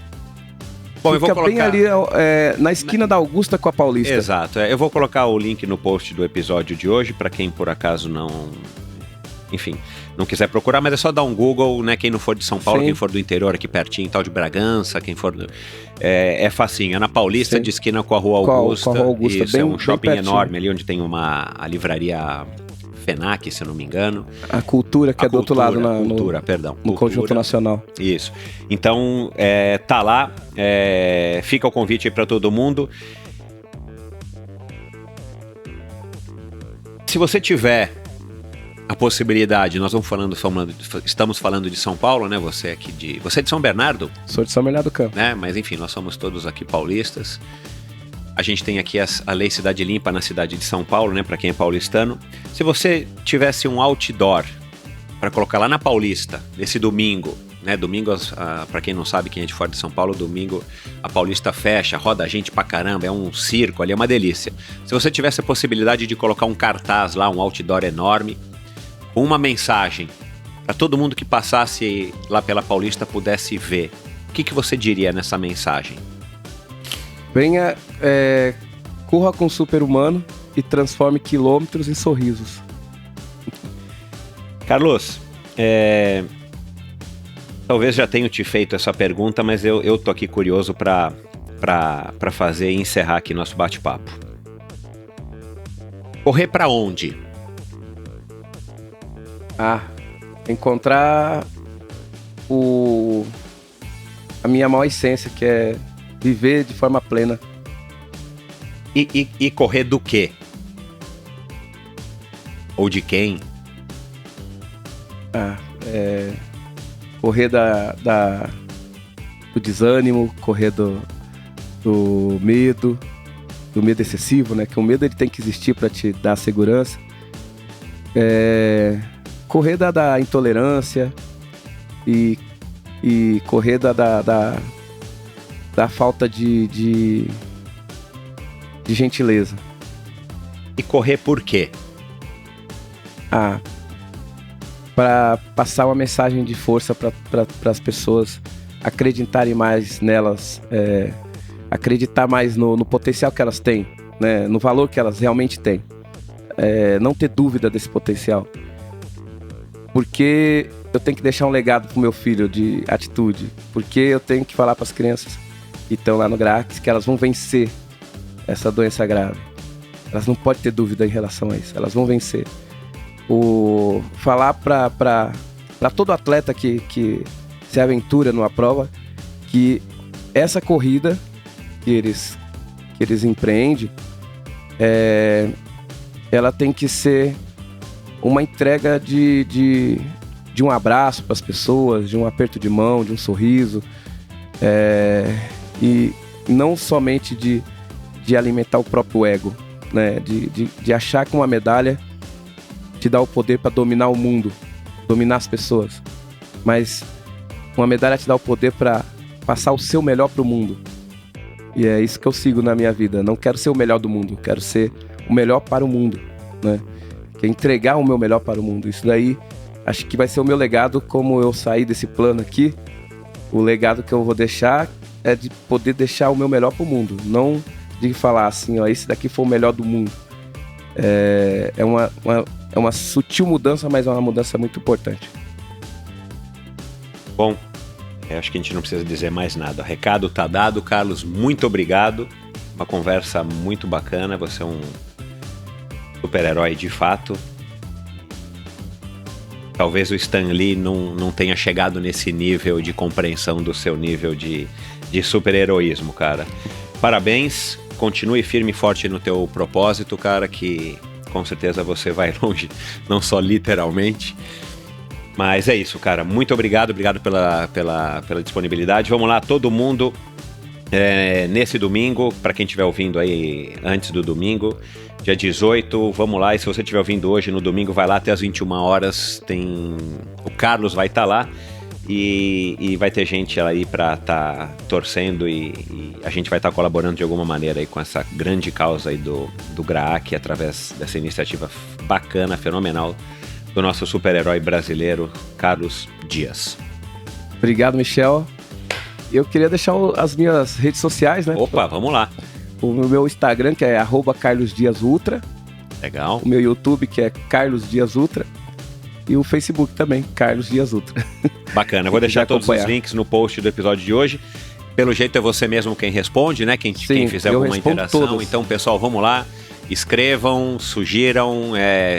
Bom, Fica eu vou colocar... bem ali na esquina da Augusta com a Paulista. Exato. Eu vou colocar o link no post do episódio de hoje, para quem por acaso não... Enfim, não quiser procurar, mas é só dar um Google, né? Quem não for de São Paulo, Sim. quem for do interior aqui pertinho, tal de Bragança, quem for... É facinho, é na Paulista, Sim. de esquina com a Rua Augusta. Com a Rua Augusta, Isso, é um shopping pertinho. enorme ali, onde tem a livraria FENAC, se eu não me engano. A Cultura, que é do outro lado, no Conjunto Nacional. Isso. Então, tá lá, fica o convite aí para todo mundo. Se você tiver a possibilidade, nós estamos falando de São Paulo, né? Você é de São Bernardo? Sou de São Bernardo do Campo. Né? Mas enfim, nós somos todos aqui paulistas. A gente tem aqui a Lei Cidade Limpa na cidade de São Paulo, né? Para quem é paulistano. Se você tivesse um outdoor para colocar lá na Paulista, nesse domingo, né? Domingo, para quem não sabe, quem é de fora de São Paulo, domingo a Paulista fecha, roda gente pra caramba, é um circo ali, é uma delícia. Se você tivesse a possibilidade de colocar um cartaz lá, um outdoor enorme, com uma mensagem, para todo mundo que passasse lá pela Paulista pudesse ver, o que você diria nessa mensagem? Venha, corra com o super-humano e transforme quilômetros em sorrisos. Carlos, talvez já tenha te feito essa pergunta, mas eu tô aqui curioso para fazer e encerrar aqui nosso bate-papo. Correr para onde? Encontrar a minha maior essência, que é viver de forma plena. E correr do quê? Ou de quem? Correr do desânimo, correr do medo excessivo, né? Que o medo ele tem que existir para te dar segurança. Correr da intolerância e correr da falta de gentileza. E correr por quê? Para passar uma mensagem de força para as pessoas acreditarem mais nelas, acreditar mais no potencial que elas têm, né? No valor que elas realmente têm. Não ter dúvida desse potencial. Porque eu tenho que deixar um legado pro meu filho de atitude. Porque eu tenho que falar para as crianças que estão lá no GRAAC que elas vão vencer essa doença grave. Elas não podem ter dúvida em relação a isso. Elas vão vencer. Falar para todo atleta que se aventura numa prova que essa corrida que eles empreendem, ela tem que ser uma entrega de um abraço para as pessoas, de um aperto de mão, de um sorriso, e não somente de alimentar o próprio ego, né? De achar que uma medalha te dá o poder para dominar o mundo, dominar as pessoas, mas uma medalha te dá o poder para passar o seu melhor para o mundo. E é isso que eu sigo na minha vida. Não quero ser o melhor do mundo, quero ser o melhor para o mundo, né? Que é entregar o meu melhor para o mundo. Isso daí acho que vai ser o meu legado. Como eu saí desse plano aqui, o legado que eu vou deixar é de poder deixar o meu melhor para o mundo, não de falar assim, ó, esse daqui foi o melhor do mundo. É uma sutil mudança, mas é uma mudança muito importante. Bom, acho que a gente não precisa dizer mais nada. O recado tá dado. Carlos, muito obrigado. Uma conversa muito bacana. Você é um super-herói de fato. Talvez o Stan Lee não tenha chegado nesse nível de compreensão do seu nível de super-heroísmo, cara. Parabéns. Continue firme e forte no teu propósito, cara, que com certeza você vai longe, não só literalmente. Mas é isso, cara. Muito obrigado pela disponibilidade. Vamos lá, todo mundo, nesse domingo, para quem estiver ouvindo aí antes do domingo, dia 18, vamos lá. E se você estiver ouvindo hoje, no domingo, vai lá até as 21 horas. O Carlos vai estar lá e vai ter gente aí para estar torcendo e a gente vai estar colaborando de alguma maneira aí com essa grande causa aí do GRAAC, através dessa iniciativa bacana, fenomenal, do nosso super-herói brasileiro, Carlos Dias. Obrigado, Michel. Eu queria deixar as minhas redes sociais, né? Opa, vamos lá. O meu Instagram, que é @CarlosDiasUltra. Legal. O meu YouTube, que é Carlos Dias Ultra. E o Facebook também, Carlos Dias Ultra. Bacana, vou deixar todos os links no post do episódio de hoje. Pelo jeito é você mesmo quem responde, né? Quem fizer alguma interação. Todos. Então, pessoal, vamos lá. Escrevam, sugiram,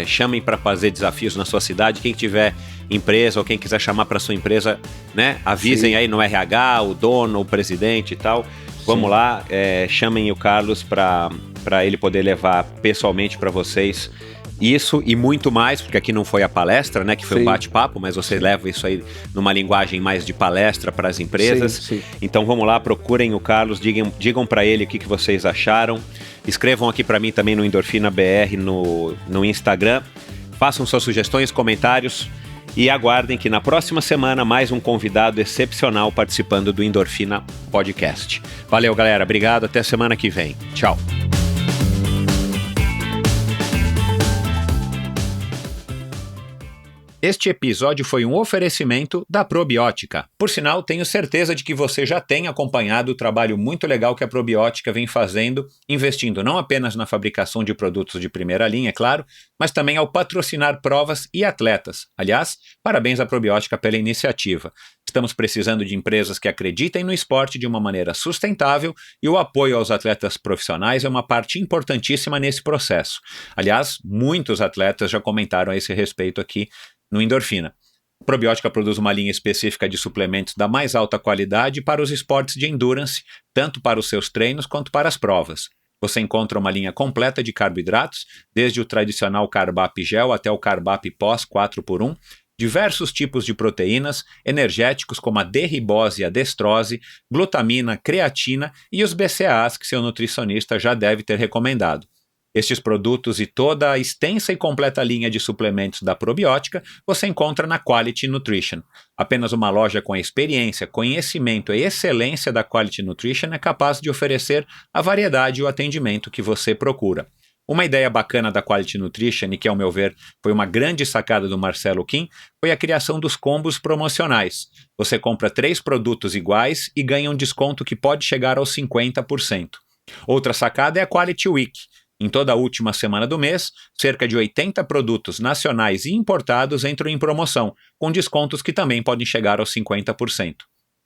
chamem para fazer desafios na sua cidade. Quem tiver empresa ou quem quiser chamar para sua empresa, né? Avisem aí no RH, o dono, o presidente e tal. Vamos lá, chamem o Carlos para ele poder levar pessoalmente para vocês isso e muito mais, porque aqui não foi a palestra, né? Que foi um bate-papo, mas você leva isso aí numa linguagem mais de palestra para as empresas. Sim. Então vamos lá, procurem o Carlos, digam para ele o que vocês acharam. Escrevam aqui para mim também no Endorfina BR no Instagram. Façam suas sugestões, comentários e aguardem que na próxima semana mais um convidado excepcional participando do Endorfina Podcast. Valeu, galera. Obrigado. Até semana que vem. Tchau. Este episódio foi um oferecimento da Probiótica. Por sinal, tenho certeza de que você já tem acompanhado o trabalho muito legal que a Probiótica vem fazendo, investindo não apenas na fabricação de produtos de primeira linha, é claro, mas também ao patrocinar provas e atletas. Aliás, parabéns à Probiótica pela iniciativa. Estamos precisando de empresas que acreditem no esporte de uma maneira sustentável e o apoio aos atletas profissionais é uma parte importantíssima nesse processo. Aliás, muitos atletas já comentaram a esse respeito aqui no Endorfina. A Probiótica produz uma linha específica de suplementos da mais alta qualidade para os esportes de endurance, tanto para os seus treinos quanto para as provas. Você encontra uma linha completa de carboidratos, desde o tradicional Carbap Gel até o Carbap Pós 4x1, diversos tipos de proteínas, energéticos como a D-ribose e a destrose, glutamina, creatina e os BCAAs que seu nutricionista já deve ter recomendado. Estes produtos e toda a extensa e completa linha de suplementos da Probiótica você encontra na Quality Nutrition. Apenas uma loja com a experiência, conhecimento e excelência da Quality Nutrition é capaz de oferecer a variedade e o atendimento que você procura. Uma ideia bacana da Quality Nutrition e que, ao meu ver, foi uma grande sacada do Marcelo Kim, foi a criação dos combos promocionais. Você compra 3 produtos iguais e ganha um desconto que pode chegar aos 50%. Outra sacada é a Quality Week. Em toda a última semana do mês, cerca de 80 produtos nacionais e importados entram em promoção, com descontos que também podem chegar aos 50%.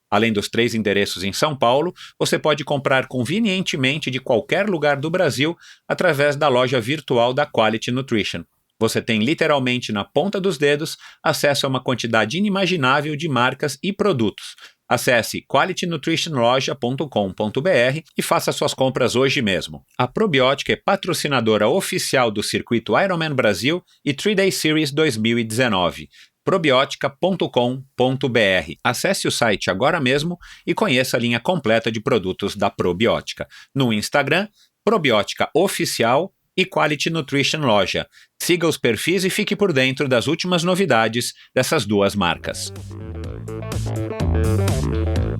Além dos 3 endereços em São Paulo, você pode comprar convenientemente de qualquer lugar do Brasil através da loja virtual da Quality Nutrition. Você tem literalmente na ponta dos dedos acesso a uma quantidade inimaginável de marcas e produtos. Acesse qualitynutritionloja.com.br e faça suas compras hoje mesmo. A Probiótica é patrocinadora oficial do circuito Ironman Brasil e 3-Day Series 2019. probiotica.com.br. Acesse o site agora mesmo e conheça a linha completa de produtos da Probiótica. No Instagram, Probiótica Oficial e Quality Nutrition Loja. Siga os perfis e fique por dentro das últimas novidades dessas duas marcas.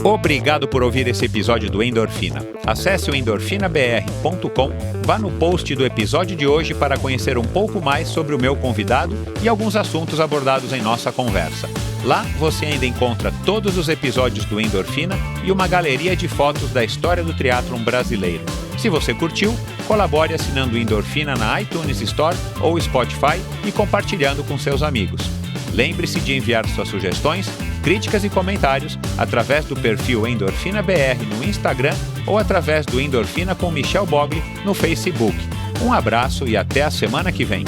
Obrigado por ouvir esse episódio do Endorfina. Acesse o endorfinabr.com, vá no post do episódio de hoje para conhecer um pouco mais sobre o meu convidado e alguns assuntos abordados em nossa conversa. Lá você ainda encontra todos os episódios do Endorfina e uma galeria de fotos da história do triatlon brasileiro. Se você curtiu, colabore assinando o Endorfina na iTunes Store ou Spotify e compartilhando com seus amigos. Lembre-se de enviar suas sugestões, críticas e comentários através do perfil EndorfinaBR no Instagram ou através do Endorfina com Michel Bogli no Facebook. Um abraço e até a semana que vem.